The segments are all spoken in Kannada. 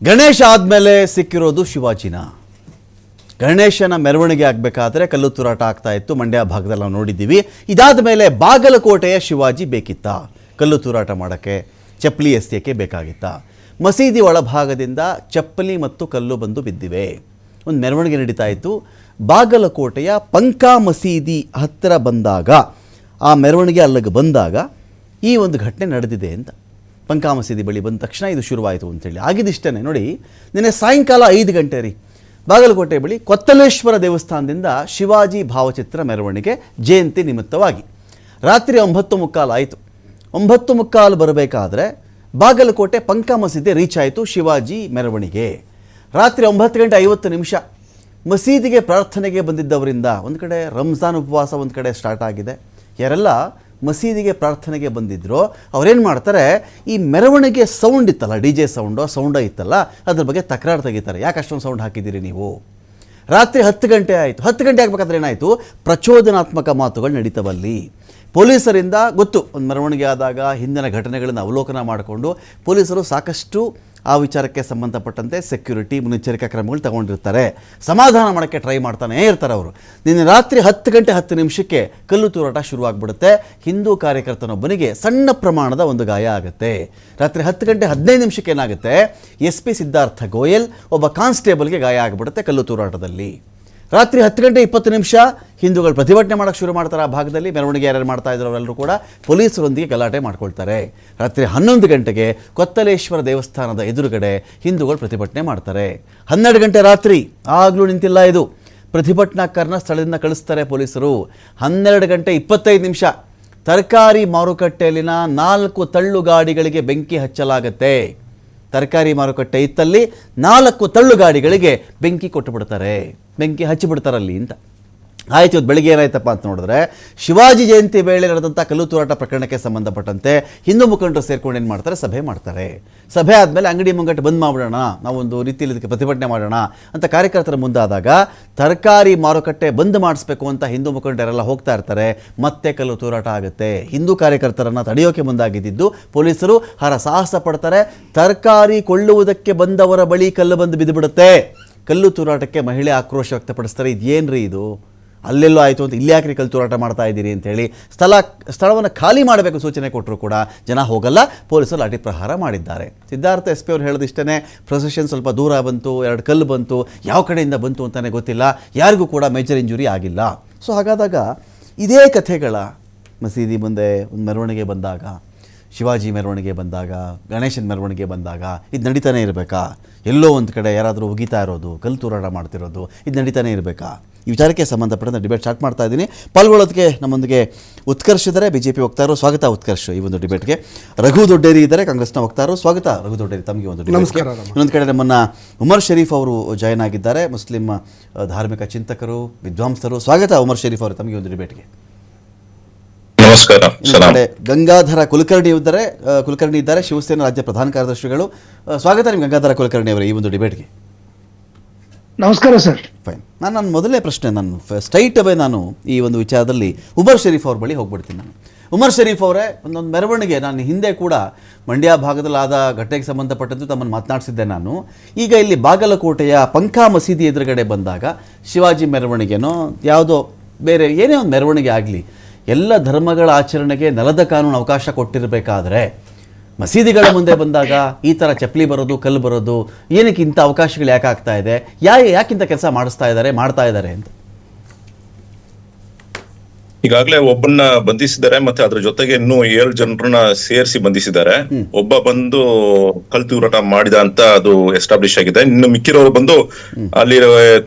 ಗಣೇಶ ಆದಮೇಲೆ ಸಿಕ್ಕಿರೋದು ಶಿವಾಜಿನ. ಗಣೇಶನ ಮೆರವಣಿಗೆ ಆಗಬೇಕಾದ್ರೆ ಕಲ್ಲು ತೂರಾಟ ಆಗ್ತಾ ಇತ್ತು, ಮಂಡ್ಯ ಭಾಗದಲ್ಲಿ ನಾವು ನೋಡಿದ್ದೀವಿ. ಇದಾದ ಮೇಲೆ ಬಾಗಲಕೋಟೆಯ ಶಿವಾಜಿ ಬೇಕಿತ್ತ ಕಲ್ಲು ತೂರಾಟ ಮಾಡೋಕ್ಕೆ, ಚಪ್ಪಲಿ ಎಸೆಯೋಕ್ಕೆ ಬೇಕಾಗಿತ್ತ? ಮಸೀದಿ ಒಳಭಾಗದಿಂದ ಚಪ್ಪಲಿ ಮತ್ತು ಕಲ್ಲು ಬಂದು ಬಿದ್ದಿವೆ. ಒಂದು ಮೆರವಣಿಗೆ ನಡೀತಾ ಇತ್ತು. ಬಾಗಲಕೋಟೆಯ ಪಂಕಾ ಮಸೀದಿ ಹತ್ತಿರ ಬಂದಾಗ, ಆ ಮೆರವಣಿಗೆ ಅಲ್ಲಿಗೆ ಬಂದಾಗ ಈ ಒಂದು ಘಟನೆ ನಡೆದಿದೆ ಅಂತ. ಪಂಕಾ ಮಸೀದಿ ಬಳಿ ಬಂದ ತಕ್ಷಣ ಇದು ಶುರುವಾಯಿತು ಅಂತೇಳಿ. ಆಗಿದ್ದಿಷ್ಟೇ ನೋಡಿ, ನಿನ್ನೆ ಸಾಯಂಕಾಲ 5 ಗಂಟೆ ರೀ, ಬಾಗಲಕೋಟೆ ಬಳಿ ಕೊತ್ತಲೇಶ್ವರ ದೇವಸ್ಥಾನದಿಂದ ಶಿವಾಜಿ ಭಾವಚಿತ್ರ ಮೆರವಣಿಗೆ ಜಯಂತಿ ನಿಮಿತ್ತವಾಗಿ ರಾತ್ರಿ 9:15 ಆಯಿತು. 9:15 ಬರಬೇಕಾದ್ರೆ ಬಾಗಲಕೋಟೆ ಪಂಕಾ ಮಸೀದಿ ರೀಚ್ ಆಯಿತು ಶಿವಾಜಿ ಮೆರವಣಿಗೆ. ರಾತ್ರಿ 9:50 ಮಸೀದಿಗೆ ಪ್ರಾರ್ಥನೆಗೆ ಬಂದಿದ್ದವರಿಂದ ಒಂದು ಕಡೆ ರಂಜಾನ್ ಉಪವಾಸ ಒಂದು ಕಡೆ ಸ್ಟಾರ್ಟ್ ಆಗಿದೆ. ಯಾರೆಲ್ಲ ಮಸೀದಿಗೆ ಪ್ರಾರ್ಥನೆಗೆ ಬಂದಿದ್ರು ಅವರೇನು ಮಾಡ್ತಾರೆ, ಈ ಮೆರವಣಿಗೆ ಸೌಂಡ್ ಇತ್ತಲ್ಲ, DJ ಸೌಂಡ ಇತ್ತಲ್ಲ, ಅದ್ರ ಬಗ್ಗೆ ತಕರಾರು ತೆಗಿತಾರೆ. ಯಾಕೆ ಅಷ್ಟೊಂದು ಸೌಂಡ್ ಹಾಕಿದ್ದೀರಿ ನೀವು? ರಾತ್ರಿ 10 ಗಂಟೆ ಆಯಿತು. 10 ಗಂಟೆ ಆಗಬೇಕಾದ್ರೆ ಏನಾಯಿತು, ಪ್ರಚೋದನಾತ್ಮಕ ಮಾತುಗಳು ನಡೀತವಲ್ಲಿ. ಪೊಲೀಸರಿಂದ ಗೊತ್ತು, ಒಂದು ಮೆರವಣಿಗೆ ಆದಾಗ ಹಿಂದಿನ ಘಟನೆಗಳನ್ನು ಅವಲೋಕನ ಮಾಡಿಕೊಂಡು ಪೊಲೀಸರು ಸಾಕಷ್ಟು ಆ ವಿಚಾರಕ್ಕೆ ಸಂಬಂಧಪಟ್ಟಂತೆ ಸೆಕ್ಯೂರಿಟಿ ಮುನ್ನೆಚ್ಚರಿಕಾ ಕ್ರಮಗಳು ತಗೊಂಡಿರ್ತಾರೆ. ಸಮಾಧಾನ ಮಾಡೋಕ್ಕೆ ಟ್ರೈ ಮಾಡ್ತಾನೆ ಇರ್ತಾರೆ ಅವರು. ನಿನ್ನೆ ರಾತ್ರಿ 10:10 ಕಲ್ಲು ತೂರಾಟ ಶುರುವಾಗ್ಬಿಡುತ್ತೆ. ಹಿಂದೂ ಕಾರ್ಯಕರ್ತನೊಬ್ಬನಿಗೆ ಸಣ್ಣ ಪ್ರಮಾಣದ ಒಂದು ಗಾಯ ಆಗುತ್ತೆ. ರಾತ್ರಿ 10:15 ಏನಾಗುತ್ತೆ, SP ಸಿದ್ಧಾರ್ಥ ಗೋಯಲ್ ಒಬ್ಬ ಕಾನ್ಸ್ಟೇಬಲ್ಗೆ ಗಾಯ ಆಗಿಬಿಡುತ್ತೆ ಕಲ್ಲು ತೂರಾಟದಲ್ಲಿ. ರಾತ್ರಿ 10:20 ಹಿಂದೂಗಳು ಪ್ರತಿಭಟನೆ ಮಾಡೋಕ್ಕೆ ಶುರು ಮಾಡ್ತಾರೆ. ಆ ಭಾಗದಲ್ಲಿ ಮೆರವಣಿಗೆ ಯಾರ್ಯಾರು ಮಾಡ್ತಾ ಇದ್ರು ಅವರೆಲ್ಲರೂ ಕೂಡ ಪೊಲೀಸರೊಂದಿಗೆ ಗಲಾಟೆ ಮಾಡ್ಕೊಳ್ತಾರೆ. ರಾತ್ರಿ 11 ಗಂಟೆಗೆ ಕೊತ್ತಲೇಶ್ವರ ದೇವಸ್ಥಾನದ ಎದುರುಗಡೆ ಹಿಂದೂಗಳು ಪ್ರತಿಭಟನೆ ಮಾಡ್ತಾರೆ. 12 ಗಂಟೆ ರಾತ್ರಿ, ಆಗಲೂ ನಿಂತಿಲ್ಲ ಇದು, ಪ್ರತಿಭಟನಾಕಾರನ ಸ್ಥಳದಿಂದ ಕಳಿಸ್ತಾರೆ ಪೊಲೀಸರು. 12:25 ತರಕಾರಿ ಮಾರುಕಟ್ಟೆಯಲ್ಲಿನ 4 ತಳ್ಳು ಗಾಡಿಗಳಿಗೆ ಬೆಂಕಿ ಹಚ್ಚಲಾಗತ್ತೆ. ತರಕಾರಿ ಮಾರುಕಟ್ಟೆ ಇತ್ತಲ್ಲಿ 4 ತಳ್ಳು ಗಾಡಿಗಳಿಗೆ ಬೆಂಕಿ ಕೊಟ್ಟು ಬಿಡ್ತಾರೆ, ಬೆಂಕಿ ಹಚ್ಚಿಬಿಡ್ತಾರಲ್ಲಿ ಅಂತ. ಆಯ್ತು, ಇವತ್ತು ಬೆಳಗ್ಗೆ ಏನಾಯ್ತಪ್ಪ ಅಂತ ನೋಡಿದ್ರೆ, ಶಿವಾಜಿ ಜಯಂತಿ ವೇಳೆ ನಡೆದಂಥ ಕಲ್ಲು ತೂರಾಟ ಪ್ರಕರಣಕ್ಕೆ ಸಂಬಂಧಪಟ್ಟಂತೆ ಹಿಂದೂ ಮುಖಂಡರು ಸೇರ್ಕೊಂಡು ಏನು ಮಾಡ್ತಾರೆ, ಸಭೆ ಮಾಡ್ತಾರೆ. ಸಭೆ ಆದಮೇಲೆ ಅಂಗಡಿ ಮುಂಗಟ್ಟು ಬಂದ್ ಮಾಡಿಬಿಡೋಣ, ನಾವೊಂದು ರೀತಿಯಲ್ಲಿ ಇದಕ್ಕೆ ಪ್ರತಿಭಟನೆ ಮಾಡೋಣ ಅಂತ ಕಾರ್ಯಕರ್ತರ ಮುಂದಾದಾಗ ತರಕಾರಿ ಮಾರುಕಟ್ಟೆ ಬಂದ್ ಮಾಡಿಸ್ಬೇಕು ಅಂತ ಹಿಂದೂ ಮುಖಂಡರೆಲ್ಲ ಹೋಗ್ತಾ ಇರ್ತಾರೆ. ಮತ್ತೆ ಕಲ್ಲು ತೂರಾಟ ಆಗುತ್ತೆ. ಹಿಂದೂ ಕಾರ್ಯಕರ್ತರನ್ನು ತಡೆಯೋಕೆ ಮುಂದಾಗಿದ್ದು ಪೊಲೀಸರು ಸಾಹಸ ಪಡ್ತಾರೆ. ತರಕಾರಿ ಕೊಳ್ಳುವುದಕ್ಕೆ ಬಂದವರ ಬಳಿ ಕಲ್ಲು ಬಂದು ಬಿದ್ದುಬಿಡುತ್ತೆ. ಕಲ್ಲು ತೂರಾಟಕ್ಕೆ ಮಹಿಳೆ ಆಕ್ರೋಶ ವ್ಯಕ್ತಪಡಿಸ್ತಾರೆ. ಇದೇನ್ರಿ ಇದು, ಅಲ್ಲೆಲ್ಲೋ ಆಯಿತು ಅಂತ ಇಲ್ಲಿ ಯಾಕ್ರಿ ಕಲ್ಲು ತೂರಾಟ ಮಾಡ್ತಾ ಇದ್ದೀರಿ ಅಂತೇಳಿ ಸ್ಥಳವನ್ನು ಖಾಲಿ ಮಾಡಬೇಕು ಸೂಚನೆ ಕೊಟ್ಟರು ಕೂಡ ಜನ ಹೋಗಲ್ಲ. ಪೊಲೀಸರು ಲಾಠಿ ಪ್ರಹಾರ ಮಾಡಿದ್ದಾರೆ. ಸಿದ್ಧಾರ್ಥ SP ಅವರು ಹೇಳೋದಿಷ್ಟೇ, ಪ್ರೊಸೆಷನ್ ಸ್ವಲ್ಪ ದೂರ ಬಂತು, 2 ಕಲ್ಲು ಬಂತು, ಯಾವ ಕಡೆಯಿಂದ ಬಂತು ಅಂತಲೇ ಗೊತ್ತಿಲ್ಲ, ಯಾರಿಗೂ ಕೂಡ ಮೇಜರ್ ಇಂಜುರಿ ಆಗಿಲ್ಲ. ಸೊ ಹಾಗಾದಾಗ ಇದೇ ಕಥೆಗಳ ಮಸೀದಿ ಮುಂದೆ ಒಂದು ಮೆರವಣಿಗೆ ಬಂದಾಗ, ಶಿವಾಜಿ ಮೆರವಣಿಗೆ ಬಂದಾಗ, ಗಣೇಶನ ಮೆರವಣಿಗೆ ಬಂದಾಗ ಇದು ನಡೀತಾನೆ ಇರಬೇಕಾ? ಎಲ್ಲೋ ಒಂದು ಕಡೆ ಯಾರಾದರೂ ಉಗಿತಾ ಇರೋದು, ಕಲ್ಲು ತೂರಾಟ ಮಾಡ್ತಿರೋದು ಇದು ನಡೀತಾನೆ ಇರಬೇಕಾ? ಈ ವಿಚಾರಕ್ಕೆ ಸಂಬಂಧಪಟ್ಟಂತೆ ಡಿಬೇಟ್ ಸ್ಟಾರ್ಟ್ ಮಾಡ್ತಾ ಇದ್ದೀನಿ. ಪಾಲ್ಗೊಳ್ಳೋದಕ್ಕೆ ನಮ್ಮೊಂದಿಗೆ ಉತ್ಕರ್ಷ್ ಇದ್ದಾರೆ, BJP ವಕ್ತಾರರು. ಸ್ವಾಗತ ಉತ್ಕರ್ಷ್ ಈ ಒಂದು ಡಿಬೇಟ್ಗೆ. ರಘು ದೊಡ್ಡೇರಿ ಇದ್ದಾರೆ, ಕಾಂಗ್ರೆಸ್ನ ವಕ್ತಾರರು. ಸ್ವಾಗತ ರಘು ದೊಡ್ಡೇರಿ, ತಮಗೆ ಒಂದು ಡಿಬೇಟ್ಗೆ. ಇನ್ನೊಂದು ಕಡೆ ನಮ್ಮನ್ನು ಉಮರ್ ಶರೀಫ್ ಅವರು ಜಾಯ್ನ್ ಆಗಿದ್ದಾರೆ, ಮುಸ್ಲಿಂ ಧಾರ್ಮಿಕ ಚಿಂತಕರು, ವಿದ್ವಾಂಸರು. ಸ್ವಾಗತ ಉಮರ್ ಶರೀಫ್ ಅವರು, ತಮಗೆ ಒಂದು ಡಿಬೇಟ್ಗೆ. ನಮಸ್ಕಾರ. ಗಂಗಾಧರ ಕುಲಕರ್ಣಿ ಇದ್ದಾರೆ, ಶಿವಸೇನಾ ರಾಜ್ಯ ಪ್ರಧಾನ ಕಾರ್ಯದರ್ಶಿಗಳು. ಸ್ವಾಗತ ನಿಮ್ಗೆ ಗಂಗಾಧರ ಕುಲಕರ್ಣಿ ಅವರೇ ಈ ಒಂದು ಡಿಬೇಟ್ಗೆ. ನಮಸ್ಕಾರ ಸರ್. ಫೈನ್. ನನ್ನ ಮೊದಲನೇ ಪ್ರಶ್ನೆ, ಸ್ಟ್ರೈಟ್ ಅವೇ ನಾನು ಈ ಒಂದು ವಿಚಾರದಲ್ಲಿ ಉಮರ್ ಶರೀಫ್ ಅವ್ರ ಬಳಿ ಹೋಗ್ಬಿಡ್ತೀನಿ. ಉಮರ್ ಶರೀಫ್ ಅವರೇ, ಒಂದೊಂದು ಮೆರವಣಿಗೆ ನಾನು ಹಿಂದೆ ಕೂಡ ಮಂಡ್ಯ ಭಾಗದಲ್ಲಿ ಆದ ಘಟನೆಗೆ ಸಂಬಂಧಪಟ್ಟಂತೆ ತಮ್ಮನ್ನು ಮಾತನಾಡಿಸಿದ್ದೆ ನಾನು. ಈಗ ಇಲ್ಲಿ ಬಾಗಲಕೋಟೆಯ ಪಂಕಾ ಮಸೀದಿ ಎದುರುಗಡೆ ಬಂದಾಗ ಶಿವಾಜಿ ಮೆರವಣಿಗೆನೋ ಯಾವುದೋ ಬೇರೆ ಏನೇ ಒಂದು ಮೆರವಣಿಗೆ ಆಗಲಿ, ಎಲ್ಲ ಧರ್ಮಗಳ ಆಚರಣೆಗೆ ನೆಲದ ಕಾನೂನು ಅವಕಾಶ ಕೊಟ್ಟಿರಬೇಕಾದ್ರೆ ಮಸೀದಿಗಳ ಮುಂದೆ ಬಂದಾಗ ಈ ಥರ ಚಪ್ಪಲಿ ಬರೋದು, ಕಲ್ಲು ಬರೋದು, ಏನಕ್ಕೆ ಇಂಥ ಅವಕಾಶಗಳು ಯಾಕೆ ಆಗ್ತಾ ಇದೆ, ಯಾಕಿಂತ ಕೆಲಸ ಮಾಡ್ತಾ ಇದ್ದಾರೆ ಅಂತ? ಈಗಾಗಲೇ ಒಬ್ಬನ್ನ ಬಂಧಿಸಿದ್ದಾರೆ, ಮತ್ತೆ ಅದ್ರ ಜೊತೆಗೆ ಇನ್ನೂ 7 ಜನರನ್ನ ಸೇರಿಸಿ ಬಂಧಿಸಿದ್ದಾರೆ. ಒಬ್ಬ ಬಂದು ಕಲ್ಲು ತೂರಾಟ ಮಾಡಿದ ಅಂತ ಅದು ಎಸ್ಟಾಬ್ಲಿಷ್ ಆಗಿದೆ. ಇನ್ನು ಮಿಕ್ಕಿರೋರು ಬಂದು ಅಲ್ಲಿ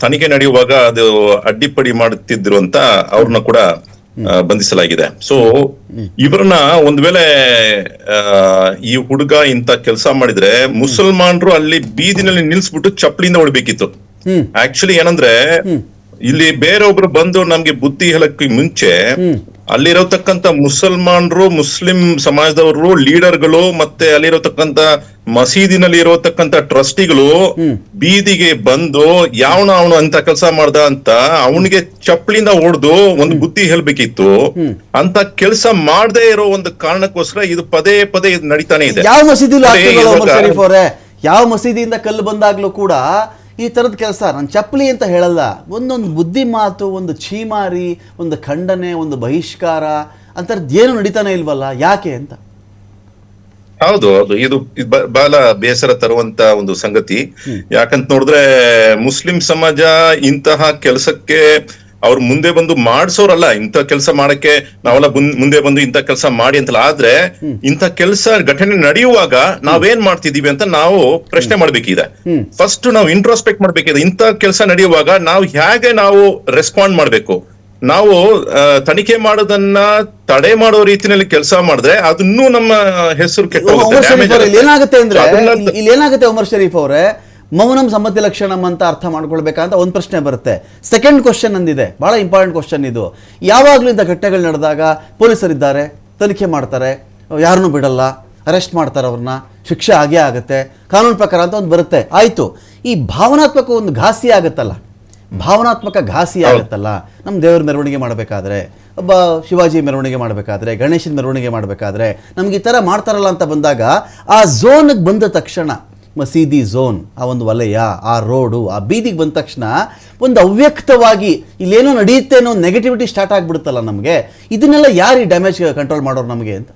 ತನಿಖೆ ನಡೆಯುವಾಗ ಅದು ಅಡ್ಡಿಪಡಿ ಮಾಡುತ್ತಿದ್ರು ಅಂತ ಅವ್ರನ್ನ ಕೂಡ ಬಂಧಿಸಲಾಗಿದೆ. ಸೊ ಇವ್ರನ್ನ ಒಂದ್ ವೇಳೆ ಈ ಹುಡುಗ ಇಂತ ಕೆಲಸ ಮಾಡಿದ್ರೆ ಮುಸಲ್ಮಾನರು ಅಲ್ಲಿ ಬೀದಿನಲ್ಲಿ ನಿಲ್ಸ್ಬಿಟ್ಟು ಚಪ್ಪಲಿಯಿಂದ ಹೊಡ್ಬೇಕಿತ್ತು. ಆಕ್ಚುಲಿ ಏನಂದ್ರೆ, ಇಲ್ಲಿ ಬೇರೊಬ್ರು ಬಂದು ನಮ್ಗೆ ಬುದ್ಧಿ ಹೇಳಕ್ಕೆ ಮುಂಚೆ ಅಲ್ಲಿರತಕ್ಕಂತ ಮುಸಲ್ಮಾನರು, ಮುಸ್ಲಿಂ ಸಮಾಜದವರು, ಲೀಡರ್ಗಳು, ಮತ್ತೆ ಅಲ್ಲಿರತಕ್ಕಂತ ಮಸೀದಿನಲ್ಲಿ ಇರತಕ್ಕಂತ ಟ್ರಸ್ಟಿಗಳು ಬೀದಿಗೆ ಬಂದು ಅವನು ಅಂತ ಕೆಲಸ ಮಾಡ್ದ ಅಂತ ಅವನಿಗೆ ಚಪ್ಪಲಿಂದ ಹೊಡೆದು ಒಂದು ಬುದ್ಧಿ ಹೇಳ್ಬೇಕಿತ್ತು. ಅಂತ ಕೆಲಸ ಮಾಡದೇ ಇರೋ ಒಂದು ಕಾರಣಕ್ಕೋಸ್ಕರ ಇದು ಪದೇ ಪದೇ ನಡೀತಾನೆ ಇದೆ. ಯಾವ ಮಸೀದಿ ಯಾವ ಮಸೀದಿಯಿಂದ ಕಲ್ಲು ಬಂದಾಗಲೂ ಕೂಡ ಈ ಥರದ ಕೆಲಸ ನಾನು ಚಪ್ಪಲಿ ಅಂತ ಹೇಳಲ್ಲ, ಒಂದೊಂದು ಬುದ್ಧಿ ಮಾತು, ಒಂದು ಛೀಮಾರಿ, ಒಂದು ಖಂಡನೆ, ಒಂದು ಬಹಿಷ್ಕಾರ ಅಂಥದ್ದು ಏನು ನಡೀತಾನೆ ಇಲ್ವಲ್ಲ, ಯಾಕೆ ಅಂತ. ಹೌದು ಹೌದು, ಇದು ಬಹಳ ಬೇಸರ ತರುವಂತ ಒಂದು ಸಂಗತಿ. ಯಾಕಂತ ನೋಡಿದ್ರೆ ಮುಸ್ಲಿಂ ಸಮಾಜ ಇಂತಹ ಕೆಲಸಕ್ಕೆ ಅವ್ರು ಮುಂದೆ ಬಂದು ಮಾಡ್ಸೋರಲ್ಲ. ಇಂಥ ಕೆಲಸ ಮಾಡಕ್ಕೆ ನಾವೆಲ್ಲ ಮುಂದೆ ಬಂದು ಇಂಥ ಕೆಲಸ ಮಾಡಿ ಅಂತಲ್ಲ. ಆದ್ರೆ ಇಂಥ ಕೆಲಸ ಘಟನೆ ನಡೆಯುವಾಗ ನಾವೇನ್ ಮಾಡ್ತಿದೀವಿ ಅಂತ ನಾವು ಪ್ರಶ್ನೆ ಮಾಡ್ಬೇಕಿದೆ. ಫಸ್ಟ್ ನಾವು ಇಂಟ್ರೋಸ್ಪೆಕ್ಟ್ ಮಾಡ್ಬೇಕಿದೆ. ಇಂಥ ಕೆಲಸ ನಡೆಯುವಾಗ ನಾವು ಹೇಗೆ ನಾವು ರೆಸ್ಪಾಂಡ್ ಮಾಡ್ಬೇಕು. ನಾವು ತನಿಖೆ ಮಾಡೋದನ್ನ ತಡೆ ಮಾಡೋ ರೀತಿಯಲ್ಲಿ ಕೆಲಸ ಮಾಡಿದ್ರೆ ಅದನ್ನೂ ನಮ್ಮ ಹೆಸರು ಏನಾಗುತ್ತೆ ಅಂದ್ರೆ, ಇಲ್ಲಿ ಏನಾಗುತ್ತೆ ಉಮರ್ ಶರೀಫ್ ಅವರೇ, ಮೌನಂ ಸಮ್ಮತಿ ಲಕ್ಷಣಂ ಅಂತ ಅರ್ಥ ಮಾಡ್ಕೊಳ್ಬೇಕಂತ ಒಂದು ಪ್ರಶ್ನೆ ಬರುತ್ತೆ. ಸೆಕೆಂಡ್ ಕ್ವಶನ್ ಅಂದಿದೆ, ಬಹಳ ಇಂಪಾರ್ಟೆಂಟ್ ಕ್ವಶನ್ ಇದು. ಯಾವಾಗಲೂ ಇಂಥ ಘಟನೆಗಳು ನಡೆದಾಗ ಪೊಲೀಸರಿದ್ದಾರೆ, ತನಿಖೆ ಮಾಡ್ತಾರೆ, ಯಾರನ್ನೂ ಬಿಡಲ್ಲ, ಅರೆಸ್ಟ್ ಮಾಡ್ತಾರೆ, ಅವ್ರನ್ನ ಶಿಕ್ಷೆ ಆಗೇ ಆಗುತ್ತೆ ಕಾನೂನು ಪ್ರಕಾರ ಅಂತ ಒಂದು ಬರುತ್ತೆ. ಆಯಿತು, ಈ ಭಾವನಾತ್ಮಕ ಒಂದು ಘಾಸಿ ಆಗುತ್ತಲ್ಲ, ಭಾವನಾತ್ಮಕ ಘಾಸಿ ಆಗುತ್ತಲ್ಲ, ನಮ್ಮ ದೇವರ ಮೆರವಣಿಗೆ ಮಾಡಬೇಕಾದ್ರೆ, ಒಬ್ಬ ಶಿವಾಜಿ ಮೆರವಣಿಗೆ ಮಾಡಬೇಕಾದ್ರೆ, ಗಣೇಶನ ಮೆರವಣಿಗೆ ಮಾಡಬೇಕಾದ್ರೆ ನಮ್ಗೆ ಈ ಥರ ಮಾಡ್ತಾರಲ್ಲ ಅಂತ ಬಂದಾಗ, ಆ ಝೋನ್ಗೆ ಬಂದ ತಕ್ಷಣ, ಮಸೀದಿ ಝೋನ್, ಆ ಒಂದು ವಲಯ, ಆ ರೋಡು, ಆ ಬೀದಿಗೆ ಬಂದ ತಕ್ಷಣ ಒಂದು ಅವ್ಯಕ್ತವಾಗಿ ಇಲ್ಲೇನೋ ನಡೆಯುತ್ತೆ ಅನ್ನೋ ನೆಗೆಟಿವಿಟಿ ಸ್ಟಾರ್ಟ್ ಆಗಿಬಿಡುತ್ತಲ್ಲ ನಮಗೆ. ಇದನ್ನೆಲ್ಲ ಯಾರು ಈ ಡ್ಯಾಮೇಜ್ ಕಂಟ್ರೋಲ್ ಮಾಡೋರು ನಮಗೆ ಅಂತ.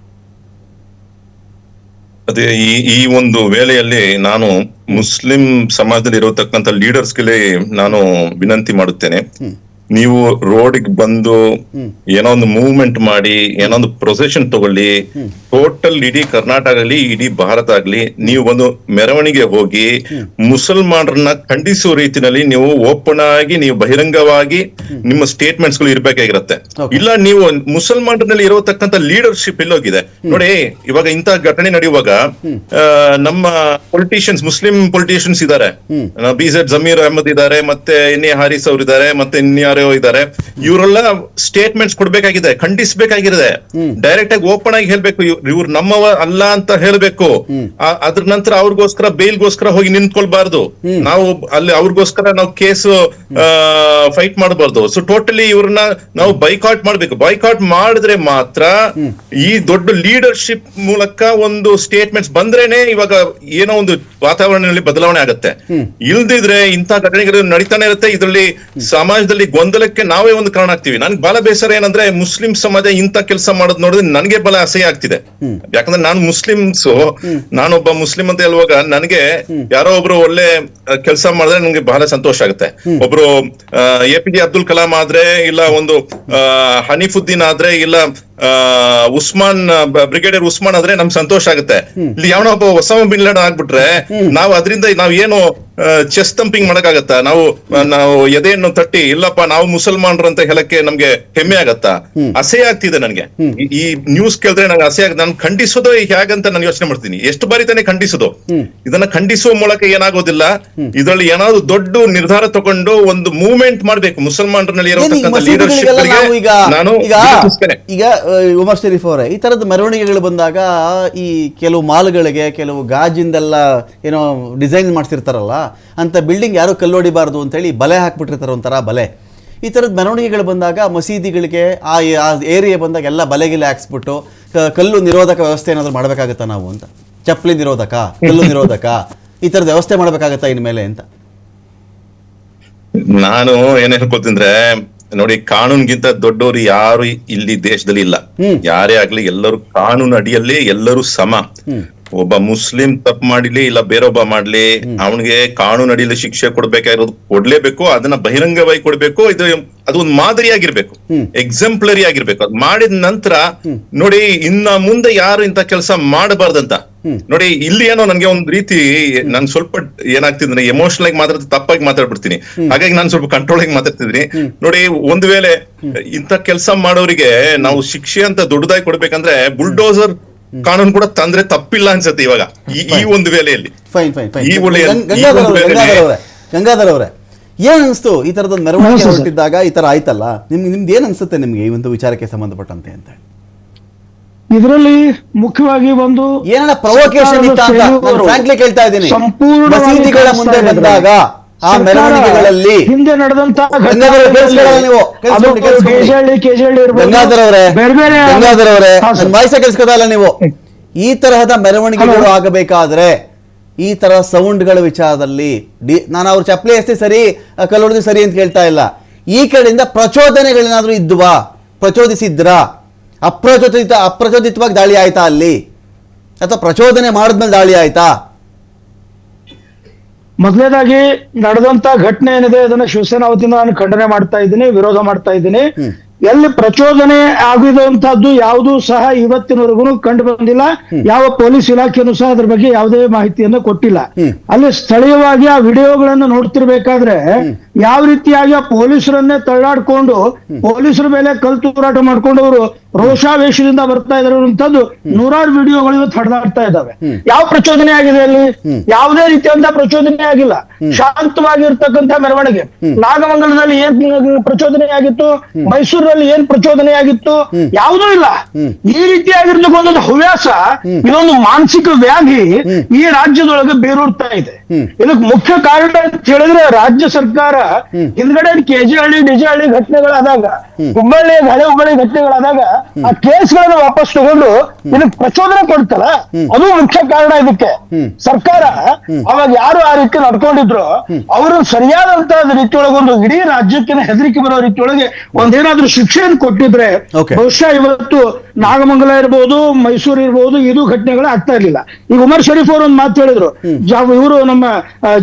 ಅದೇ ಈ ಒಂದು ವೇಳೆಯಲ್ಲಿ ನಾನು ಮುಸ್ಲಿಂ ಸಮಾಜದಲ್ಲಿ ಇರತಕ್ಕಂಥ ಲೀಡರ್ಸ್ಗೆ ನಾನು ವಿನಂತಿ ಮಾಡುತ್ತೇನೆ. ನೀವು ರೋಡ್ಗೆ ಬಂದು ಏನೋ ಒಂದು ಮೂವ್ಮೆಂಟ್ ಮಾಡಿ, ಏನೋ ಒಂದು ಪ್ರೊಸೆಷನ್ ತಗೊಳ್ಳಿ, ಟೋಟಲ್ ಇಡೀ ಕರ್ನಾಟಕ ಆಗಲಿ ಇಡೀ ಭಾರತ ಆಗ್ಲಿ, ನೀವು ಒಂದು ಮೆರವಣಿಗೆ ಹೋಗಿ ಮುಸಲ್ಮಾನರನ್ನ ಖಂಡಿಸುವ ರೀತಿಯಲ್ಲಿ ನೀವು ಓಪನ್ ಆಗಿ, ನೀವು ಬಹಿರಂಗವಾಗಿ ನಿಮ್ಮ ಸ್ಟೇಟ್ಮೆಂಟ್ಸ್ ಗಳು ಇರ್ಬೇಕಾಗಿರುತ್ತೆ. ಇಲ್ಲ ನೀವು ಮುಸಲ್ಮಾನರಲ್ಲಿ ಇರತಕ್ಕಂಥ ಲೀಡರ್ಶಿಪ್ ಎಲ್ಲೋಗಿದೆ ನೋಡಿ. ಇವಾಗ ಇಂಥ ಘಟನೆ ನಡೆಯುವಾಗ ನಮ್ಮ ಪೊಲಿಟಿಷಿಯನ್ಸ್, ಮುಸ್ಲಿಂ ಪೊಲಿಟಿಷಿಯನ್ಸ್ ಇದ್ದಾರೆ, BZ ಜಮೀರ್ ಅಹಮದ್ ಇದ್ದಾರೆ, ಮತ್ತೆ NA ಹಾರಿಸ್ ಅವರು ಇದ್ದಾರೆ, ಮತ್ತೆ ಇನ್ಯಾರೋ ಇದ್ದಾರೆ. ಇವರೆಲ್ಲ ಸ್ಟೇಟ್ಮೆಂಟ್ಸ್ ಕೊಡ್ಬೇಕಾಗಿದೆ, ಖಂಡಿಸಬೇಕಾಗಿದೆ, ಡೈರೆಕ್ಟ್ ಆಗಿ ಓಪನ್ ಆಗಿ ಹೇಳ್ಬೇಕು, ಇವ್ರು ನಮ್ಮವ ಅಲ್ಲ ಅಂತ ಹೇಳ್ಬೇಕು. ಅದ್ರ ನಂತರ ಅವ್ರಿಗೋಸ್ಕರ ಬೇಲ್ಗೋಸ್ಕರ ಹೋಗಿ ನಿಂತ್ಕೊಳ್ಬಾರ್ದು. ನಾವು ಅಲ್ಲಿ ಅವ್ರಿಗೋಸ್ಕರ ನಾವು ಕೇಸ್ ಫೈಟ್ ಮಾಡಬಾರ್ದು. ಸೊ ಟೋಟಲಿ ಇವ್ರನ್ನ ನಾವು ಬೈಕಾಟ್ ಮಾಡ್ಬೇಕು. ಬೈಕಾಟ್ ಮಾಡಿದ್ರೆ ಮಾತ್ರ ಈ ದೊಡ್ಡ ಲೀಡರ್ಶಿಪ್ ಮೂಲಕ ಒಂದು ಸ್ಟೇಟ್ಮೆಂಟ್ಸ್ ಬಂದ್ರೇನೆ ಇವಾಗ ಏನೋ ಒಂದು ವಾತಾವರಣದಲ್ಲಿ ಬದಲಾವಣೆ ಆಗುತ್ತೆ. ಇಲ್ದಿದ್ರೆ ಇಂಥ ಘಟನೆಗಳು ನಡೀತಾನೆ ಇರುತ್ತೆ. ಇದರಲ್ಲಿ ಸಮಾಜದಲ್ಲಿ ಗೊಂದಲಕ್ಕೆ ನಾವೇ ಒಂದು ಕಾರಣ ಆಗ್ತೀವಿ. ನನ್ಗೆ ಬಹಳ ಬೇಸರ ಏನಂದ್ರೆ ಮುಸ್ಲಿಂ ಸಮಾಜ ಇಂಥ ಕೆಲಸ ಮಾಡೋದು ನೋಡಿದ್ರೆ ನನಗೆ ಬಹಳ ಅಸಹ್ಯ ಆಗ್ತಿದೆ. ಯಾಕಂದ್ರೆ ನಾನು ಮುಸ್ಲಿಮ್ಸ್, ನಾನೊಬ್ಬ ಮುಸ್ಲಿಂ ಅಂತ ಹೇಳುವಾಗ ನನಗೆ ಯಾರೋ ಒಬ್ರು ಒಳ್ಳೆ ಕೆಲಸ ಮಾಡಿದ್ರೆ ನನಗೆ ಬಹಳ ಸಂತೋಷ ಆಗುತ್ತೆ. ಒಬ್ರು APJ ಅಬ್ದುಲ್ ಕಲಾಂ ಆದ್ರೆ, ಇಲ್ಲ ಒಂದು ಹನೀಫುದ್ದೀನ್ ಆದ್ರೆ, ಇಲ್ಲ ಉಸ್ಮಾನ್, ಬ್ರಿಗೇಡಿಯರ್ ಉಸ್ಮಾನ್ ಆದ್ರೆ ನಮ್ಗೆ ಸಂತೋಷ ಆಗುತ್ತೆ. ಇಲ್ಲಿ ಯಾವನೋ ಒಬ್ಬ ಒಸಾಮಾ ಬಿನ್ ಲಾಡೆನ್ ಆಗ್ಬಿಟ್ರೆ ನಾವು ಅದರಿಂದ ನಾವ್ ಏನು ಚೆಸ್ಟ್ ತಂಪಿಂಗ್ ಮಾಡಕ್ಕಾಗತ್ತಾ? ನಾವು ಎದೆಯನ್ನು ತಟ್ಟಿ ಇಲ್ಲಪ್ಪ ನಾವು ಮುಸಲ್ಮಾನರು ಅಂತ ಹೇಳಕ್ಕೆ ನಮ್ಗೆ ಹೆಮ್ಮೆ ಆಗತ್ತಾ? ಅಸಹ್ಯ ಆಗ್ತಿದೆ ನನಗೆ. ಈ ನ್ಯೂಸ್ ಕೇಳಿದ್ರೆ ನಂಗೆ ಅಸಹ್ಯ ಆಗುತ್ತೆ. ನಾನು ಖಂಡಿಸೋದು ಹೇಗಂತ ನಾನು ಯೋಚನೆ ಮಾಡ್ತೀನಿ. ಎಷ್ಟು ಬಾರಿ ತಾನೇ ಖಂಡಿಸೋದು? ಇದನ್ನ ಖಂಡಿಸುವ ಮೂಲಕ ಏನಾಗೋದಿಲ್ಲ, ಇದರಲ್ಲಿ ಏನಾದ್ರು ದೊಡ್ಡ ನಿರ್ಧಾರ ತಗೊಂಡು ಒಂದು ಮೂವ್ಮೆಂಟ್ ಮಾಡ್ಬೇಕು. ಮುಸಲ್ಮಾನರಲ್ಲಿ ಇರತಕ್ಕಂಥ ಲೀಡರ್ಶಿಪ್ ನಾನು ಈಗ ಉಮರ್ ಶರೀಫ್ ಅವರೇ, ಈ ತರದ ಮೆರವಣಿಗೆಗಳು ಬಂದಾಗ ಈ ಕೆಲವು ಮಾಲ್ಗಳಿಗೆ ಕೆಲವು ಗಾಜಿಂದೆಲ್ಲ ಏನೋ ಡಿಸೈನ್ ಮಾಡ್ಸಿರ್ತಾರಲ್ಲ, ಅಂತ ಬಿಲ್ಡಿಂಗ್ ಯಾರು ಕಲ್ಲೊಡಿಬಾರ್ದು ಅಂತೇಳಿ ಬಲೆ ಹಾಕ್ಬಿಟ್ಟಿರ್ತಾರೆ, ಒಂಥರ ಬಲೆ. ಈ ಥರದ ಮೆರವಣಿಗೆಗಳು ಬಂದಾಗ ಮಸೀದಿಗಳಿಗೆ ಆ ಏರಿಯಾ ಬಂದಾಗ ಎಲ್ಲ ಬಲೆಗಿಲೆ ಹಾಕ್ಸ್ಬಿಟ್ಟು ಕಲ್ಲು ನಿರೋಧಕ ವ್ಯವಸ್ಥೆ ಏನಾದರೂ ಮಾಡಬೇಕಾಗತ್ತಾ ನಾವು ಅಂತ? ಚಪ್ಪಲಿ ನಿರೋಧಕ, ಕಲ್ಲು ನಿರೋಧಕ, ಈ ಥರದ ವ್ಯವಸ್ಥೆ ಮಾಡಬೇಕಾಗತ್ತಾ ಇನ್ಮೇಲೆ ಅಂತ? ನಾನು ಏನ್ ಹೇಳ್ಕೊಳ್ತೀನಿ ನೋಡಿ, ಕಾನೂನ್ಗಿಂತ ದೊಡ್ಡವರು ಯಾರು ಇಲ್ಲಿ ದೇಶದಲ್ಲಿ ಇಲ್ಲ. ಯಾರೇ ಆಗ್ಲಿ ಎಲ್ಲರೂ ಕಾನೂನು ಅಡಿಯಲ್ಲಿ ಎಲ್ಲರೂ ಸಮ. ಒಬ್ಬ ಮುಸ್ಲಿಂ ತಪ್ಪು ಮಾಡ್ಲಿ, ಇಲ್ಲ ಬೇರೊಬ್ಬ ಮಾಡ್ಲಿ, ಅವನಿಗೆ ಕಾನೂನು ಅಡಿಯಲ್ಲಿ ಶಿಕ್ಷೆ ಕೊಡ್ಬೇಕಾಗಿರೋದು ಕೊಡ್ಲೇಬೇಕು. ಅದನ್ನ ಬಹಿರಂಗವಾಗಿ ಕೊಡ್ಬೇಕು. ಅದು ಒಂದು ಮಾದರಿಯಾಗಿರ್ಬೇಕು, ಎಕ್ಸಾಂಪ್ಲರಿ ಆಗಿರ್ಬೇಕು. ಅದು ಮಾಡಿದ ನಂತರ ನೋಡಿ ಇನ್ನ ಮುಂದೆ ಯಾರು ಇಂಥ ಕೆಲಸ ಮಾಡಬಾರ್ದಂತ. ನೋಡಿ ಇಲ್ಲಿ ಏನೋ ನನ್ಗೆ ಒಂದ್ ರೀತಿ ನಾನು ಸ್ವಲ್ಪ ಏನಾಗ್ತಿದ್ರೆ ಎಮೋಷನಲ್ ಆಗಿ ಮಾತಾಡ್ತೀನಿ, ತಪ್ಪಾಗಿ ಮಾತಾಡ್ಬಿಡ್ತೀನಿ. ಹಾಗಾಗಿ ನಾನು ಸ್ವಲ್ಪ ಕಂಟ್ರೋಲ್ ಆಗಿ ಮಾತಾಡ್ತಿದ್ದೀನಿ. ನೋಡಿ, ಒಂದ್ ವೇಳೆ ಇಂಥ ಕೆಲಸ ಮಾಡೋರಿಗೆ ನಾವು ಶಿಕ್ಷೆ ಅಂತ ದೊಡ್ಡದಾಗಿ ಕೊಡ್ಬೇಕಂದ್ರೆ ಬುಲ್ಡೋಸರ್ ಕಾನೂನು ಕೂಡ ತಂದ್ರೆ ತಪ್ಪಿಲ್ಲ ಅನ್ಸುತ್ತೆ ಇವಾಗ ಈ ಒಂದು ವೇಳೆಯಲ್ಲಿ. ಗಂಗಾಧರ್ ಅವರೇ, ಏನ್ ಅನ್ಸ್ತು ಈ ತರದೊಂದು ಮೆರವಣಿಗೆ ಹೊರಟಿದ್ದಾಗ ಈ ತರ ಆಯ್ತಲ್ಲ, ನಿಮ್ದು ಏನ್ ಅನ್ಸುತ್ತೆ ನಿಮ್ಗೆ ಈ ಒಂದು ವಿಚಾರಕ್ಕೆ ಸಂಬಂಧಪಟ್ಟಂತೆ ಅಂತ? ಇದರಲ್ಲಿ ಮುಖ್ಯವಾಗಿ ಒಂದು ಏನಾರ ಪ್ರೊವೊಕೇಶನ್ ಇತ್ತ ಅಂತ ನಾನು ಫ್ರಾಂಕ್ಲಿ ಕೇಳ್ತಾ ಇದ್ದೀನಿ. ಮಸೀದಿಗಳ ಮುಂದೆ ಬಂದಾಗ ಆ ಮೆರವಣಿಗೆಗಳಲ್ಲಿ ಹಿಂದೆ ನಡೆದಂತ ಗಂಗಾಧರ್ ಅವರೇ ವಾಯ್ಸ ಕೇಳಿಸ್ಕೊತಾ ಇಲ್ಲ ನೀವು. ಈ ತರಹದ ಮೆರವಣಿಗೆಗಳು ಆಗಬೇಕಾದ್ರೆ ಈ ಥರ ಸೌಂಡ್ಗಳ ವಿಚಾರದಲ್ಲಿ ನಾನು ಅವ್ರ ಚಪ್ಪಲಿ ಎಸ್ತಿ ಸರಿ ಕಲ್ಲೊಡೆದು ಸರಿ ಅಂತ ಹೇಳ್ತಾ ಇಲ್ಲ. ಈ ಕಡೆಯಿಂದ ಪ್ರಚೋದನೆಗಳೇನಾದರೂ ಇದ್ದುವಾ, ಪ್ರಚೋದಿಸಿದ್ರಾ, ಅಪ್ರಚೋದಿತವಾಗಿ ದಾಳಿ ಆಯ್ತಾ ಅಲ್ಲಿ, ಅಥವಾ ಪ್ರಚೋದನೆ ಮಾಡಿದ್ಮೇಲೆ ದಾಳಿ ಆಯ್ತಾ? ಮೊದಲನೇದಾಗಿ ನಡೆದಂತ ಘಟನೆ ಏನಿದೆ ಅದನ್ನ ಶಿವಸೇನಾ ವತಿಯಿಂದ ನಾನು ಖಂಡನೆ ಮಾಡ್ತಾ ಇದ್ದೀನಿ, ವಿರೋಧ ಮಾಡ್ತಾ ಇದ್ದೀನಿ. ಎಲ್ಲಿ ಪ್ರಚೋದನೆ ಆಗಿರುವಂತಹದ್ದು ಯಾವುದೂ ಸಹ ಇವತ್ತಿನವರೆಗೂ ಕಂಡು ಬಂದಿಲ್ಲ. ಯಾವ ಪೊಲೀಸ್ ಇಲಾಖೆನೂ ಸಹ ಅದ್ರ ಬಗ್ಗೆ ಯಾವುದೇ ಮಾಹಿತಿಯನ್ನು ಕೊಟ್ಟಿಲ್ಲ. ಅಲ್ಲಿ ಸ್ಥಳೀಯವಾಗಿ ಆ ವಿಡಿಯೋಗಳನ್ನು ನೋಡ್ತಿರ್ಬೇಕಾದ್ರೆ ಯಾವ ರೀತಿಯಾಗಿ ಆ ಪೊಲೀಸರನ್ನೇ ತಳ್ಳಾಡ್ಕೊಂಡು ಪೊಲೀಸರ ಮೇಲೆ ಕಲ್ಲು ತೂರಾಟ ಮಾಡ್ಕೊಂಡು ಅವರು ರೋಷಾವೇಶದಿಂದ ಬರ್ತಾ ಇರುವಂತದ್ದು ನೂರಾರು ವಿಡಿಯೋಗಳು ಇವತ್ತು ಹರಿದಾಡ್ತಾ ಇದ್ದಾವೆ. ಯಾವ ಪ್ರಚೋದನೆ ಆಗಿದೆ ಅಲ್ಲಿ? ಯಾವುದೇ ರೀತಿಯಂತ ಪ್ರಚೋದನೆ ಆಗಿಲ್ಲ. ಶಾಂತವಾಗಿರ್ತಕ್ಕಂಥ ಮೆರವಣಿಗೆ. ನಾಗಮಂಗಲದಲ್ಲಿ ಏನ್ ಪ್ರಚೋದನೆ ಆಗಿತ್ತು, ಮೈಸೂರಲ್ಲಿ ಏನ್ ಪ್ರಚೋದನೆ ಆಗಿತ್ತು, ಯಾವುದೂ ಇಲ್ಲ. ಈ ರೀತಿಯಾಗಿರ್ತಕ್ಕಂಥ ಹವ್ಯಾಸ, ಇದೊಂದು ಮಾನಸಿಕ ವ್ಯಾಧಿ ಈ ರಾಜ್ಯದೊಳಗೆ ಬೇರೂರ್ತಾ ಇದೆ. ಇದಕ್ಕೆ ಮುಖ್ಯ ಕಾರಣ ಅಂತ ಹೇಳಿದ್ರೆ ರಾಜ್ಯ ಸರ್ಕಾರ ಹಿಂದ್ಗಡೆ ಕೆಜೆಹಳ್ಳಿ ಡಿಜೆಹಳ್ಳಿ ಘಟನೆಗಳಾದಾಗ, ಹಳೆ ಹುಬ್ಬಳ್ಳಿ ಘಟನೆಗಳಾದಾಗ ಆ ಕೇಸ್ಗಳನ್ನು ವಾಪಸ್ ತಗೊಂಡು ಇದಕ್ಕೆ ಪ್ರಚೋದನೆ ಕೊಡ್ತಲ್ಲ, ಅದು ಮುಖ್ಯ ಕಾರಣ. ಇದಕ್ಕೆ ಸರ್ಕಾರ ಅವಾಗ ಯಾರು ಆ ರೀತಿ ನಡ್ಕೊಂಡಿದ್ರು ಅವರು ಸರಿಯಾದಂತ ರೀತಿಯೊಳಗೆ ಒಂದು ಇಡೀ ರಾಜ್ಯಕ್ಕೆ ಹೆದರಿಕೆ ಬರೋ ರೀತಿಯೊಳಗೆ ಒಂದೇನಾದ್ರೂ ಶಿಕ್ಷೆಯನ್ನು ಕೊಟ್ಟಿದ್ರೆ ಬಹುಶಃ ಇವತ್ತು ನಾಗಮಂಗಲ ಇರ್ಬೋದು, ಮೈಸೂರು ಇರ್ಬೋದು, ಇದು ಘಟನೆಗಳು ಆಗ್ತಾ ಇರ್ಲಿಲ್ಲ. ಈಗ ಉಮರ್ ಶರೀಫ್ ಅವರು ಒಂದು ಮಾತು ಹೇಳಿದ್ರು, ಇವರು ನಮ್ಮ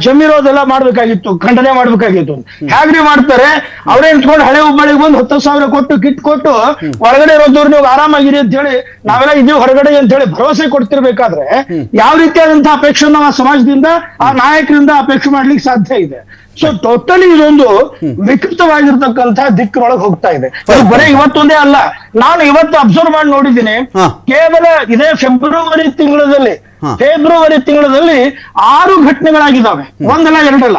ಜಮೀರೋದೆಲ್ಲ ಮಾಡ್ಬೇಕಾಗಿತ್ತು, ಖಂಡನೆ ಮಾಡ್ಬೇಕಾಗಿತ್ತು. ಹೇಗ್ರಿ ಮಾಡ್ತಾರೆ? ಅವರೇ ನಿಂತ್ಕೊಂಡು ಹಳೆ ಹುಬ್ಬಳ್ಳಿಗೆ ಬಂದು 10,000 ಕೊಟ್ಟು ಕಿಟ್ ಕೊಟ್ಟು ಒಳಗಡೆ ಇರೋದವ್ರು ನೀವು ಆರಾಮಾಗಿರಿ ಅಂತ ಹೇಳಿ ನಾವೆಲ್ಲ ಇದೀವಿ ಹೊರಗಡೆ ಅಂತ ಹೇಳಿ ಭರವಸೆ ಕೊಡ್ತಿರ್ಬೇಕಾದ್ರೆ ಯಾವ ರೀತಿಯಾದಂತಹ ಅಪೇಕ್ಷೆ ನಾವು ಆ ಸಮಾಜದಿಂದ ಆ ನಾಯಕರಿಂದ ಅಪೇಕ್ಷೆ ಮಾಡ್ಲಿಕ್ಕೆ ಸಾಧ್ಯ ಇದೆ? ಸೊ ಟೋಟಲಿ ಇದೊಂದು ವಿಕೃತವಾಗಿರ್ತಕ್ಕಂತಹ ದಿಕ್ಕಿನೊಳಗೆ ಹೋಗ್ತಾ ಇದೆ. ಬರೀ ಇವತ್ತೊಂದೇ ಅಲ್ಲ, ನಾನು ಇವತ್ತು ಅಬ್ಸರ್ವ್ ಮಾಡಿ ನೋಡಿದ್ದೀನಿ. ಕೇವಲ ಇದೇ ಫೆಬ್ರವರಿ ತಿಂಗಳಲ್ಲಿ 6 ಘಟನೆಗಳಾಗಿದ್ದಾವೆ. ಒಂದಲ್ಲ ಎರಡಲ್ಲ,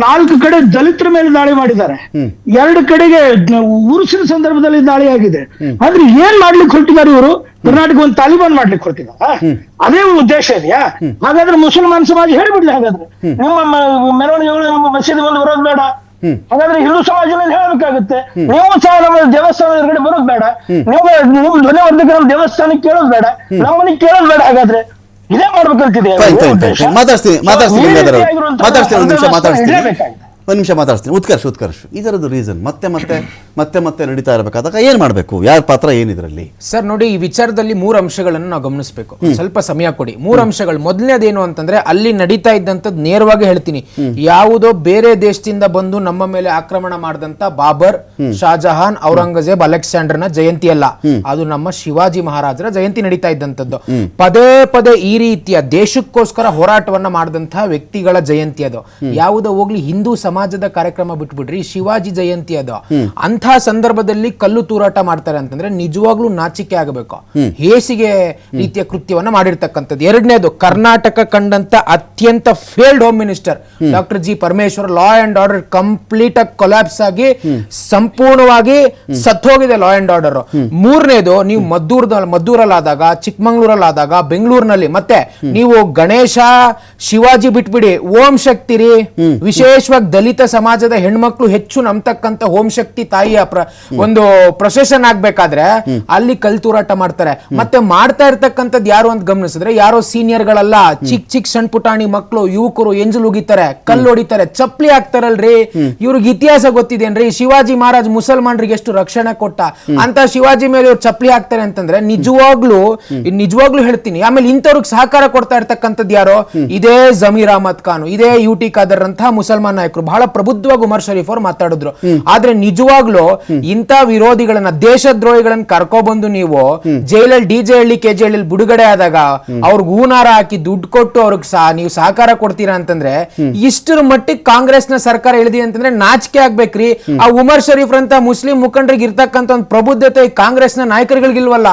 4 ಕಡೆ ದಲಿತರ ಮೇಲೆ ದಾಳಿ ಮಾಡಿದ್ದಾರೆ, 2 ಕಡೆಗೆ ಉರುಸಿನ ಸಂದರ್ಭದಲ್ಲಿ ದಾಳಿ ಆಗಿದೆ. ಆದ್ರೆ ಏನ್ ಮಾಡ್ಲಿಕ್ಕೆ ಹೊರಟಿದ್ದಾರೆ ಇವರು? ಕರ್ನಾಟಕ ಒಂದು ತಾಲಿಬಾನ್ ಮಾಡ್ಲಿಕ್ಕೆ ಹೊರಟಿದ್ದಾರೆ. ಅದೇ ಉದ್ದೇಶ ಇದೆಯಾ? ಹಾಗಾದ್ರೆ ಮುಸಲ್ಮಾನ್ ಸಮಾಜ ಹೇಳಿಬಿಡ್ಲಿ, ಹಾಗಾದ್ರೆ ನಿಮ್ಮ ಮೆರವಣಿಗೆಗಳು ನಿಮ್ಮ ಮಸೀದಿ ಬಂದು ಬರೋದು ಬೇಡ. ಹಾಗಾದ್ರೆ ಹಿಂದೂ ಸಮಾಜದಲ್ಲಿ ಹೇಳಬೇಕಾಗುತ್ತೆ, ನೀವು ಸಹ ನಮ್ಮ ದೇವಸ್ಥಾನದ ಎದುರುಗಡೆ ಬರೋದು ಬೇಡ, ನೀವು ಧ್ವನಿವರ್ಧಕ ನಮ್ಮ ದೇವಸ್ಥಾನಕ್ಕೆ ಕೇಳೋದು ಬೇಡ, ನಮ್ಮನಿಗೆ ಕೇಳೋದು ಬೇಡ. ಹಾಗಾದ್ರೆ ಇದೇ ಮಾಡ್ಬೇಕಂತಿದೆ. ಒಂದು ನಿಮಿಷ ಮಾತಾಡ್ತೀನಿ. ಉತ್ಕರ್ಷ್ ಇದರದ್ದು ರೀಸನ್ ಮತ್ತೆ ನಡೀತಾ ಇರಬೇಕಾದಾಗ ಏನ್ ಮಾಡ್ಬೇಕು? ಯಾರ ಪಾತ್ರ ಏನಿದ್ರಲ್ಲಿ? ಸರ್ ನೋಡಿ, ಈ ವಿಚಾರದಲ್ಲಿ 3 ಅಂಶಗಳನ್ನು ನಾವು ಗಮನಿಸಬೇಕು. ಸ್ವಲ್ಪ ಸಮಯ ಕೊಡಿ. 3 ಅಂಶಗಳು. ಮೊದಲನೇದೇನು ಅಂತಂದ್ರೆ, ಅಲ್ಲಿ ನಡೀತಾ ಇದ್ದಂಥದ್ದು ನೇರವಾಗಿ ಹೇಳ್ತೀನಿ, ಯಾವುದೋ ಬೇರೆ ದೇಶದಿಂದ ಬಂದು ನಮ್ಮ ಮೇಲೆ ಆಕ್ರಮಣ ಮಾಡಿದಂತ ಬಾಬರ್, ಶಾಜಹಾನ್, ಔರಂಗಜೇಬ್, ಅಲೆಕ್ಸಾಂಡರ್ನ ಜಯಂತಿ ಅಲ್ಲ, ಅದು ನಮ್ಮ ಶಿವಾಜಿ ಮಹಾರಾಜರ ಜಯಂತಿ ನಡೀತಾ ಇದ್ದಂಥದ್ದು. ಪದೇ ಈ ರೀತಿಯ ದೇಶಕ್ಕೋಸ್ಕರ ಹೋರಾಟವನ್ನ ಮಾಡಿದಂತಹ ವ್ಯಕ್ತಿಗಳ ಜಯಂತಿ ಅದು. ಯಾವುದೋ ಹೋಗ್ಲಿ ಹಿಂದೂ ಸಮಾಜದ ಕಾರ್ಯಕ್ರಮ ಬಿಟ್ಬಿಡ್ರಿ, ಶಿವಾಜಿ ಜಯಂತಿ ಅದು. ಅಂಥ ಸಂದರ್ಭದಲ್ಲಿ ಕಲ್ಲು ತೂರಾಟ ಮಾಡ್ತಾರೆ ಅಂತಂದ್ರೆ ನಿಜವಾಗ್ಲೂ ನಾಚಿಕೆ ಆಗಬೇಕು. ಹೇಸಿಗೆ ರೀತಿಯ ಕೃತ್ಯವನ್ನ ಮಾಡಿರ್ತಕ್ಕಂಥದ್ದು. ಎರಡನೇದು, ಕರ್ನಾಟಕ ಕಂಡಂತ ಅತ್ಯಂತ failed home minister doctor G Parameshwar. Law and order complete ಆಗಿ ಕೊಲ್ಯಾಪ್ಸ್ ಆಗಿ ಸಂಪೂರ್ಣವಾಗಿ ಸತ್ತೋಗಿದೆ ಲಾ ಅಂಡ್ ಆರ್ಡರ್. ಮೂರನೇದು, ನೀವು ಮದ್ದೂರಲ್ಲಾದಾಗ, ಚಿಕ್ಕಮಂಗ್ಳೂರಲ್ಲಾದಾಗ, ಬೆಂಗಳೂರಿನಲ್ಲಿ ಮತ್ತೆ ನೀವು ಗಣೇಶ ಶಿವಾಜಿ ಬಿಟ್ಬಿಡಿ, ಓಂ ಶಕ್ತಿ ರೀ, ವಿಶೇಷವಾಗಿ ದಲಿತ ಸಮಾಜದ ಹೆಣ್ಮಕ್ಳು ಹೆಚ್ಚು ನಂಬತಕ್ಕಂತ ಓಂ ಶಕ್ತಿ ತಾಯಿಯ ಒಂದು ಪ್ರೊಸೆಷನ್ ಆಗ್ಬೇಕಾದ್ರೆ ಅಲ್ಲಿ ಕಲ್ಲು ತೂರಾಟ ಮಾಡ್ತಾರೆ. ಮತ್ತೆ ಮಾಡ್ತಾ ಇರ್ತಕ್ಕಂಥದ್ದು ಯಾರು ಅಂತ ಗಮನಿಸಿದ್ರೆ ಯಾರೋ ಸೀನಿಯರ್ ಗಳಲ್ಲ, ಚಿಕ್ಕ ಸಣ್ಣ ಪುಟಾಣಿ ಮಕ್ಕಳು, ಯುವಕರು ಎಂಜಲು ಉಗಿತಾರೆ, ಕಲ್ಲು ಹೊಡಿತಾರೆ, ಚಪ್ಪಲಿ ಹಾಕ್ತಾರಲ್ರಿ. ಇವ್ರಿಗೆ ಇತಿಹಾಸ ಗೊತ್ತಿದೇನ್ರಿ? ಶಿವಾಜಿ ಮಹಾರಾಜ್ ಮುಸಲ್ಮಾನರಿಗೆ ಎಷ್ಟು ರಕ್ಷಣೆ ಕೊಟ್ಟ ಅಂತ ಶಿವಾಜಿ ಮೇಲೆ ಇವ್ರು ಚಪ್ಪಲಿ ಹಾಕ್ತಾರೆ ಅಂತಂದ್ರೆ ನಿಜವಾಗ್ಲೂ ಹೇಳ್ತೀನಿ. ಆಮೇಲೆ ಇಂಥವ್ರಿಗೆ ಸಹಕಾರ ಕೊಡ್ತಾ ಇರ್ತಕ್ಕಂಥದ್ದು ಯಾರೋ? ಇದೇ ಜಮೀರ್ ಅಹಮದ್ ಖಾನ್, ಇದೇ ಯುಟಿ ಖಾದರ್ ಅಂತಹ ಮುಸಲ್ಮಾನ್ ನಾಯಕರು. ಬಹಳ ಪ್ರಬುದ್ಧವಾಗಿ ಉಮರ್ ಶರೀಫ್ ಅವರು ಮಾತಾಡಿದ್ರು. ಆದ್ರೆ ನಿಜವಾಗ್ಲೂ ಇಂಥ ವಿರೋಧಿಗಳನ್ನ, ದೇಶದ್ರೋಹಿಗಳನ್ನ ಕರ್ಕೊಬಂದು ನೀವು ಜೈಲಲ್ಲಿ ಡಿಜೆಹಳ್ಳಿ ಕೆಜೆಹಳ್ಳಿ ಬಿಡುಗಡೆ ಆದಾಗ ಅವ್ರಿಗೆ ಹೂನಾರ ಹಾಕಿ ದುಡ್ಡು ಕೊಟ್ಟು ಅವ್ರಿಗೆ ನೀವು ಸಹಕಾರ ಕೊಡ್ತೀರಾ ಅಂತಂದ್ರೆ ಇಷ್ಟರ ಮಟ್ಟಿಗೆ ಕಾಂಗ್ರೆಸ್ನ ಸರ್ಕಾರ ಇಳಿದಿ ಅಂತಂದ್ರೆ ನಾಚಿಕೆ ಆಗ್ಬೇಕ್ರಿ. ಆ ಉಮರ್ ಶರೀಫ್ ಅಂತ ಮುಸ್ಲಿಂ ಮುಖಂಡರಿಗೆ ಇರ್ತಕ್ಕಂಥ ಒಂದು ಪ್ರಬುದ್ಧತೆ ಕಾಂಗ್ರೆಸ್ನ ನಾಯಕರುಗಳಿಗಿಲ್ವಲ್ಲ?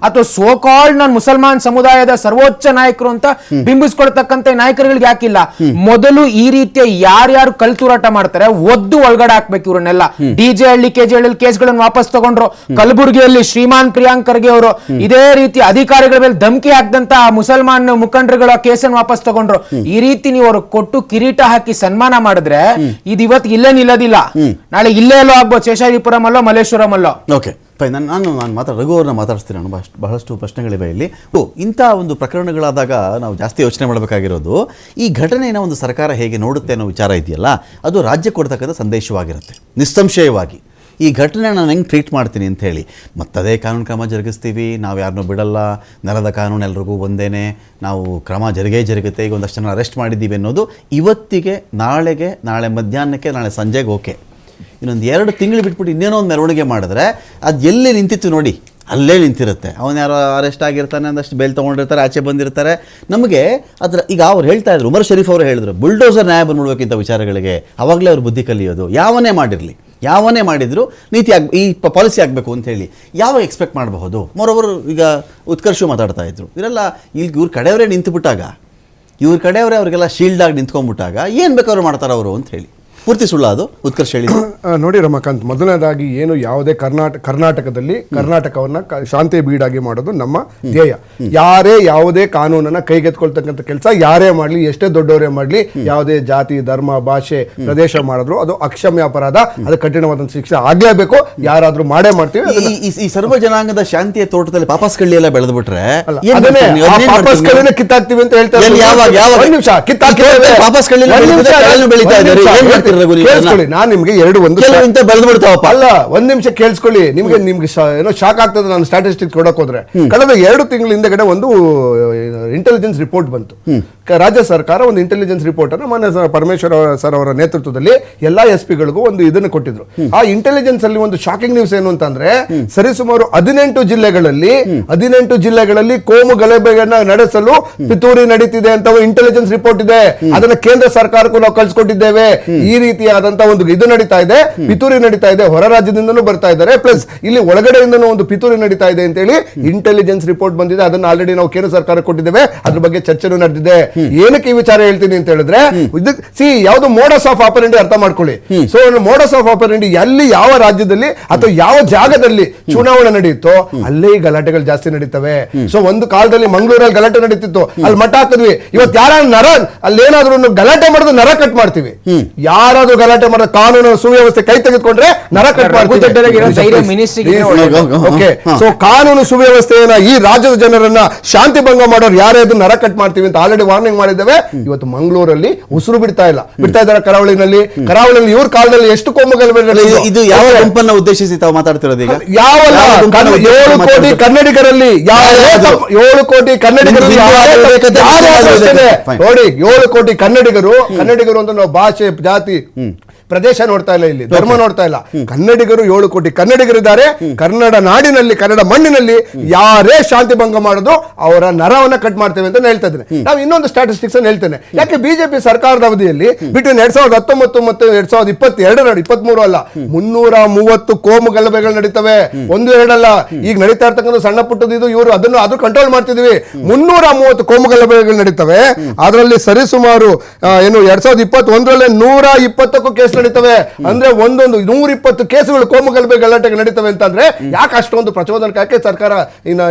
ಅಥವಾ ಸೋ ಕಾಲ್ಡ್ ನಾನು ಮುಸಲ್ಮಾನ್ ಸಮುದಾಯದ ಸರ್ವೋಚ್ಚ ನಾಯಕರು ಅಂತ ಬಿಂಬಿಸ್ಕೊಳ್ತಕ್ಕಂಥ ನಾಯಕರುಗಳಿಗೆ ಯಾಕಿಲ್ಲ? ಮೊದಲು ಈ ರೀತಿಯ ಯಾರ್ಯಾರು ಕಲ್ಲು ತೂರಾಟ ಮಾಡ್ತಾರೆ ಒದ್ದು ಒಳಗಡೆ ಹಾಕ್ಬೇಕು ಇವ್ರನ್ನೆಲ್ಲ. ಡಿಜೆಹಳ್ಳಿ ಕೆಜೆಹಳ್ಳಿ ಕೇಸ್ಗಳನ್ನು ವಾಪಸ್ ತಗೊಂಡ್ರು. ಕಲಬುರಗಿಯಲ್ಲಿ ಶ್ರೀಮಾನ್ ಪ್ರಿಯಾಂಕ್ ಖರ್ಗೆ ಅವರು ಇದೇ ರೀತಿ ಅಧಿಕಾರಿಗಳ ಮೇಲೆ ಧಮಕಿ ಹಾಕಿದಂತ ಮುಸಲ್ಮಾನ್ ಮುಖಂಡರುಗಳ ಕೇಸನ್ನು ವಾಪಸ್ ತಗೊಂಡ್ರು. ಈ ರೀತಿ ನೀವು ಅವ್ರು ಕೊಟ್ಟು ಕಿರೀಟ ಹಾಕಿ ಸನ್ಮಾನ ಮಾಡಿದ್ರೆ ಇದು ಇವತ್ತು ಇಲ್ಲೇ ನಿಲ್ಲೋದಿಲ್ಲ, ನಾಳೆ ಇಲ್ಲೇ ಎಲ್ಲೋ ಆಗ್ಬೋದು, ಶೇಷಾದ್ರಿಪುರಂ ಅಲ್ಲೋ ಮಲ್ಲೇಶ್ವರಂ ಅಲ್ಲೋ. ಓಕೆ. ನಾನು ರಘು ಅವ್ರನ್ನ ಮಾತಾಡಿಸ್ತೀನಿ. ನಾನು ಬಹಳಷ್ಟು ಪ್ರಶ್ನೆಗಳಿವೆ ಇಲ್ಲಿ. ಇಂಥ ಒಂದು ಪ್ರಕರಣಗಳಾದಾಗ ನಾವು ಜಾಸ್ತಿ ಯೋಚನೆ ಮಾಡಬೇಕಾಗಿರೋದು ಈ ಘಟನೆಯನ್ನು ಒಂದು ಸರ್ಕಾರ ಹೇಗೆ ನೋಡುತ್ತೆ ಅನ್ನೋ ವಿಚಾರ ಇದೆಯಲ್ಲ, ಅದು ರಾಜ್ಯಕ್ಕೆ ಕೊಡ್ತಕ್ಕಂಥ ಸಂದೇಶವಾಗಿರುತ್ತೆ. ನಿಸ್ಸಂಶಯವಾಗಿ ಈ ಘಟನೆ ನಾನು ಹೆಂಗೆ ಟ್ರೀಟ್ ಮಾಡ್ತೀನಿ ಅಂತ ಹೇಳಿ ಮತ್ತದೇ ಕಾನೂನು ಕ್ರಮ ಜರುಗಿಸ್ತೀವಿ, ನಾವು ಯಾರನ್ನೂ ಬಿಡಲ್ಲ, ನೆಲದ ಕಾನೂನು ಎಲ್ರಿಗೂ ಒಂದೇನೆ, ನಾವು ಕ್ರಮ ಜರುಗುತ್ತೆ, ಈಗ ಒಂದಷ್ಟು ಜನ ಅರೆಸ್ಟ್ ಮಾಡಿದ್ದೀವಿ ಅನ್ನೋದು ಇವತ್ತಿಗೆ, ನಾಳೆ ಮಧ್ಯಾಹ್ನಕ್ಕೆ, ನಾಳೆ ಸಂಜೆಗೆ ಓಕೆ. ಇನ್ನೊಂದು 2 ತಿಂಗಳು ಬಿಟ್ಬಿಟ್ಟು ಇನ್ನೇನೋ ಒಂದು ಮೆರವಣಿಗೆ ಮಾಡಿದ್ರೆ ಅದು ಎಲ್ಲಿ ನಿಂತಿತ್ತು ನೋಡಿ, ಅಲ್ಲೇ ನಿಂತಿರುತ್ತೆ. ಅವನು ಯಾರೋ ಅರೆಸ್ಟ್ ಆಗಿರ್ತಾನೆ, ಒಂದಷ್ಟು ಬೇಲ್ ತೊಗೊಂಡಿರ್ತಾರೆ, ಆಚೆ ಬಂದಿರ್ತಾರೆ. ನಮಗೆ ಅದರ ಈಗ ಅವ್ರು ಹೇಳ್ತಾ ಇದ್ರು, ಉಮರ್ ಶರೀಫ್ ಅವರು ಹೇಳಿದ್ರು, ಬುಲ್ಡೋಸರ್ ನ್ಯಾಯ ಬಂದ್ಬಿಡ್ಬೇಕಿಂತ ವಿಚಾರಗಳಿಗೆ. ಅವಾಗಲೇ ಅವ್ರು ಬುದ್ಧಿ ಕಲಿಯೋದು. ಯಾವನೇ ಮಾಡಿದ್ರು ನೀತಿ ಈ ಪಾಲಿಸಿ ಆಗಬೇಕು ಅಂತ ಹೇಳಿ ಯಾವಾಗ ಎಕ್ಸ್ಪೆಕ್ಟ್ ಮಾಡಬಹುದು? ಮೋರೊವರು ಈಗ ಉತ್ಕರ್ಷು ಮಾತಾಡ್ತಾ ಇದ್ರು, ಇವರೆಲ್ಲ ಇಲ್ಲಿ ಇವ್ರ ಕಡೆಯವರೇ ನಿಂತುಬಿಟ್ಟಾಗ, ಅವ್ರಿಗೆಲ್ಲ ಶೀಲ್ಡಾಗಿ ನಿಂತ್ಕೊಂಡ್ಬಿಟ್ಟಾಗ ಏನು ಬೇಕಾದ್ರು ಮಾಡ್ತಾರೆ ಅವರು ಅಂತ ಹೇಳಿ. ಪೂರ್ತಿ ಸುಳ್ಳು ಅದು ಉತ್ಕರ್ಷ್ ಹೇಳಿದ್ರು. ನೋಡಿ ರಮಾಕಾಂತ್, ಮೊದಲನೇದಾಗಿ ಏನು ಯಾವುದೇ ಕರ್ನಾಟಕದಲ್ಲಿ ಕರ್ನಾಟಕವನ್ನ ಶಾಂತಿ ಬೀಡಾಗಿ ಮಾಡೋದು ನಮ್ಮ ಧ್ಯೇಯ. ಯಾರೇ ಯಾವುದೇ ಕಾನೂನನ್ನ ಕೈಗೆತ್ಕೊಳ್ತಕ್ಕಂಥ ಕೆಲಸ ಯಾರೇ ಮಾಡಲಿ, ಎಷ್ಟೇ ದೊಡ್ಡವರೇ ಮಾಡಲಿ, ಯಾವುದೇ ಜಾತಿ, ಧರ್ಮ, ಭಾಷೆ, ಪ್ರದೇಶ ಮಾಡಿದ್ರು ಅದು ಅಕ್ಷಮ್ಯ ಅಪರಾಧ, ಅದು ಕಠಿಣವಾದ ಶಿಕ್ಷೆ ಆಗ್ಲೇಬೇಕು. ಯಾರಾದ್ರೂ ಮಾಡೇ ಮಾಡ್ತೀವಿ. ಈ ಸರ್ವ ಜನಾಂಗದ ಶಾಂತಿಯ ತೋಟದಲ್ಲಿ ಪಾಪಸ್ ಕಳ್ಳಿ ಎಲ್ಲ ಬೆಳೆದ್ಬಿಟ್ರೆ ಕಿತ್ತಾಕ್ತಿವಿ ಅಂತ ಹೇಳ್ತಾರೆ. ನಾನು ನಿಮ್ಗೆ ಅಲ್ಲ, ಒಂದ್ ನಿಮಿಷ ಕೇಳಿಸ್ಕೊಳ್ಳಿ. ನಿಮ್ಗೆ ಏನೋ ಶಾಕ್ ಆಗ್ತದೆ ನಾನು ಸ್ಟಾಟಿಸ್ಟಿಕ್ಸ್ ಕೊಡಕ್ ಹೋದ್ರೆ. ಕಳೆದ 2 ತಿಂಗಳ ಹಿಂದೆಗಡೆ ಒಂದು ಇಂಟೆಲಿಜೆನ್ಸ್ ರಿಪೋರ್ಟ್ ಬಂತು. ರಾಜ್ಯ ಸರ್ಕಾರ ಒಂದು ಇಂಟೆಲಿಜೆನ್ಸ್ ರಿಪೋರ್ಟ್ ಅನ್ನು ಮಾನ್ಯ ಪರಮೇಶ್ವರ್ ಸರ್ ಅವರ ನೇತೃತ್ವದಲ್ಲಿ ಎಲ್ಲಾ SP-ಗಳಿಗೂ ಒಂದು ಇದನ್ನು ಕೊಟ್ಟಿದ್ರು. ಆ ಇಂಟೆಲಿಜೆನ್ಸ್ ಅಲ್ಲಿ ಒಂದು ಶಾಕಿಂಗ್ ನ್ಯೂಸ್ ಏನು ಅಂತಂದ್ರೆ, ಸರಿಸುಮಾರು 18 ಜಿಲ್ಲೆಗಳಲ್ಲಿ ಕೋಮು ಗಲಭೆಗಳನ್ನ ನಡೆಸಲು ಪಿತೂರಿ ನಡೀತಿದೆ ಅಂತ ಇಂಟೆಲಿಜೆನ್ಸ್ ರಿಪೋರ್ಟ್ ಇದೆ. ಅದನ್ನ ಕೇಂದ್ರ ಸರ್ಕಾರಕ್ಕೂ ನಾವು ಕಳ್ಸಿಕೊಟ್ಟಿದ್ದೇವೆ. ಈ ರೀತಿಯಾದಂತ ಒಂದು ಇದು ನಡೀತಾ ಇದೆ, ಪಿತೂರಿ ನಡೀತಾ ಇದೆ, ಹೊರ ರಾಜ್ಯದಿಂದನೂ ಬರ್ತಾ ಇದ್ದಾರೆ, ಪ್ಲಸ್ ಇಲ್ಲಿ ಒಳಗಡೆಯಿಂದನೂ ಒಂದು ಪಿತೂರಿ ನಡೀತಾ ಇದೆ ಅಂತ ಹೇಳಿ ಇಂಟೆಲಿಜೆನ್ಸ್ ರಿಪೋರ್ಟ್ ಬಂದಿದೆ. ಅದನ್ನ ಆಲ್ರೆಡಿ ನಾವು ಕೇಂದ್ರ ಸರ್ಕಾರ ಕೊಟ್ಟಿದ್ದೇವೆ. ಅದ್ರ ಬಗ್ಗೆ ಚರ್ಚೆನೂ ನಡೆದಿದೆ. ಏನಕ್ಕೆ ಈ ವಿಚಾರ ಹೇಳ್ತೀನಿ ಅಂತ ಹೇಳಿದ್ರೆ, ಯಾವುದು ಮೋಡಸ್ ಆಫ್ ಆಪರೆಂಡಿ ಅರ್ಥ ಮಾಡ್ಕೊಳ್ಳಿ. ಸೊ ಮೋಡಸ್ ಆಫ್ ಆಪರೆಂಡಿ ಎಲ್ಲಿ ಯಾವ ರಾಜ್ಯದಲ್ಲಿ ಅಥವಾ ಯಾವ ಜಾಗದಲ್ಲಿ ಚುನಾವಣೆ ನಡೆಯುತ್ತೋ ಅಲ್ಲೇ ಈ ಗಲಾಟೆಗಳು ಜಾಸ್ತಿ ನಡೀತವೆ. ಸೊ ಒಂದು ಕಾಲದಲ್ಲಿ ಮಂಗಳೂರಲ್ಲಿ ಗಲಾಟೆ ನಡೀತಿತ್ತು, ಅಲ್ಲಿ ಮಠ ಹಾಕಿದ್ವಿ. ಇವತ್ತು ಯಾರ ಅಲ್ಲೇನಾದ್ರೂ ಗಲಾಟೆ ಮಾಡಿದ್ರೆ ನರ ಕಟ್ ಮಾಡ್ತೀವಿ. ಯಾರಾದ್ರೂ ಗಲಾಟೆ ಮಾಡಿದ್ರೆ ಕಾನೂನು ಸುವ್ಯವಸ್ಥೆ ಕೈ ತೆಗೆದುಕೊಂಡ್ರೆ ನರ ಕಟ್ ಮಾಡ್ತೀವಿ. ಸೊ ಕಾನೂನು ಸುವ್ಯವಸ್ಥೆಯನ್ನ, ಈ ರಾಜ್ಯದ ಜನರನ್ನ ಶಾಂತಿ ಭಂಗ ಮಾಡೋರು ಯಾರೇ ಅದು ನರ ಕಟ್ ಮಾಡ್ತೀವಿ ಅಂತ ಆಲ್ರೆಡಿ ವಾರ್ನಿಂಗ್ ಮಾಡಿದ್ದೇವೆ. ಇವತ್ತು ಮಂಗಳೂರಲ್ಲಿ ಉಸಿರು ಬಿಡ್ತಾ ಇದ್ದಾರೆ. ಕರಾವಳಿನಲ್ಲಿ ಇವ್ರ ಕಾಲದಲ್ಲಿ ಎಷ್ಟು ಕೋಮುಗಲಭೆ ಇದು ಯಾವ ಗುಂಪನ್ನ ಉದ್ದೇಶಿಸಿ ತಾವು ಮಾತಾಡ್ತಿರೋದು? ಈಗ ಯಾವ 7 ಕೋಟಿ ಕನ್ನಡಿಗರಲ್ಲಿ 7 ಕೋಟಿ ಕನ್ನಡಿಗರಲ್ಲಿ ನೋಡಿ, 7 ಕೋಟಿ ಕನ್ನಡಿಗರು ಅಂತ ನಾವು ಭಾಷೆ, ಜಾತಿ, ಪ್ರದೇಶ ನೋಡ್ತಾ ಇಲ್ಲ, ಇಲ್ಲಿ ಧರ್ಮ ನೋಡ್ತಾ ಇಲ್ಲ. ಕನ್ನಡಿಗರು 7 ಕೋಟಿ ಕನ್ನಡಿಗರಿದ್ದಾರೆ. ಕನ್ನಡ ನಾಡಿನಲ್ಲಿ, ಕನ್ನಡ ಮಣ್ಣಿನಲ್ಲಿ ಯಾರೇ ಶಾಂತಿ ಭಂಗ ಮಾಡೋದು ಅವರ ನರವನ್ನ ಕಟ್ ಮಾಡ್ತೇವೆ ಅಂತ ಹೇಳ್ತಾ ಇದ್ದೇನೆ. ನಾವು ಇನ್ನೊಂದು ಸ್ಟಾಟಿಸ್ಟಿಕ್ಸ್ ಅನ್ನು ಹೇಳ್ತೇನೆ. ಯಾಕೆ ಬಿಜೆಪಿ ಸರ್ಕಾರದ ಅವಧಿಯಲ್ಲಿ ಬಿಟ್ವೀನ್ 2019 ಮತ್ತು 2022 ಅಲ್ಲ, 330 ಕೋಮು ಗಲಭೆಗಳು ನಡೀತವೆ. 1-2 ಅಲ್ಲ, ಈಗ ನಡೀತಾ ಇರ್ತಕ್ಕಂಥ ಸಣ್ಣ ಪುಟ್ಟದ್ದು ಇದು, ಇವರು ಅದು ಕಂಟ್ರೋಲ್ ಮಾಡ್ತಿದ್ವಿ. 330 ಕೋಮು ಗಲಭೆಗಳು ನಡೀತವೆ. ಅದರಲ್ಲಿ ಸರಿಸುಮಾರು 2021ರಲ್ಲಿ 120ಕ್ಕೂ ಕೇಸ್ ನಡೀತವೆ. ಅಂದ್ರೆ 120 ಕೇಸುಗಳು ಕೋಮು ಗಲಾಟೆಗೆ ನಡೀತವೆ ಅಂತಂದ್ರೆ ಯಾಕೆ ಅಷ್ಟೊಂದು ಪ್ರಚೋದನಕ್ಕೆ? ಯಾಕೆ ಸರ್ಕಾರ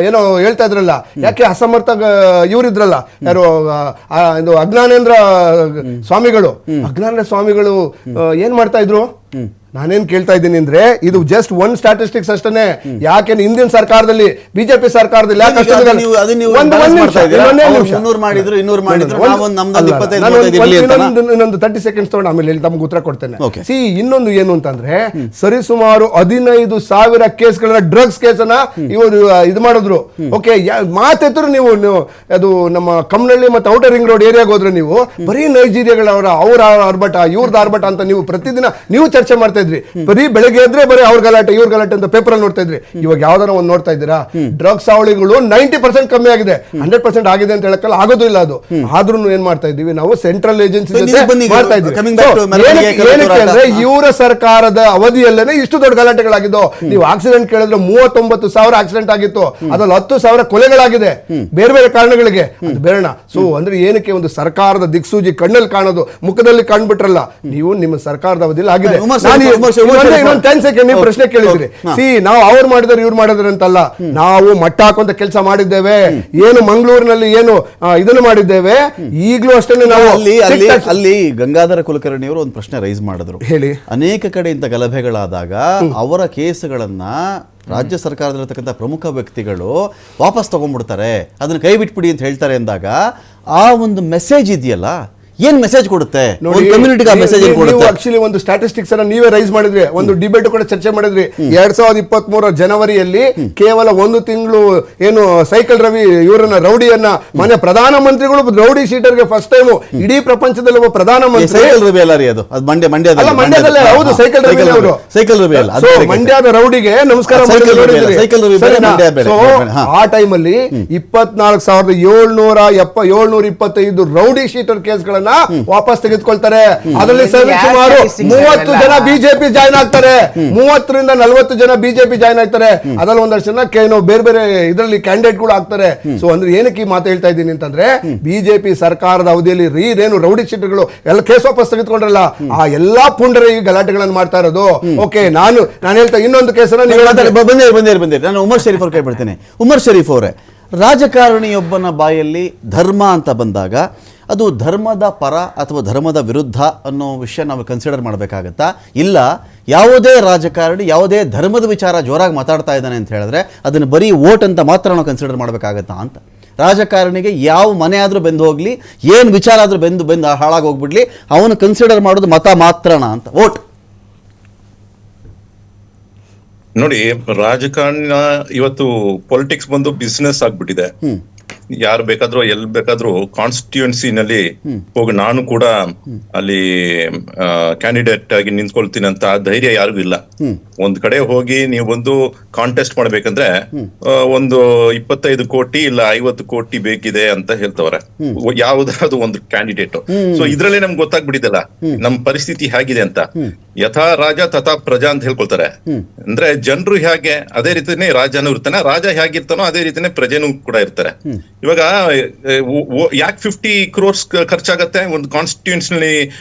ಏನೋ ಹೇಳ್ತಾ ಇದ್ರಲ್ಲ, ಯಾಕೆ ಅಸಮರ್ಥ ಇವರಿದ್ರಲ್ಲ, ಯಾರು ಅಜ್ಞಾನೇಂದ್ರ ಸ್ವಾಮಿಗಳು ಏನ್ ಮಾಡ್ತಾ ಇದ್ರು? ನಾನೇನ್ ಕೇಳ್ತಾ ಇದ್ದೀನಿ ಅಂದ್ರೆ, ಇದು ಜಸ್ಟ್ ಒನ್ ಸ್ಟಾಟಿಸ್ಟಿಕ್ಸ್ ಅಷ್ಟೇ. ಯಾಕೆ ಹಿಂದಿನ ಸರ್ಕಾರದಲ್ಲಿ, ಬಿಜೆಪಿ ಸರ್ಕಾರದಲ್ಲಿ ಇನ್ನೊಂದು 30 ಸೆಕೆಂಡ್ಸ್ ತಗೊಂಡು ಆಮೇಲೆ ತಮ್ಗೆ ಉತ್ತರ ಕೊಡ್ತೇನೆ. ಇನ್ನೊಂದು ಏನು ಅಂತಂದ್ರೆ, ಸರಿಸುಮಾರು 15,000 ಕೇಸ್ಗಳನ್ನ, ಡ್ರಗ್ಸ್ ಕೇಸನ್ನ ಇವರು ಇದು ಮಾಡಿದ್ರು. ಓಕೆ, ಮಾತೆತ್ತರು ನೀವು ಅದು ನಮ್ಮ ಕಮ್ಮನಹಳ್ಳಿ ಮತ್ತು ಔಟರ್ ರಿಂಗ್ ರೋಡ್ ಏರಿಯಾಗ ಹೋದ್ರೆ ನೀವು ಬರೀ ನೈಜೀರಿಯಾಗಳವರ, ಅವ್ರ ಆರ್ಭಟ, ಇವ್ರದ್ದು ಆರ್ಭಟ ಅಂತ ನೀವು ಪ್ರತಿದಿನ ನೀವು ಚರ್ಚೆ ಮಾಡ್ತಾ ಇದ್ರಿ. ಬರೀ ಬೆಳಗ್ಗೆ ಎದ್ರೆ ಬರೀ ಅವ್ರ ಗಲಾಟೆ, ಇವ್ರ ಗಲಾಟೆ ಅಂತ ಪೇಪರ್ ಅಲ್ಲಿ ನೋಡ್ತಾ ಇದ್ರಿ. ಇವಾಗ ಯಾವ್ದಾರ ಒಂದು ನೋಡ್ತಾ ಇದ್ದೀರಾ? ಡ್ರಗ್ಸ್ ಹಾವಳಿಗಳು 90% ಕಮ್ಮಿ ಆಗಿದೆ. 100% ಆಗಿದೆ ಅಂತ ಹೇಳಕ್ಕಲ್ಲ, ಆಗೋದು ಇಲ್ಲ ಅದು. ಆದ್ರೂ ಏನ್ ಮಾಡ್ತಾ ಇದೀವಿ ನಾವು? ಸೆಂಟ್ರಲ್ ಏಜೆನ್ಸಿ ಮಾಡ್ತಾ ಇದ್ವಿ. ಏನಕ್ಕೆ ಅಂದ್ರೆ, ಇವರ ಸರ್ಕಾರದ ಅವಧಿಯಲ್ಲೇನೆ ಇಷ್ಟು ದೊಡ್ಡ ಗಲಾಟೆಗಳಾಗಿದ್ದು. ನೀವು ಆಕ್ಸಿಡೆಂಟ್ ಕೇಳಿದ್ರೆ 39,000 ಆಕ್ಸಿಡೆಂಟ್ ಆಗಿತ್ತು. ಅದ್ರಲ್ಲಿ 10,000 ಕೊಲೆಗಳಾಗಿದೆ ಬೇರೆ ಬೇರೆ ಕಾರಣಗಳಿಗೆ. ಅದು ಬೇಡ. ಸೊ ಅಂದ್ರೆ ಏನಕ್ಕೆ? ಒಂದು ಸರ್ಕಾರದ ದಿಕ್ಸೂಜಿ ಕಣ್ಣಲ್ಲಿ ಕಾಣೋದು, ಮುಖದಲ್ಲಿ ಕಾಣ್ಬಿಟ್ರಲ್ಲ ನೀವು, ನಿಮ್ಮ ಸರ್ಕಾರದ ಅವಧಿಯಲ್ಲಿ ಆಗಿದೆ. ಇನ್ನೊಂದು 10 ಸೆಕೆಂಡ್ ನೀವು ಪ್ರಶ್ನೆ ಕೇಳಿದ್ರಿ. ನಾವು ಅವ್ರು ಮಾಡಿದ್ರೆ ಇವ್ರು ಮಾಡಿದ್ರೆ ಅಂತಲ್ಲ, ನಾವು ಮಟ್ಟ ಹಾಕುವಂತ ಕೆಲಸ ಮಾಡಿದ್ದೇವೆ. ಏನು ಮಂಗಳೂರಿನಲ್ಲಿ ಏನು ಇದನ್ನು ಮಾಡಿದ್ದೇವೆ, ಈಗಲೂ ಅಷ್ಟೇ ನಾವು ಅಲ್ಲಿ ಗಂಗಾಧರ ಕುಲಕರ್ಣಿ ಅವರು ಒಂದು ಪ್ರಶ್ನೆ ರೈಸ್ ಮಾಡಿದ್ರು. ಹೇಳಿ. ಅನೇಕ ಕಡೆ ಇಂಥ ಗಲಭೆಗಳಾದಾಗ ಅವರ ಕೇಸುಗಳನ್ನ ರಾಜ್ಯ ಸರ್ಕಾರದಲ್ಲಿರ್ತಕ್ಕಂಥ ಪ್ರಮುಖ ವ್ಯಕ್ತಿಗಳು ವಾಪಸ್ ತಗೊಂಡ್ಬಿಡ್ತಾರೆ, ಅದನ್ನ ಕೈ ಬಿಟ್ಬಿಡಿ ಅಂತ ಹೇಳ್ತಾರೆ ಅಂದಾಗ ಆ ಒಂದು ಮೆಸೇಜ್ ಇದೆಯಲ್ಲ, ಏನ್ ಮೆಸೇಜ್ ಕೊಡುತ್ತೆ ಕಮ್ಯುನಿಟಿಗೆ? ಆ ಮೆಸೇಜ್ ಕೊಡುತ್ತೆ. ಆಕ್ಚುಲಿ ಒಂದು ಸ್ಟಾಟಿಸ್ಟಿಕ್ಸ್ ಅನ್ನ ನೀವೇ ರೈಸ್ ಮಾಡಿದ್ರಿ, ಒಂದು ಡಿಬೇಟ್ ಕೂಡ ಚರ್ಚೆ ಮಾಡಿದ್ರಿ. 2023 ಜನವರಿಯಲ್ಲಿ ಕೇವಲ 1 ತಿಂಗಳು ಏನು ಸೈಕಲ್ ರವಿ ಇವರನ್ನ ರೌಡಿಯನ್ನ ಮನೆ ಪ್ರಧಾನಮಂತ್ರಿಗಳು ರೌಡಿ ಶೀಟರ್ಗೆ ಫಸ್ಟ್ ಟೈಮ್ ಇಡೀ ಪ್ರಪಂಚದಲ್ಲಿ ಒಬ್ಬ ಪ್ರಧಾನಮಂತ್ರಿ ಸೈಕಲ್ ರವಿ ಅಲ್ಲ ರೀ, ಅದು ಮಂಡ್ಯದಲ್ಲೇ ಹೌದು ಸೈಕಲ್ ರವಿ ಅವರು ಸೈಕಲ್ ರವಿ ಅಲ್ಲ, ಮಂಡ್ಯದ ರೌಡಿಗೆ ನಮಸ್ಕಾರ ಆ ಟೈಮಲ್ಲಿ 24,725 ರೌಡಿ ಶೀಟರ್ ಕೇಸ್ಗಳನ್ನ ವಾಪಸ್ ತೆಗೆದುಕೊಳ್ತಾರೆ. ಅದರಲ್ಲಿ ಸುಮಾರು 30 ಜನ ಬಿಜೆಪಿ ಜಾಯ್ನ್ ಆಗ್ತಾರೆ, 30 ರಿಂದ 40 ಜನ ಬಿಜೆಪಿ ಜಾಯ್ನ್ ಆಗ್ತಾರೆ. ಅದರಲ್ಲಿ ಒಂದಷ್ಟು ಜನ ಬೇರೆ ಬೇರೆ ಇದರಲ್ಲಿ ಕ್ಯಾಂಡಿಡೇಟ್ ಕೂಡ ಆಗ್ತಾರೆ. ಸೊ ಅಂದ್ರೆ ಏನಕ್ಕೆ ಈ ಮಾತು ಹೇಳ್ತಾ ಇದ್ದೀನಿ ಅಂತಂದ್ರೆ, ಬಿಜೆಪಿ ಸರ್ಕಾರದ ಅವಧಿಯಲ್ಲಿ ಏನು ರೌಡಿ ಶೀಟರ್ಗಳು ಎಲ್ಲ ಕೇಸ್ ವಾಪಸ್ ತೆಗೆದುಕೊಂಡ್ರಲ್ಲ, ಆ ಎಲ್ಲಾ ಪುಂಡರ ಈ ಗಲಾಟೆಗಳನ್ನು ಮಾಡ್ತಾ ಇರೋದು. ಓಕೆ, ನಾನು ಹೇಳ್ತಾ ಇನ್ನೊಂದು ಕೇಸನ್ನ ಬಂದಿರಿ. ನಾನು ಉಮರ್ ಶರೀಫ್ ಅವ್ರು ಕೈ ಬಿಡ್ತೇನೆ. ಉಮರ್ ಶರೀಫ್ ಅವರೇ, ರಾಜಕಾರಣಿಯೊಬ್ಬನ ಬಾಯಲ್ಲಿ ಧರ್ಮ ಅಂತ ಬಂದಾಗ ಅದು ಧರ್ಮದ ಪರ ಅಥವಾ ಧರ್ಮದ ವಿರುದ್ಧ ಅನ್ನೋ ವಿಷಯ ನಾವು ಕನ್ಸಿಡರ್ ಮಾಡಬೇಕಾಗತ್ತಾ? ಇಲ್ಲ ಯಾವುದೇ ರಾಜಕಾರಣಿ ಯಾವುದೇ ಧರ್ಮದ ವಿಚಾರ ಜೋರಾಗಿ ಮಾತಾಡ್ತಾ ಇದ್ದಾನೆ ಅಂತ ಹೇಳಿದ್ರೆ ಅದನ್ನು ಬರೀ ವೋಟ್ ಅಂತ ಮಾತ್ರ ನಾವು ಕನ್ಸಿಡರ್ ಮಾಡಬೇಕಾಗತ್ತಾ ಅಂತ? ರಾಜಕಾರಣಿಗೆ ಯಾವ ಮನೆ ಆದರೂ ಬೆಂದು ಹೋಗಲಿ, ಏನು ವಿಚಾರ ಆದರೂ ಬೆಂದು ಹಾಳಾಗಿ ಹೋಗ್ಬಿಡ್ಲಿ, ಅವನು ಕನ್ಸಿಡರ್ ಮಾಡೋದು ಮತ ಮಾತ್ರಣ ಅಂತ, ವೋಟ್. ನೋಡಿ, ರಾಜಕಾರಣ ಇವತ್ತು ಪೊಲಿಟಿಕ್ಸ್ ಬಂದು ಬಿಸ್ನೆಸ್ ಆಗ್ಬಿಟ್ಟಿದೆ. ಯಾರು ಬೇಕಾದ್ರೂ ಎಲ್ಲಿ ಬೇಕಾದ್ರೂ ಕಾನ್ಸ್ಟಿಟ್ಯೂನ್ಸಿನಲ್ಲಿ ಹೋಗಿ ನಾನು ಕೂಡ ಅಲ್ಲಿ ಕ್ಯಾಂಡಿಡೇಟ್ ಆಗಿ ನಿಂತ್ಕೊಳ್ತೀನಿ ಅಂತ ಧೈರ್ಯ ಯಾರಿಗೂ ಇಲ್ಲ. ಒಂದ್ ಕಡೆ ಹೋಗಿ ನೀವು ಒಂದು ಕಾಂಟೆಸ್ಟ್ ಮಾಡ್ಬೇಕಂದ್ರೆ ಒಂದು 25 ಕೋಟಿ ಇಲ್ಲ 50 ಕೋಟಿ ಬೇಕಿದೆ ಅಂತ ಹೇಳ್ತವ್ರೆ ಯಾವ್ದಾದ್ರು ಒಂದು ಕ್ಯಾಂಡಿಡೇಟ್. ಸೊ ಇದ್ರಲ್ಲೇ ನಮ್ಗೆ ಗೊತ್ತಾಗ್ಬಿಟ್ಟಿದೆಲ್ಲ ನಮ್ ಪರಿಸ್ಥಿತಿ ಹೇಗಿದೆ ಅಂತ. ಯಥಾ ರಾಜ ತಥಾ ಪ್ರಜಾ ಅಂತ ಹೇಳ್ಕೊಳ್ತಾರೆ. ಅಂದ್ರೆ ಜನರು ಹೇಗೆ ಅದೇ ರೀತಿನೇ ರಾಜನೂ ಇರ್ತಾನೆ, ರಾಜ ಹೇಗಿರ್ತಾನೋ ಅದೇ ರೀತಿನೇ ಪ್ರಜೆನೂ ಕೂಡ ಇರ್ತಾರೆ. ಇವಾಗ ಯಾಕೆ 50 crores ಖರ್ಚಾಗತ್ತೆ ಒಂದು ಕಾನ್ಸ್ಟಿಟ್ಯೂನ್ಸಿನಲ್ಲಿ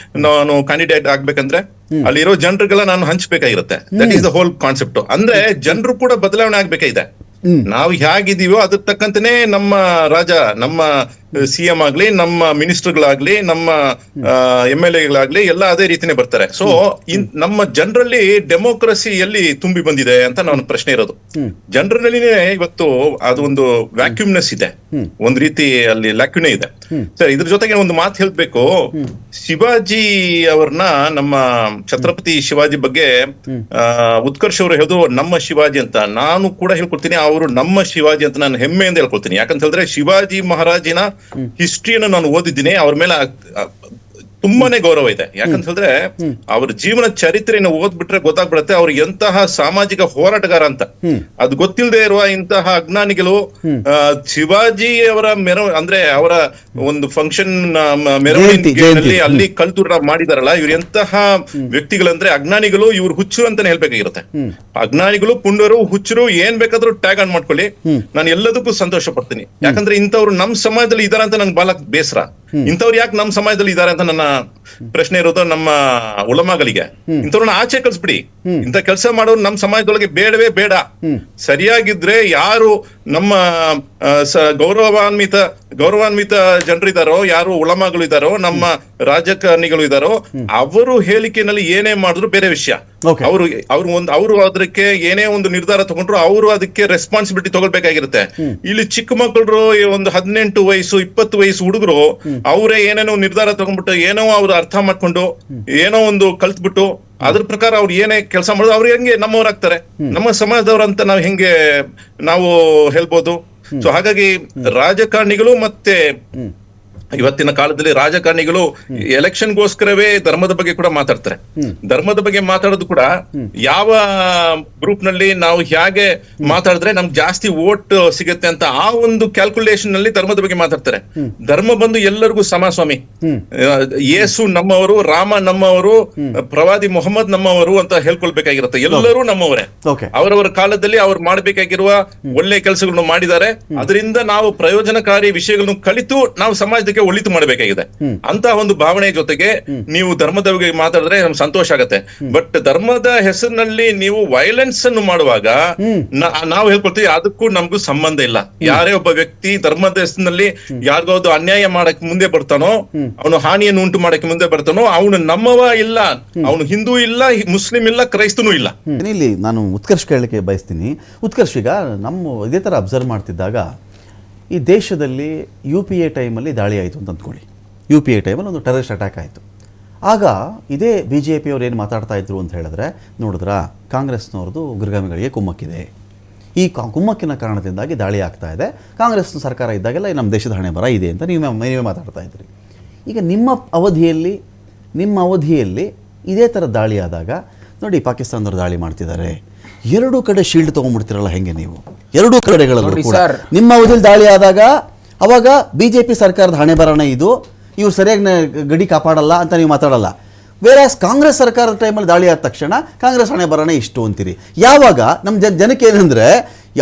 ನಾನು ಕ್ಯಾಂಡಿಡೇಟ್ ಆಗ್ಬೇಕಂದ್ರೆ? ಅಲ್ಲಿರೋ ಜನರಿಗೆಲ್ಲ ನಾನು ಹಂಚ್ಬೇಕಾಗಿರುತ್ತೆ. That is the whole concept. ಅಂದ್ರೆ ಜನರು ಕೂಡ ಬದಲಾವಣೆ ಆಗ್ಬೇಕಾಗಿದೆ. ನಾವು ಹೇಗಿದೀವೋ ಅದ್ರ ತಕ್ಕಂತೆನೆ ನಮ್ಮ ರಾಜ, ನಮ್ಮ CM ಆಗ್ಲಿ, ನಮ್ಮ ಮಿನಿಸ್ಟರ್ಗಳಾಗ್ಲಿ, ನಮ್ಮ MLA ಎಲ್ಲ ಅದೇ ರೀತಿನೇ ಬರ್ತಾರೆ. ಸೊ ನಮ್ಮ ಜನರಲ್ಲಿ ಡೆಮೋಕ್ರಸಿ ಎಲ್ಲಿ ತುಂಬಿ ಬಂದಿದೆ ಅಂತ ನಾನು ಪ್ರಶ್ನೆ ಇರೋದು. ಜನರಲ್ಲಿನೇ ಇವತ್ತು ಅದು ಒಂದು ವ್ಯಾಕ್ಯೂಮ್ನೆಸ್ ಇದೆ, ಒಂದ್ ರೀತಿ ಅಲ್ಲಿ ಲ್ಯಾಕ್ಯೂನೇ ಇದೆ. ಸರ್, ಇದ್ರ ಜೊತೆಗೆ ಒಂದು ಮಾತು ಹೇಳ್ಬೇಕು. ಶಿವಾಜಿ ಅವ್ರನ್ನ, ನಮ್ಮ ಛತ್ರಪತಿ ಶಿವಾಜಿ ಬಗ್ಗೆ ಉತ್ಕರ್ಷ್ ಅವರು ಹೇಳೋದು ನಮ್ಮ ಶಿವಾಜಿ ಅಂತ. ನಾನು ಕೂಡ ಹೇಳ್ಕೊಳ್ತೀನಿ, ಅವರು ನಮ್ಮ ಶಿವಾಜಿ ಅಂತ ನಾನು ಹೆಮ್ಮೆಯಿಂದ ಹೇಳ್ಕೊಳ್ತೀನಿ. ಯಾಕಂತ ಹೇಳಿದ್ರೆ ಶಿವಾಜಿ ಮಹಾರಾಜಿನ ಹಿಸ್ಟ್ರಿಯನ್ನು ನಾನು ಓದಿದ್ದೀನಿ. ಅವ್ರ ಮೇಲೆ ತುಂಬಾನೇ ಗೌರವ ಇದೆ. ಯಾಕಂತ ಹೇಳಿದ್ರೆ ಅವ್ರ ಜೀವನ ಚರಿತ್ರೆಯನ್ನು ಓದ್ಬಿಟ್ರೆ ಗೊತ್ತಾಗ್ಬಿಡತ್ತೆ ಅವ್ರು ಎಂತಹ ಸಾಮಾಜಿಕ ಹೋರಾಟಗಾರ ಅಂತ. ಅದು ಗೊತ್ತಿಲ್ಲದೆ ಇರುವ ಇಂತಹ ಅಜ್ಞಾನಿಗಳು ಶಿವಾಜಿ ಅವರ ಅಂದ್ರೆ ಅವರ ಒಂದು ಫಂಕ್ಷನ್ ಮೆರವಣಿಗೆಯಲ್ಲಿ ಅಲ್ಲಿ ಕಲ್ತುರ ಮಾಡಿದಾರಲ್ಲ, ಇವ್ರು ಎಂತಹ ವ್ಯಕ್ತಿಗಳಂದ್ರೆ ಅಜ್ಞಾನಿಗಳು. ಇವ್ರು ಹುಚ್ಚರು ಅಂತಾನೆ ಹೇಳ್ಬೇಕಾಗಿರುತ್ತೆ. ಅಜ್ಞಾನಿಗಳು, ಪುಂಡರು, ಹುಚ್ಚರು ಏನ್ ಬೇಕಾದ್ರೂ ಟ್ಯಾಗ್ ಆನ್ ಮಾಡ್ಕೊಳ್ಳಿ, ನಾನು ಎಲ್ಲದಕ್ಕೂ ಸಂತೋಷ ಪಡ್ತೀನಿ. ಯಾಕಂದ್ರೆ ಇಂಥವ್ರು ನಮ್ ಸಮಾಜದಲ್ಲಿ ಇದಾರೆ ಅಂತ ನಂಗೆ ಬಹಳ ಬೇಸರ. ಇಂಥವ್ರು ಯಾಕೆ ನಮ್ಮ ಸಮಾಜದಲ್ಲಿ ಇದ್ದಾರೆ ಅಂತ ನನ್ನ ಪ್ರಶ್ನೆ ಇರೋದು. ನಮ್ಮ ಉಲಮಾಗಳಿಗೆ ಇಂಥವ್ರನ್ನ ಆಚೆ ಕಳ್ಸ್ಬಿಡಿ. ಇಂಥ ಕೆಲಸ ಮಾಡೋರು ನಮ್ಮ ಸಮಾಜದೊಳಗೆ ಬೇಡವೇ ಬೇಡ. ಸರಿಯಾಗಿದ್ರೆ ಯಾರು ನಮ್ಮ ಗೌರವಾನ್ವಿತ ಜನರಿದಾರೋ, ಯಾರು ಉಲಮಾಗಳು ಇದಾರೋ, ನಮ್ಮ ರಾಜಕಾರಣಿಗಳು ಇದಾರೋ, ಅವರು ಹೇಳಿಕೆನಲ್ಲಿ ಏನೇ ಮಾಡಿದ್ರು ಬೇರೆ ವಿಷಯ. ಅವರು ಅದಕ್ಕೆ ಏನೇ ಒಂದು ನಿರ್ಧಾರ ತಗೊಂಡ್ರು ಅವರು ಅದಕ್ಕೆ ರೆಸ್ಪಾನ್ಸಿಬಿಲಿಟಿ ತಗೊಳ್ಬೇಕಾಗಿರುತ್ತೆ. ಇಲ್ಲಿ ಚಿಕ್ಕ ಮಕ್ಕಳು ಒಂದು 18 ವಯಸ್ಸು 20 ವಯಸ್ಸು ಹುಡುಗರು ಅವರೇ ಏನೇನೋ ನಿರ್ಧಾರ ತಗೊಂಡ್ಬಿಟ್ಟು ಏನೋ ಅವ್ರು ಅರ್ಥ ಮಾಡ್ಕೊಂಡು ಏನೋ ಒಂದು ಕಲ್ತ್ಬಿಟ್ಟು ಅದ್ರ ಪ್ರಕಾರ ಅವ್ರು ಏನೇ ಕೆಲಸ ಮಾಡೋದು ಅವ್ರು ಹೆಂಗೆ ನಮ್ಮವ್ರಾಗ್ತಾರೆ, ನಮ್ಮ ಸಮಾಜದವ್ರಂತ ನಾವು ಹೇಳ್ಬೋದು. ಸೊ ಹಾಗಾಗಿ ರಾಜಕಾರಣಿಗಳು ಮತ್ತೆ ಇವತ್ತಿನ ಕಾಲದಲ್ಲಿ ರಾಜಕಾರಣಿಗಳು ಎಲೆಕ್ಷನ್ಗೋಸ್ಕರವೇ ಧರ್ಮದ ಬಗ್ಗೆ ಕೂಡ ಮಾತಾಡ್ತಾರೆ. ಧರ್ಮದ ಬಗ್ಗೆ ಮಾತಾಡೋದು ಕೂಡ ಯಾವ ಗ್ರೂಪ್ ನಲ್ಲಿ ನಾವು ಹೇಗೆ ಮಾತಾಡಿದ್ರೆ ನಮ್ಗೆ ಜಾಸ್ತಿ ವೋಟ್ ಸಿಗುತ್ತೆ ಅಂತ ಆ ಒಂದು ಕ್ಯಾಲ್ಕುಲೇಷನ್ ನಲ್ಲಿ ಧರ್ಮದ ಬಗ್ಗೆ ಮಾತಾಡ್ತಾರೆ. ಧರ್ಮ ಬಂದು ಎಲ್ಲರಿಗೂ ಸಮಾಸ್ವಾಮಿ. ಯೇಸು ನಮ್ಮವರು, ರಾಮ ನಮ್ಮವರು, ಪ್ರವಾದಿ ಮೊಹಮ್ಮದ್ ನಮ್ಮವರು ಅಂತ ಹೇಳ್ಕೊಳ್ಬೇಕಾಗಿರುತ್ತೆ. ಎಲ್ಲರೂ ನಮ್ಮವರೇ. ಅವರವರ ಕಾಲದಲ್ಲಿ ಅವ್ರು ಮಾಡ್ಬೇಕಾಗಿರುವ ಒಳ್ಳೆ ಕೆಲಸಗಳನ್ನು ಮಾಡಿದ್ದಾರೆ. ಅದರಿಂದ ನಾವು ಪ್ರಯೋಜನಕಾರಿ ವಿಷಯಗಳನ್ನು ಕಲಿತು ನಾವು ಸಮಾಜಕ್ಕೆ ಒಳಿತು ಮಾಡಬೇಕಾಗಿದೆ ಅಂತ ಒಂದು ಭಾವನೆ ಜೊತೆಗೆ ನೀವು ಧರ್ಮದ ಬಗ್ಗೆ ಮಾತಾಡಿದ್ರೆ ನಮ್ಗೆ ಸಂತೋಷ ಆಗತ್ತೆ. ಬಟ್ ಧರ್ಮದ ಹೆಸರಿನಲ್ಲಿ ನೀವು ವೈಲೆನ್ಸ್ ಅನ್ನು ಮಾಡುವಾಗ ನಾವು ಹೇಳ್ಕೊಳ್ತೀವಿ ಅದಕ್ಕೂ ನಮಗೂ ಸಂಬಂಧ ಇಲ್ಲ. ಯಾರೇ ಒಬ್ಬ ವ್ಯಕ್ತಿ ಧರ್ಮದ ಹೆಸರಿನಲ್ಲಿ ಯಾರಿಗಾದ್ರು ಅನ್ಯಾಯ ಮಾಡಕ್ ಮುಂದೆ ಬರ್ತಾನೋ, ಅವನು ಹಾನಿಯನ್ನು ಉಂಟು ಮಾಡಕ್ಕೆ ಮುಂದೆ ಬರ್ತಾನೋ, ಅವನು ನಮ್ಮವ ಇಲ್ಲ, ಅವನು ಹಿಂದೂ ಇಲ್ಲ, ಮುಸ್ಲಿಂ ಇಲ್ಲ, ಕ್ರೈಸ್ತನೂ ಇಲ್ಲ. ಇಲ್ಲಿ ನಾನು ಉತ್ಕರ್ಷ್ ಕೇಳಲಿಕ್ಕೆ ಬಯಸ್ತೀನಿ. ಉತ್ಕರ್ಷ್, ಈಗ ನಮ್ಮ ಇದೇ ಥರ ಅಬ್ಸರ್ವ್ ಮಾಡ್ತಿದ್ದಾಗ ಈ ದೇಶದಲ್ಲಿ UPA ಟೈಮಲ್ಲಿ ದಾಳಿ ಆಯಿತು ಅಂತ ಅಂದ್ಕೊಳ್ಳಿ. UPA ಟೈಮಲ್ಲಿ ಒಂದು ಟೆರರಿಸ್ಟ್ ಅಟ್ಯಾಕ್ ಆಯಿತು. ಆಗ ಇದೇ BJP ಅವ್ರು ಏನು ಮಾತಾಡ್ತಾ ಇದ್ರು ಅಂತ ಹೇಳಿದ್ರೆ, ನೋಡಿದ್ರಾ ಕಾಂಗ್ರೆಸ್ನವ್ರದ್ದು ಉಗ್ರಗಾಮಿಗಳಿಗೆ ಕುಮ್ಮಕ್ಕಿದೆ, ಈ ಕುಮ್ಮಕ್ಕಿನ ಕಾರಣದಿಂದಾಗಿ ದಾಳಿ ಆಗ್ತಾ ಇದೆ, ಕಾಂಗ್ರೆಸ್ ಸರ್ಕಾರ ಇದ್ದಾಗೆಲ್ಲ ನಮ್ಮ ದೇಶದ ಹಣೆ ಬರ ಇದೆ ಅಂತ ನೀವೇ ಮಾತಾಡ್ತಾ ಇದ್ರಿ. ಈಗ ನಿಮ್ಮ ಅವಧಿಯಲ್ಲಿ ಇದೇ ಥರ ದಾಳಿ ಆದಾಗ ನೋಡಿ, ಪಾಕಿಸ್ತಾನದವ್ರು ದಾಳಿ ಮಾಡ್ತಿದ್ದಾರೆ, ಎರಡೂ ಕಡೆ ಶೀಲ್ಡ್ ತೊಗೊಂಡ್ಬಿಡ್ತಿರಲ್ಲ ಹೆಂಗೆ ನೀವು? ಎರಡೂ ಕಡೆಗಳಲ್ಲೂ ಕೂಡ ನಿಮ್ಮ ಅವಧಿಯಲ್ಲಿ ದಾಳಿ ಆದಾಗ ಅವಾಗ BJP ಸರ್ಕಾರದ ಹಣೆ ಬರನೇ ಇದು, ಇವ್ರು ಸರಿಯಾಗಿ ಗಡಿ ಕಾಪಾಡಲ್ಲ ಅಂತ ನೀವು ಮಾತಾಡಲ್ಲ. ಬೇರೆ ಕಾಂಗ್ರೆಸ್ ಸರ್ಕಾರದ ಟೈಮಲ್ಲಿ ದಾಳಿ ಆದ ತಕ್ಷಣ ಕಾಂಗ್ರೆಸ್ ಹಣೆ ಬರನೇ ಇಷ್ಟು ಅಂತೀರಿ. ಯಾವಾಗ ನಮ್ಮ ಜನಕ್ಕೆ ಏನಂದ್ರೆ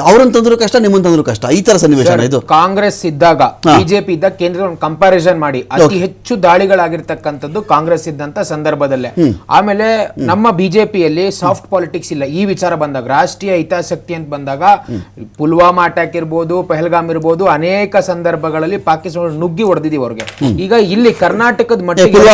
ಅವ್ರನ್ನ ತಂದ್ರು ಕಷ್ಟ, ನಿಮ್ಮನ್ನ ತಂದ್ರು ಕಷ್ಟ, ಈ ತರ ಸನ್ನಿವೇಶ ಇದು. ಕಾಂಗ್ರೆಸ್ ಇದ್ದಾಗ BJP ಇದ್ದಾಗ ಕೇಂದ್ರ ಕಂಪ್ಯಾರಿಸನ್ ಮಾಡಿ ಅತಿ ಹೆಚ್ಚು ದಾಳಿಗಳಾಗಿರ್ತಕ್ಕಂಥದ್ದು ಕಾಂಗ್ರೆಸ್ ಇದ್ದಂತ ಸಂದರ್ಭದಲ್ಲೇ. ಆಮೇಲೆ ನಮ್ಮ BJPಯಲ್ಲಿ ಸಾಫ್ಟ್ ಪಾಲಿಟಿಕ್ಸ್ ಇಲ್ಲ. ಈ ವಿಚಾರ ಬಂದಾಗ, ರಾಷ್ಟ್ರೀಯ ಹಿತಾಸಕ್ತಿ ಅಂತ ಬಂದಾಗ, ಪುಲ್ವಾಮಾ ಅಟ್ಯಾಕ್ ಇರ್ಬೋದು, ಪಹಲ್ಗಾಮ್ ಇರ್ಬೋದು, ಅನೇಕ ಸಂದರ್ಭಗಳಲ್ಲಿ ಪಾಕಿಸ್ತಾನ ನುಗ್ಗಿ ಹೊಡೆದಿದ್ದೀವಿ ಅವ್ರಿಗೆ. ಈಗ ಇಲ್ಲಿ ಕರ್ನಾಟಕದ ಮಟ್ಟಿಗೆ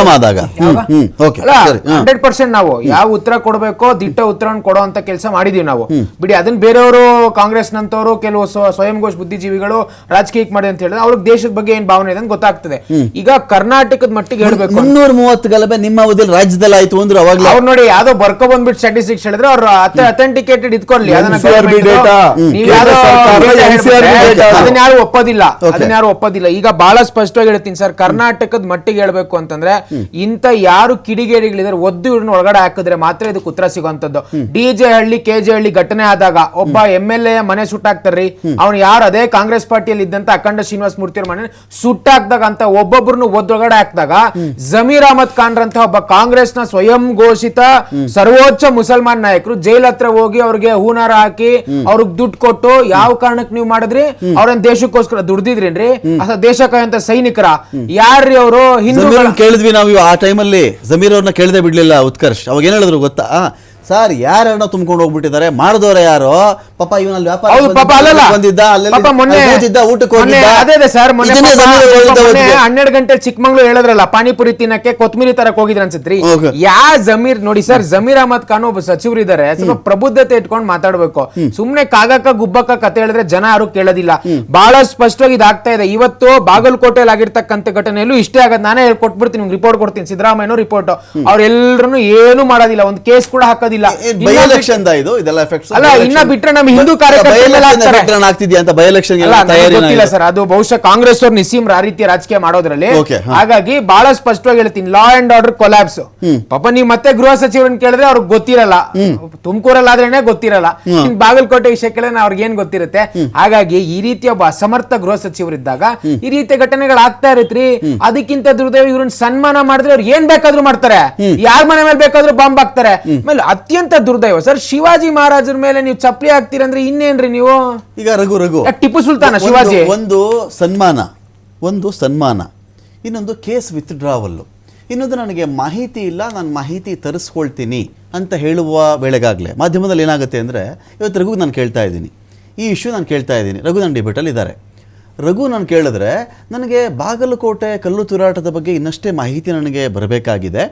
100% ನಾವು ಯಾವ ಉತ್ತರ ಕೊಡಬೇಕೋ ದಿಟ್ಟ ಉತ್ತರವನ್ನು ಕೊಡೋ ಅಂತ ಕೆಲಸ ಮಾಡಿದೀವಿ ನಾವು. ಬಿಡಿ ಅದನ್ನ ಬೇರೆಯವರು ಕಾಂಗ್ರೆಸ್ ನಂತವರು ಕೆಲವು ಸ್ವಯಂ ಘೋಷ ಬುದ್ಧಿಜೀವಿಗಳು ರಾಜಕೀಯಕ್ಕೆ ಮಾಡಿ ಅಂತ ಹೇಳಿದ್ರೆ ಅವ್ರಿಗೆ ದೇಶದ ಬಗ್ಗೆ ಏನ್ ಭಾವನೆ ಇದೆ ಅಂತ ಗೊತ್ತಾಗ್ತದೆ. ಈಗ ಕರ್ನಾಟಕದ ಮಟ್ಟಿಗೆ ಹೇಳ್ಬೇಕು, 330 ಗಲಭೆ ನಿಮ್ಮ ಅವಧಿಯಲ್ಲಿ ರಾಜ್ಯದಲ್ಲಿ ಆಯ್ತು ಅಂದ್ರೆ ಅವಾಗ ಅವ್ರು ನೋಡಿ ಯಾವ್ದೋ ಬರ್ಕೊ ಬಂದ್ಬಿಟ್ಟು ಸ್ಟಾಟಿಸ್ಟಿಕ್ಸ್ ಹೇಳಿದ್ರೆ ಅವ್ರು ಅಥೆಂಟಿಕೇಟೆಡ್ ಇಟ್ಕೊಳ್ಳಿ, ಅದನ್ನ ಯಾರು ಒಪ್ಪೋದಿಲ್ಲ. ಈಗ ಬಹಳ ಸ್ಪಷ್ಟವಾಗಿ ಹೇಳ್ತೀನಿ ಸರ್, ಕರ್ನಾಟಕದ ಮಟ್ಟಿಗೆ ಹೇಳ್ಬೇಕು ಅಂತಂದ್ರೆ ಇಂತ ಯಾರು ಕಿಡಿಗೇಡಿಗಳಿದ್ದಾರೆ ಒದ್ದು ಇವ್ರನ್ನ ಒಳಗಡೆ ಹಾಕಿದ್ರೆ ಮಾತ್ರ ಇದಕ್ಕೆ ಉತ್ತರ ಸಿಗುವಂತದ್ದು. DJ ಹಳ್ಳಿ KJ ಹಳ್ಳಿ ಘಟನೆ ಆದಾಗ ಒಬ್ಬ MLA ಮನೆ ಸುಟ್ಟಾಕ್ತಾರ್ರಿ, ಅವ್ನು ಯಾರು ಅದೇ ಕಾಂಗ್ರೆಸ್ ಪಾರ್ಟಿಯಲ್ಲಿ ಇದ್ದಂತ ಅಖಂಡ ಶ್ರೀನಿವಾಸ ಮೂರ್ತಿ ಅವ್ರ ಮನೆ ಸುಟ್ಟಾಕ್ದಾಗ ಅಂತ ಒಬ್ಬೊಬ್ಬರನ್ನು ಒದ್ದೊಳಗಡೆ ಹಾಕಿದಾಗ ಜಮೀರ್ ಅಹಮದ್ ಖಾನ್ ರಂತ ಒಬ್ಬ ಕಾಂಗ್ರೆಸ್ ನ ಸ್ವಯಂ ಘೋಷಿತ ಸರ್ವೋಚ್ಚ ಮುಸಲ್ಮಾನ್ ನಾಯಕರು ಜೈಲ್ ಹತ್ರ ಹೋಗಿ ಅವ್ರಿಗೆ ಹೂನಾರ ಹಾಕಿ ಅವ್ರಿಗೆ ದುಡ್ಡು ಕೊಟ್ಟು, ಯಾವ ಕಾರಣಕ್ಕೆ ನೀವು ಮಾಡಿದ್ರಿ, ಅವ್ರನ್ನ ದೇಶಕ್ಕೋಸ್ಕರ ದುಡ್ದಿದ್ರೇನ್ರಿ, ಅಥವಾ ದೇಶಕ್ಕಾಗಂತ ಸೈನಿಕರ ಯಾರ್ರಿ ಅವರು? ಹಿಂದೂ ಕೇಳಿದ್ವಿ ನಾವು ಆ ಟೈಮಲ್ಲಿ. ಜಮೀರ್ ಅವ್ರನ್ನ ಕೇಳದೆ ಬಿಡ್ಲಿಲ್ಲ ಉತ್ಕರ್ಷ್. ಅವಾಗ ಏನ್ ಹೇಳಿದ್ರು ಗೊತ್ತಾ ಸರ್, ಯಾರನ್ನ ತುಂಬ್ಕೊಂಡು ಹೋಗ್ಬಿಟ್ಟಿದ್ದಾರೆ, ಮಾಡಿದವ್ರೆ ಯಾರೋ ಪಾಪ, ಇವನಲ್ಲಿ ವ್ಯಾಪಾರ ಬಂದಿದ್ದ, ಊಟಕ್ಕೆ ಹೋಗಿದ್ದ. ಅದೇ ಸರ್, 12 ಗಂಟೆ ಚಿಕ್ಕಮಂಗ್ಳೂರು ಹೇಳಿದ್ರಲ್ಲ ಪಾನಿಪುರಿ ತಿನ್ನಕ್ಕೆ ಕೊತ್ಮಿರಿ ತರಕ್ ಹೋಗಿದ್ರ ಅನ್ಸತ್ರಿ. ಜಮೀರ್ ನೋಡಿ ಸರ್, ಜಮೀರ್ ಅಹಮದ್ ಖಾನ್ ಒಬ್ಬ ಸಚಿವರು ಇದಾರೆ, ಸ್ವಲ್ಪ ಪ್ರಬುದ್ಧತೆ ಇಟ್ಕೊಂಡು ಮಾತಾಡ್ಬೇಕು. ಸುಮ್ನೆ ಕಾಗಕ್ಕ ಗುಬ್ಬಕ್ಕ ಕತೆ ಹೇಳಿದ್ರೆ ಜನ ಯಾರು ಕೇಳೋದಿಲ್ಲ. ಬಹಳ ಸ್ಪಷ್ಟವಾಗಿ ಇದಾಗ್ತಾ ಇದೆ. ಇವತ್ತು ಬಾಗಲಕೋಟೆಯಲ್ಲಿ ಆಗಿರ್ತಕ್ಕಂಥ ಘಟನೆಯಲ್ಲೂ ಇಷ್ಟೇ ಆಗದ್. ನಾನೇ ಹೇಳ್ಕೊಟ್ಬಿಡ್ತೀನಿ, ರಿಪೋರ್ಟ್ ಕೊಡ್ತೀನಿ, ಸಿದ್ದರಾಮಯ್ಯನವರು ರಿಪೋರ್ಟ್. ಅವ್ರೆಲ್ಲರೂ ಏನು ಮಾಡೋದಿಲ್ಲ, ಒಂದು ಕೇಸ್ ಕೂಡ ಹಾಕೋದಿಲ್ಲ. ಇನ್ನ ಬಿಟ್ರೆ ನಮ್ಮ ಹಿಂದೂ ಕಾರ್ಯಕರ್ತರಿಲ್ಲ ಸರ್, ಅದು ಬಹುಶಃ ಕಾಂಗ್ರೆಸ್ ಅವ್ರು ನಿಸೀಮ್ ಆ ರೀತಿಯ ರಾಜಕೀಯ ಮಾಡೋದ್ರಲ್ಲಿ. ಹಾಗಾಗಿ ಬಹಳ ಸ್ಪಷ್ಟವಾಗಿ ಹೇಳ್ತೀನಿ, ಲಾ ಅಂಡ್ ಆರ್ಡರ್ ಕೊಲ್ಯಾಪ್ಸ್. ಪಾಪ ನೀವು ಮತ್ತೆ ಗೃಹ ಸಚಿವರನ್ನ ಕೇಳಿದ್ರೆ ಅವ್ರಿಗೆ ಗೊತ್ತಿರಲ್ಲ, ತುಮಕೂರಲ್ಲಿ ಆದ್ರೇನೆ ಗೊತ್ತಿರಲ್ಲ, ಬಾಗಲಕೋಟೆ ವಿಷಯ ಕೇಳಿದ್ರೆ ಅವ್ರಿಗೆ ಏನ್ ಗೊತ್ತಿರುತ್ತೆ. ಹಾಗಾಗಿ ಈ ರೀತಿಯ ಒಬ್ಬ ಅಸಮರ್ಥ ಗೃಹ ಸಚಿವರಿದ್ದಾಗ ಈ ರೀತಿಯ ಘಟನೆಗಳು ಆಗ್ತಾ ಇರತ್ರಿ. ಅದಕ್ಕಿಂತ ದುರ್ದೈವ ಇವ್ರನ್ನ ಸನ್ಮಾನ ಮಾಡಿದ್ರೆ ಅವ್ರು ಏನ್ ಬೇಕಾದ್ರೂ ಮಾಡ್ತಾರೆ, ಯಾರ ಮನೆ ಮೇಲೆ ಬೇಕಾದ್ರೂ ಬಾಂಬ್ ಹಾಕ್ತಾರೆ. ಆಮೇಲೆ ಅತ್ಯಂತ ದುರ್ದೈವ ಸರ್, ಶಿವಾಜಿ ಮಹಾರಾಜರ ಮೇಲೆ ನೀವು ಚಪ್ಪಲಿ ಹಾಕ್ತೀರಂದ್ರೆ ಇನ್ನೇನ್ರಿ ನೀವು? ಈಗ ರಘು ಟಿಪ್ಪು ಸುಲ್ತಾನ ಶಿವಾಜಿ ಒಂದು ಸನ್ಮಾನ, ಇನ್ನೊಂದು ಕೇಸ್ ವಿತ್ಡ್ರಾವಲ್ಲು, ಇನ್ನೊಂದು ನನಗೆ ಮಾಹಿತಿ ಇಲ್ಲ, ನಾನು ಮಾಹಿತಿ ತರಿಸ್ಕೊಳ್ತೀನಿ ಅಂತ ಹೇಳುವ ವೇಳೆಗಾಗಲೇ ಮಾಧ್ಯಮದಲ್ಲಿ ಏನಾಗುತ್ತೆ ಅಂದರೆ, ಇವತ್ತು ರಘು ನಾನು ಕೇಳ್ತಾ ಇದ್ದೀನಿ, ಈ ಇಶ್ಯೂ ನಾನು ಕೇಳ್ತಾ ಇದ್ದೀನಿ, ರಘು ನನ್ನ ಡಿಬೇಟಲ್ಲಿ ಇದ್ದಾರೆ. ರಘು ನಾನು ಕೇಳಿದ್ರೆ ನನಗೆ ಬಾಗಲಕೋಟೆ ಕಲ್ಲು ತೂರಾಟದ ಬಗ್ಗೆ ಇನ್ನಷ್ಟೇ ಮಾಹಿತಿ ನನಗೆ ಬರಬೇಕಾಗಿದೆ,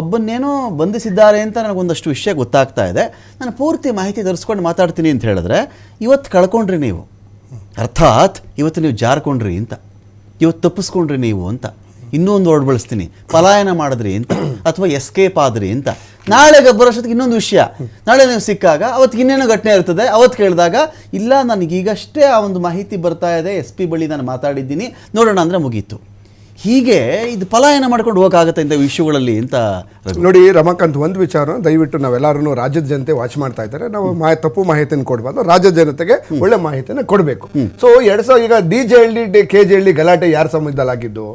ಒಬ್ಬನ್ನೇನೋ ಬಂಧಿಸಿದ್ದಾರೆ ಅಂತ ನನಗೊಂದಷ್ಟು ವಿಷಯ ಗೊತ್ತಾಗ್ತಾ ಇದೆ, ನಾನು ಪೂರ್ತಿ ಮಾಹಿತಿ ತರಿಸ್ಕೊಂಡು ಮಾತಾಡ್ತೀನಿ ಅಂತ ಹೇಳಿದ್ರೆ ಇವತ್ತು ಕಳ್ಕೊಂಡ್ರಿ ನೀವು, ಅರ್ಥಾತ್ ಇವತ್ತು ನೀವು ಜಾರ್ಕೊಂಡ್ರಿ ಅಂತ, ಇವತ್ತು ತಪ್ಪಿಸ್ಕೊಂಡ್ರಿ ನೀವು ಅಂತ. ಇನ್ನೂ ಒಂದು ವರ್ಡ್ ಬಳಸ್ತೀನಿ, ಪಲಾಯನ ಮಾಡಿದ್ರಿ ಅಂತ, ಅಥವಾ ಎಸ್ಕೇಪ್ ಆದ್ರಿ ಅಂತ. ನಾಳೆ ಬರೋಷ್ಟೊತ್ತಿಗೆ ಇನ್ನೊಂದು ವಿಷಯ, ನಾಳೆ ನೀವು ಸಿಕ್ಕಾಗ ಅವತ್ತಿಗೆ ಇನ್ನೇನೋ ಘಟನೆ ಇರ್ತದೆ, ಅವತ್ತು ಕೇಳಿದಾಗ ಇಲ್ಲ ನನಗೀಗಷ್ಟೇ ಆ ಒಂದು ಮಾಹಿತಿ ಬರ್ತಾ ಇದೆ, SP ಬಳಿ ನಾನು ಮಾತಾಡಿದ್ದೀನಿ, ನೋಡೋಣ ಅಂದರೆ ಮುಗೀತು. ಹೀಗೆ ಇದು ಪಲಾಯನ ಮಾಡ್ಕೊಂಡು ಹೋಗಕ್ಕಾಗತ್ತೆ ಇಂಥ ವಿಷಯಗಳಲ್ಲಿ ಅಂತ. ನೋಡಿ ರಮಾಕಾಂತ್, ಒಂದು ವಿಚಾರ ದಯವಿಟ್ಟು ನಾವೆಲ್ಲರೂ ರಾಜ್ಯದ ಜನತೆ ವಾಚ್ ಮಾಡ್ತಾ ಇದ್ದಾರೆ, ನಾವು ತಪ್ಪು ಮಾಹಿತಿಯನ್ನು ಕೊಡಬಾರ್ದು, ರಾಜ್ಯದ ಜನತೆಗೆ ಒಳ್ಳೆ ಮಾಹಿತಿಯನ್ನು ಕೊಡಬೇಕು. ಸೊ ಈಗ DJ ಹಳ್ಳಿ KJ ಹಳ್ಳಿ ಗಲಾಟೆ ಯಾರ ಸಮಯದಲ್ಲಿ ಆಗಿದ್ದು?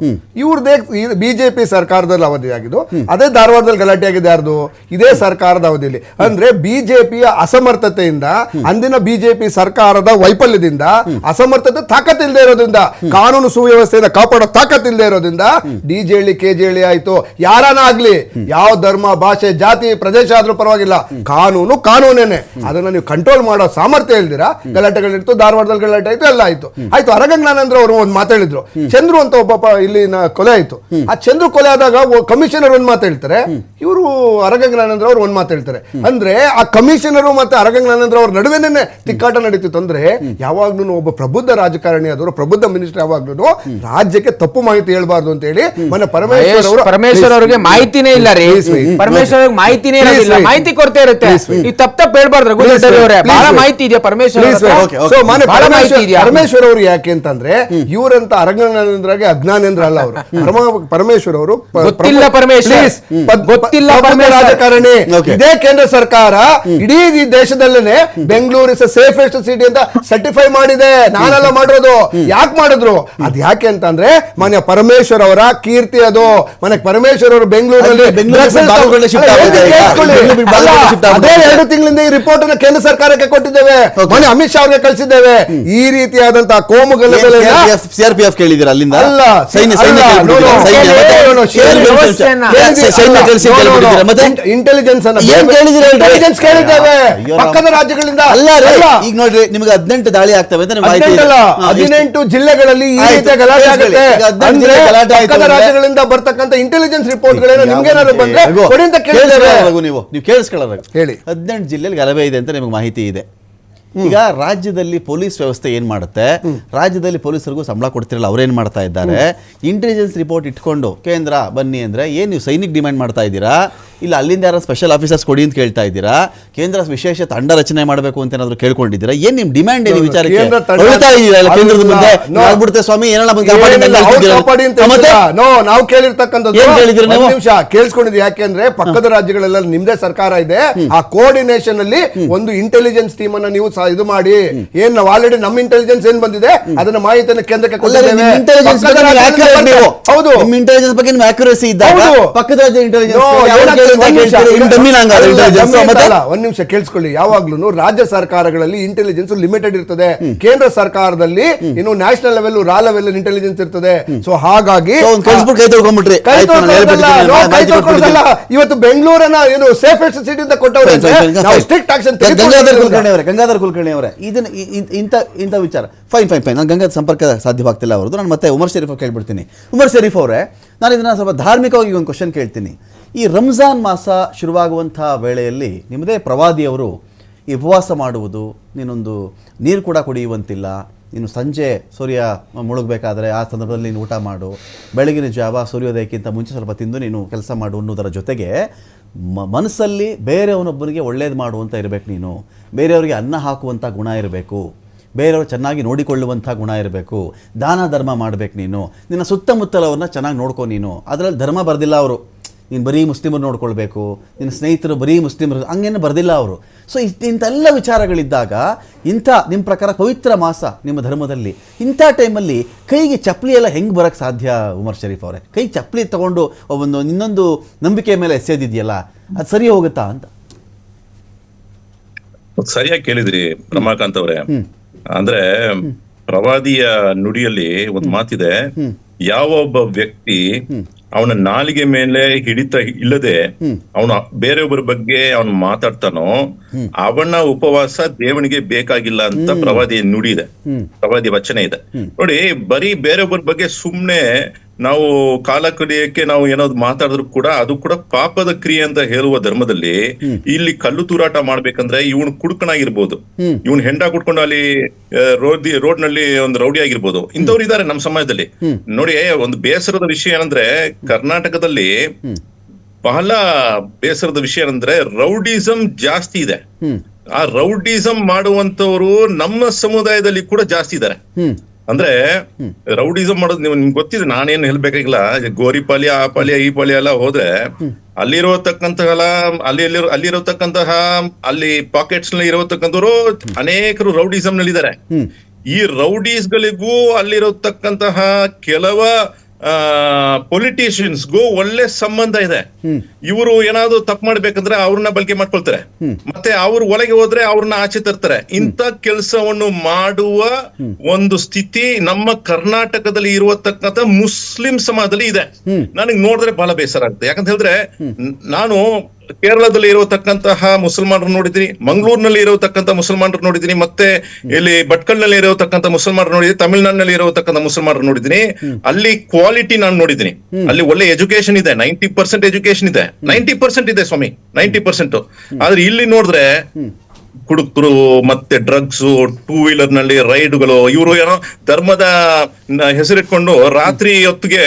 ಇವ್ರದೇ BJP ಸರ್ಕಾರದಲ್ಲಿ ಅವಧಿ ಆಗಿದ್ದು. ಅದೇ ಧಾರವಾಡದಲ್ಲಿ ಗಲಾಟೆ ಆಗಿದೆ ಯಾರ್ದು? ಇದೇ ಸರ್ಕಾರದ ಅವಧಿಯಲ್ಲಿ. ಅಂದ್ರೆ BJPಯ ಅಸಮರ್ಥತೆಯಿಂದ, ಅಂದಿನ BJP ಸರ್ಕಾರದ ವೈಫಲ್ಯದಿಂದ, ಅಸಮರ್ಥತೆ ತಾಕತ್ತಿಲ್ಲದೆ ಇರೋದ್ರಿಂದ, ಕಾನೂನು ಸುವ್ಯವಸ್ಥೆಯಿಂದ ಕಾಪಾಡೋ ತಾಕತ್ತಿಲ್ಲದೆ ಇರೋದ್ರಿಂದ DJ ಹಳ್ಳಿ KG ಹಳ್ಳಿ ಆಯ್ತು, ಯಾರನ್ನ ಆಗ್ಲಿ, ಯಾವ ಧರ್ಮ ಭಾಷೆ ಜಾತಿ ಪ್ರದೇಶ ಆದ್ರೂ ಪರವಾಗಿಲ್ಲ, ಕಾನೂನೇನೆ. ಅದನ್ನ ನೀವು ಕಂಟ್ರೋಲ್ ಮಾಡೋ ಸಾಮರ್ಥ್ಯ ಇಲ್ದಿರಾ ಗಲಾಟೆಗಳಿತ್ತು, ಧಾರವಾಡದಲ್ಲಿ ಗಲಾಟೆ ಆಯ್ತು, ಎಲ್ಲ ಆಯ್ತು. ಅರಗಜ್ಞಾನೇಂದ್ರ ಅವರು ಒಂದು ಮಾತಾಡಿದ್ರು, ಚಂದ್ರು ಅಂತ ಒಬ್ಬ ಇಲ್ಲಿನ ಕೊಲೆ ಆಯ್ತು. ಆ ಚಂದ್ರು ಕೊಲೆ ಆದಾಗ ಕಮಿಷನರ್ ಒಂದ್ ಮಾತು ಹೇಳ್ತಾರೆ, ಇವರು ಅರಗಜ್ಞಾನೇಂದ್ರ ಅವ್ರು ಒಂದ್ ಮಾತು ಹೇಳ್ತಾರೆ. ಅಂದ್ರೆ ಆ ಕಮಿಷನರು ಮತ್ತೆ ಅರಗಜ್ಞಾನೇಂದ್ರ ಅವ್ರ ನಡುವೆನೇ ತಿಕ್ಕಾಟ ನಡೀತಿತ್ತು. ಅಂದ್ರೆ ಯಾವಾಗ್ಲೂ ಒಬ್ಬ ಪ್ರಬುದ್ಧ ರಾಜಕಾರಣಿ ಆದವರು, ಪ್ರಬುದ್ಧ ಮಿನಿಸ್ಟರ್ ಯಾವಾಗ್ಲೂ ರಾಜ್ಯಕ್ಕೆ ತಪ್ಪು ಮಾಹಿತಿ ಹೇಳ್ಬಾರ್ದು ಅಂತ ಹೇಳಿ ಮೊನ್ನೆ ಪರಮೇಶ್ವರ್ ಅವರಿಗೆ ಮಾಹಿತಿನೇ ಇಲ್ಲ ರೀ. ಪರಮೇಶ್ವರ್ ಅವ್ರಿಗೆ ಮಾಹಿತಿನೇ ಇಲ್ಲ, ಮಾಹಿತಿ ಕೊರತೆ ಇರುತ್ತೆ. ಈ ತಪ್ಪು ಹೇಳ್ಬಾರ್ದು ರಘುನಂದನ್ ಅವರೇ, ಬಹಳ ಮಾಹಿತಿ ಇದೆಯಾ ಪರಮೇಶ್ವರ್ ಅವರು ಯಾಕೆ ಅಂತಂದ್ರೆ ಇವರಂತ ಅರಗಜ್ಞಾನೇಂದ್ರಗೆ ಅಜ್ಞಾನೇಂದ್ರ ಅಲ್ಲ ಅವರು. ಪರಮೇಶ್ವರ್ ಅವರು ಗೊತ್ತಿಲ್ಲ ರಾಜಕಾರಣಿ. ಇದೇ ಕೇಂದ್ರ ಸರ್ಕಾರ ಇಡೀ ದೇಶದಲ್ಲೇ ಬೆಂಗಳೂರು ಇಸ್ ಸೇಫೆಸ್ಟ್ ಸಿಟಿ ಅಂತ ಸರ್ಟಿಫೈ ಮಾಡಿದೆ. ನಾನೆಲ್ಲ ಮಾಡಿರೋದು. ಯಾಕೆ ಮಾಡಿದ್ರು? ಅದ್ ಯಾಕೆ ಅಂತಂದ್ರೆ ಮಾನ್ಯ ಪರಮೇಶ್ವರ್ ಅವರ ಕೀರ್ತಿ ಅದು. ಮನೆ ಪರಮೇಶ್ವರ್ ಅವರು ಬೆಂಗಳೂರಲ್ಲಿ ಅದೇ 2 ತಿಂಗಳಿಂದ ಈ ರಿಪೋರ್ಟ್ ಅನ್ನು ಕೇಂದ್ರ ಸರ್ಕಾರಕ್ಕೆ ಕೊಟ್ಟಿದ್ದೇವೆ, ಮನೆ ಅಮಿತ್ ಶಾ ಅವರಿಗೆ ಕಳಿಸಿದ್ದೇವೆ. ಈ ರೀತಿಯಾದಂತಹ ಕೋಮು ಗಲಭೆ CRPF ಕೇಳಿದಿರ ಅಲ್ಲಿಂದ ಅಲ್ಲ, ಇಂಟೆಲಿಜೆನ್ಸ್ ಕೇಳಿದ್ದೇವೆ ಪಕ್ಕದ ರಾಜ್ಯಗಳಿಂದ. ಈಗ ನೋಡ್ರಿ, ನಿಮ್ಗೆ 18 ದಾಳಿ ಆಗ್ತವೆ ಅಂತ 18 ಜಿಲ್ಲೆಗಳಲ್ಲಿ ಈ ರೀತಿಯ ಗಲಾಟೆ ಆಗುತ್ತೆ. ಪಕ್ಕದ ರಾಜ್ಯಗಳಿಂದ ಬರ್ತಕ್ಕಂಥ ಇಂಟೆಲಿಜೆನ್ಸ್ ರಿಪೋರ್ಟ್ ಗಳೇನೋ ನಿಮ್ಗೇನಾದ್ರು ಬಂದ್ರೆ ಕೊಡಿ ಅಂತ ಕೇಳಿದ್ದೇವೆ. ನೀವು ಕೇಳಿಸ್ಕೊಳ್ಳೋದು ಹೇಳಿ. 18 ಜಿಲ್ಲೆಯಲ್ಲಿ ಗಲಭೆ ಇದೆ ಅಂತ ನಿಮಗೆ ಮಾಹಿತಿ ಇದೆ. ಈಗ ರಾಜ್ಯದಲ್ಲಿ ಪೊಲೀಸ್ ವ್ಯವಸ್ಥೆ ಏನ್ ಮಾಡುತ್ತೆ, ರಾಜ್ಯದಲ್ಲಿ ಪೊಲೀಸರಿಗೂ ಸಂಬಳ ಕೊಡ್ತಿರಲ್ಲ, ಅವ್ರೇನ್ ಮಾಡ್ತಾ ಇದ್ದಾರೆ, ಇಂಟೆಲಿಜೆನ್ಸ್ ರಿಪೋರ್ಟ್ ಇಟ್ಕೊಂಡು ಕೇಂದ್ರ ಬನ್ನಿ ಅಂದ್ರೆ ಏನ್ ನೀವು ಸೈನಿಕ್ ಡಿಮ್ಯಾಂಡ್ ಮಾಡ್ತಾ ಇದ್ದೀರಾ, ಇಲ್ಲ ಅಲ್ಲಿಂದ ಯಾರು ಸ್ಪೆಷಲ್ ಆಫೀಸರ್ಸ್ ಕೊಡಿ ಅಂತ ಕೇಳ್ತಾ ಇದ್ದೀರಾ, ಕೇಂದ್ರ ವಿಶೇಷ ತಂಡ ರಚನೆ ಮಾಡಬೇಕು ಅಂತ ಏನಾದ್ರು ಕೇಳ್ಕೊಂಡಿದ್ದೀರಾ, ಏನ್ ನಿಮ್ ಡಿಮ್ಯಾಂಡ್ ಏನು ವಿಚಾರಕ್ಕೆ ಕೇಂದ್ರದ ಮುಂದೆ ಆಗ್ಬಿಡುತ್ತೆ ಸ್ವಾಮಿ ಏನಾರ ನಾವು ಕೇಳಿರ್ತಕ್ಕಂಥದ್ದು ನಿಮಿಷ ಕೇಳಿಸ್ಕೊಂಡಿದ್ವಿ. ಯಾಕೆಂದ್ರೆ ಪಕ್ಕದ ರಾಜ್ಯಗಳೆಲ್ಲ ನಿಮ್ದೇ ಸರ್ಕಾರ ಇದೆ, ಆ ಕೋಆರ್ಡಿನೇಷನ್ ಅಲ್ಲಿ ಒಂದು ಇಂಟೆಲಿಜೆನ್ಸ್ ಟೀಮ್ ಅನ್ನ ನೀವು ಇದು ಮಾಡಿ, ಏನ್ ನಾವು ಆಲ್ರೆಡಿ ನಮ್ಮ ಇಂಟೆಲಿಜೆನ್ಸ್ ಏನ್ ಬಂದಿದೆ ಅದನ್ನ ಮಾಹಿತಿಯನ್ನು ಕೇಂದ್ರಕ್ಕೆ ಕೊಟ್ಟಿದ್ದೇವೆ. ಹೌದು, ನಿಮ್ಮ ಇಂಟೆಲಿಜೆನ್ಸ್ ಬಗ್ಗೆ ನಿಮ್ಮ ಅಕ್ಯುರಸಿ ಇದ್ದಾಗ ಪಕ್ಕದ ರಾಜ್ಯ ಇಂಟೆಲಿಜೆನ್ಸ್ ಒಂದ್ ನಿಮಿಷ ಕೇಳಿಸ್ಕೊಳ್ಳಿ. ಯಾವಾಗ್ಲೂ ರಾಜ್ಯ ಸರ್ಕಾರಗಳಲ್ಲಿ ಇಂಟೆಲಿಜೆನ್ಸ್ ಲಿಮಿಟೆಡ್ ಇರ್ತದೆ, ಕೇಂದ್ರ ಸರ್ಕಾರದಲ್ಲಿ ಇನ್ನು ನ್ಯಾಷನಲ್ ಲೆವೆಲ್ ರಾ ಲೆವೆಲ್ ಇಂಟೆಲಿಜೆನ್ಸ್ ಇರ್ತದೆ. ಸೊ ಹಾಗಾಗಿ ಇವತ್ತು ಬೆಂಗಳೂರನ್ನ ಏನು ಸೇಫೆಸ್ಟ್ ಸಿಟಿ ಅಂತ ಕೊಟ್ಟವ್ರೆ, ಸ್ಟ್ರಿಕ್ಟ್ ಆಕ್ಷನ್. ಗಂಗಾಧರ್ ಕುಲಕರ್ಣಿ ಅವರೇ, ಇದನ್ನ ಇಂಥ ವಿಚಾರ ಫೈನ್ ನಾನು ಗಂಗಾಧರ್ ಸಂಪರ್ಕ ಸಾಧ್ಯವಾಗ್ತಿಲ್ಲ ಅವ್ರದ್ದು. ನಾನು ಮತ್ತೆ ಉಮರ್ ಶರೀಫ್ ಕೇಳ್ಬಿಡ್ತೀನಿ. ಉಮರ್ ಶರೀಫ್ ಅವರೇ, ನಾನು ಇದನ್ನ ಸ್ವಲ್ಪ ಧಾರ್ಮಿಕವಾಗಿ ಒಂದು ಕ್ವಶನ್ ಕೇಳ್ತೀನಿ. ಈ ರಂಜಾನ್ ಮಾಸ ಶುರುವಾಗುವಂಥ ವೇಳೆಯಲ್ಲಿ ನಿಮ್ಮದೇ ಪ್ರವಾದಿಯವರು ಈ ಉಪವಾಸ ಮಾಡುವುದು, ನೀನೊಂದು ನೀರು ಕೂಡ ಕುಡಿಯುವಂತಿಲ್ಲ, ನೀನು ಸಂಜೆ ಸೂರ್ಯ ಮುಳುಗಬೇಕಾದ್ರೆ ಆ ಸಂದರ್ಭದಲ್ಲಿ ನೀನು ಊಟ ಮಾಡು, ಬೆಳಗಿನ ಜಾವ ಸೂರ್ಯೋದಯಕ್ಕಿಂತ ಮುಂಚೆ ಸ್ವಲ್ಪ ತಿಂದು ನೀನು ಕೆಲಸ ಮಾಡು ಅನ್ನೋದರ ಜೊತೆಗೆ ಮನಸ್ಸಲ್ಲಿ ಬೇರೆಯವನೊಬ್ಬನಿಗೆ ಒಳ್ಳೇದು ಮಾಡುವಂಥ ಇರಬೇಕು, ನೀನು ಬೇರೆಯವರಿಗೆ ಅನ್ನ ಹಾಕುವಂಥ ಗುಣ ಇರಬೇಕು, ಬೇರೆಯವರು ಚೆನ್ನಾಗಿ ನೋಡಿಕೊಳ್ಳುವಂಥ ಗುಣ ಇರಬೇಕು, ದಾನ ಧರ್ಮ ಮಾಡಬೇಕು, ನೀನು ನಿನ್ನ ಸುತ್ತಮುತ್ತಲವ್ರನ್ನ ಚೆನ್ನಾಗಿ ನೋಡ್ಕೊ. ನೀನು ಅದರಲ್ಲಿ ಧರ್ಮ ಬರೆದಿಲ್ಲ ಅವರು, ನೀನು ಬರೀ ಮುಸ್ಲಿಮರು ನೋಡ್ಕೊಳ್ಬೇಕು, ನಿನ್ನ ಸ್ನೇಹಿತರು ಬರೀ ಮುಸ್ಲಿಮರು ಹಂಗೇನು ಬರೆದಿಲ್ಲ ಅವರು. ಸೊ ಇಂಥೆಲ್ಲ ವಿಚಾರಗಳಿದ್ದಾಗ ನಿಮ್ಮ ಪ್ರಕಾರ ಪವಿತ್ರ ಮಾಸ ನಿಮ್ಮ ಧರ್ಮದಲ್ಲಿ ಇಂಥ ಟೈಮಲ್ಲಿ ಕೈಗೆ ಚಪ್ಪಲಿ ಎಲ್ಲ ಹೆಂಗೆ ಬರೋಕ್ಕೆ ಸಾಧ್ಯ ಉಮರ್ ಶರೀಫ್ ಅವರೇ? ಕೈ ಚಪ್ಪಲಿ ತಗೊಂಡು ಒಂದು ಇನ್ನೊಂದು ನಂಬಿಕೆ ಮೇಲೆ ಎಸೆದಿದೆಯಲ್ಲ, ಅದು ಸರಿ ಹೋಗುತ್ತಾ ಅಂತ? ಸರಿಯಾಗಿ ಕೇಳಿದ್ರಿ ರಮಾಕಾಂತ್ ಅವರೇ. ಅಂದ್ರೆ ಪ್ರವಾದಿಯ ನುಡಿಯಲ್ಲಿ ಒಂದು ಮಾತಿದೆ, ಯಾವ ಒಬ್ಬ ವ್ಯಕ್ತಿ ಅವನ ನಾಲಿಗೆ ಮೇಲೆ ಹಿಡಿತ ಇಲ್ಲದೆ ಅವನು ಬೇರೆಯೊಬ್ಬರ ಬಗ್ಗೆ ಅವನು ಮಾತಾಡ್ತಾನೋ ಅವನ ಉಪವಾಸ ದೇವನಿಗೆ ಬೇಕಾಗಿಲ್ಲ ಅಂತ ಪ್ರವಾದಿ ನುಡಿ ಇದೆ, ಪ್ರವಾದಿ ವಚನ ಇದೆ ನೋಡಿ. ಬರೀ ಬೇರೆಯೊಬ್ಬರ ಬಗ್ಗೆ ಸುಮ್ನೆ ನಾವು ಕಾಲ ಕಡಿಯಕ್ಕೆ ನಾವು ಏನಾದ್ರು ಮಾತಾಡಿದ್ರು ಕೂಡ ಅದು ಕೂಡ ಪಾಪದ ಕ್ರಿಯೆ ಅಂತ ಹೇಳುವ ಧರ್ಮದಲ್ಲಿ ಇಲ್ಲಿ ಕಲ್ಲು ತೂರಾಟ ಮಾಡ್ಬೇಕಂದ್ರೆ ಇವನು ಕುಡುಕನಾಗಿರ್ಬೋದು, ಇವನ್ ಹೆಂಡ ಕುಟ್ಕೊಂಡು ಅಲ್ಲಿ ರೋಡ್ ನಲ್ಲಿ ಒಂದು ರೌಡಿ ಆಗಿರ್ಬೋದು, ಇಂಥವ್ರು ಇದಾರೆ ನಮ್ಮ ಸಮಾಜದಲ್ಲಿ ನೋಡಿ. ಒಂದು ಬೇಸರದ ವಿಷಯ ಏನಂದ್ರೆ ಕರ್ನಾಟಕದಲ್ಲಿ ಬಹಳ ಬೇಸರದ ವಿಷಯ ಏನಂದ್ರೆ ರೌಡಿಸಂ ಜಾಸ್ತಿ ಇದೆ. ಆ ರೌಡಿಸಂ ಮಾಡುವಂತವ್ರು ನಮ್ಮ ಸಮುದಾಯದಲ್ಲಿ ಕೂಡ ಜಾಸ್ತಿ ಇದ್ದಾರೆ. ಅಂದ್ರೆ ರೌಡಿಸಂ ಮಾಡೋದು ನಿಮ್ಗೆ ಗೊತ್ತಿದೆ, ನಾನೇನು ಹೇಳ್ಬೇಕಾಗಿಲ್ಲ. ಗೋರಿಪಾಳ್ಯ ಆ ಪಾಳ್ಯ ಈ ಪಾಳ್ಯ ಎಲ್ಲ ಹೋದ್ರೆ ಅಲ್ಲಿರತಕ್ಕಂತಹ ಅಲ್ಲಿ ಪಾಕೆಟ್ಸ್ ನಲ್ಲಿ ಇರತಕ್ಕಂಥವ್ರು ಅನೇಕರು ರೌಡಿಸಂ ನಲ್ಲಿ ಇದ್ದಾರೆ. ಈ ರೌಡೀಸ್ ಗಳಿಗೂ ಅಲ್ಲಿರತಕ್ಕಂತಹ ಕೆಲವ ಪೊಲಿಟಿಷಿಯನ್ಸ್ಗೂ ಒಳ್ಳೆ ಸಂಬಂಧ ಇದೆ. ಇವರು ಏನಾದ್ರು ತಪ್ಪು ಮಾಡ್ಬೇಕಂದ್ರೆ ಅವ್ರನ್ನ ಬಳಕೆ ಮಾಡ್ಕೊಳ್ತಾರೆ, ಮತ್ತೆ ಅವ್ರು ಒಳಗೆ ಹೋದ್ರೆ ಅವ್ರನ್ನ ಆಚೆ ತರ್ತಾರೆ. ಇಂಥ ಕೆಲಸವನ್ನು ಮಾಡುವ ಒಂದು ಸ್ಥಿತಿ ನಮ್ಮ ಕರ್ನಾಟಕದಲ್ಲಿ ಇರುವತಕ್ಕಂಥ ಮುಸ್ಲಿಂ ಸಮಾಜದಲ್ಲಿ ಇದೆ. ನನಗೆ ನೋಡಿದ್ರೆ ಬಹಳ ಬೇಸರ ಆಗುತ್ತೆ. ಯಾಕಂತ ಹೇಳಿದ್ರೆ ನಾನು ಕೇರಳದಲ್ಲಿ ಇರತಕ್ಕಂತಹ ಮುಸಲ್ಮಾನರು ನೋಡಿದ್ದೀನಿ, ಮಂಗಳೂರಿನಲ್ಲಿ ಇರತಕ್ಕಂಥ ಮುಸಲ್ಮಾನರು ನೋಡಿದ್ದೀನಿ, ಮತ್ತೆ ಇಲ್ಲಿ ಭಟ್ಕಳ್ನಲ್ಲಿ ಇರತಕ್ಕಂಥ ಮುಸಲ್ಮಾನರು ನೋಡಿದ್ದೀನಿ, ತಮಿಳುನಾಡಿನಲ್ಲಿ ಇರತಕ್ಕಂಥ ಮುಸಲ್ಮಾನರು ನೋಡಿದ್ದೀನಿ. ಅಲ್ಲಿ ಕ್ವಾಲಿಟಿ ನಾನು ನೋಡಿದ್ದೀನಿ. ಅಲ್ಲಿ ಒಳ್ಳೆ ಎಜುಕೇಶನ್ ಇದೆ, 90% ಎಜುಕೇಶನ್ ಇದೆ, 90% ಇದೆ ಸ್ವಾಮಿ, 90%. ಆದ್ರೆ ಇಲ್ಲಿ ನೋಡಿದ್ರೆ ಕುಡುಕರು ಮತ್ತೆ ಡ್ರಗ್ಸ್, ಟೂ ವೀಲರ್ ನಲ್ಲಿ ರೈಡ್ಗಳು. ಇವರು ಏನೋ ಧರ್ಮದ ಹೆಸರಿಟ್ಕೊಂಡು ರಾತ್ರಿ ಹೊತ್ತಿಗೆ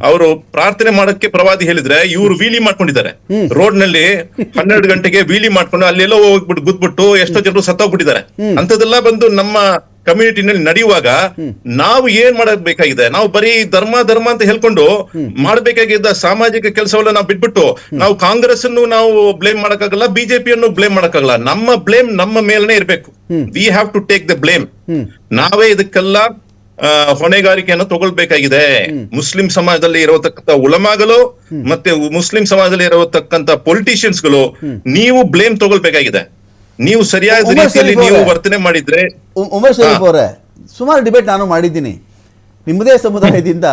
ಅವರು ಪ್ರಾರ್ಥನೆ ಮಾಡಕ್ಕೆ ಪ್ರವಾದಿ ಹೇಳಿದ್ರೆ ಇವರು ವೀಲಿ ಮಾಡ್ಕೊಂಡಿದ್ದಾರೆ. ರೋಡ್ ನಲ್ಲಿ 12 ಗಂಟೆಗೆ ವೀಲಿ ಮಾಡ್ಕೊಂಡು ಅಲ್ಲೆಲ್ಲೋ ಹೋಗ್ಬಿಟ್ಟು ಗುದ್ಬಿಟ್ಟು ಎಷ್ಟೋ ಜನರು ಸತ್ತೋಗ್ಬಿಟ್ಟಿದ್ದಾರೆ. ಅಂತದೆಲ್ಲ ಬಂದು ನಮ್ಮ ಕಮ್ಯುನಿಟಿನಲ್ಲಿ ನಡೆಯುವಾಗ ನಾವು ಏನ್ ಮಾಡಬೇಕಾಗಿದೆ? ನಾವು ಬರೀ ಧರ್ಮ ಅಂತ ಹೇಳ್ಕೊಂಡು ಮಾಡಬೇಕಾಗಿದ್ದ ಸಾಮಾಜಿಕ ಕೆಲಸವನ್ನ ನಾವು ಬಿಟ್ಬಿಟ್ಟು ನಾವು ಕಾಂಗ್ರೆಸ್ ಅನ್ನು ನಾವು ಬ್ಲೇಮ್ ಮಾಡಕ್ಕಾಗಲ್ಲ, ಬಿಜೆಪಿಯನ್ನು ಬ್ಲೇಮ್ ಮಾಡಕ್ಕಾಗಲ್ಲ. ನಮ್ಮ ಬ್ಲೇಮ್ ನಮ್ಮ ಮೇಲನೆ ಇರ್ಬೇಕು. We have to take the blame. ನಾವೇ ಇದಕ್ಕೆಲ್ಲ ಹೊಣೆಗಾರಿಕೆಯನ್ನು ತಗೊಳ್ಬೇಕಾಗಿದೆ. ಮುಸ್ಲಿಂ ಸಮಾಜದಲ್ಲಿ ಇರತಕ್ಕಂಥ ಉಲಮಾಗಳು ಮತ್ತೆ ಮುಸ್ಲಿಂ ಸಮಾಜದಲ್ಲಿ ಇರತಕ್ಕಂಥ ಪೊಲಿಟಿಷಿಯನ್ಸ್ಗಳು ನೀವು ಬ್ಲೇಮ್ ತಗೊಳ್ಬೇಕಾಗಿದೆ. ನೀವು ಸರಿಯಾದ ರೀತಿಯಲ್ಲಿ ನೀವು ವರ್ತನೆ ಮಾಡಿದ್ರೆ. ಉಮರ್ ಶರೀಫ್ ಅವರೇ, ಸುಮಾರು ಡಿಬೇಟ್ ನಾನು ಮಾಡಿದ್ದೀನಿ. ನಿಮ್ಮದೇ ಸಮುದಾಯದಿಂದ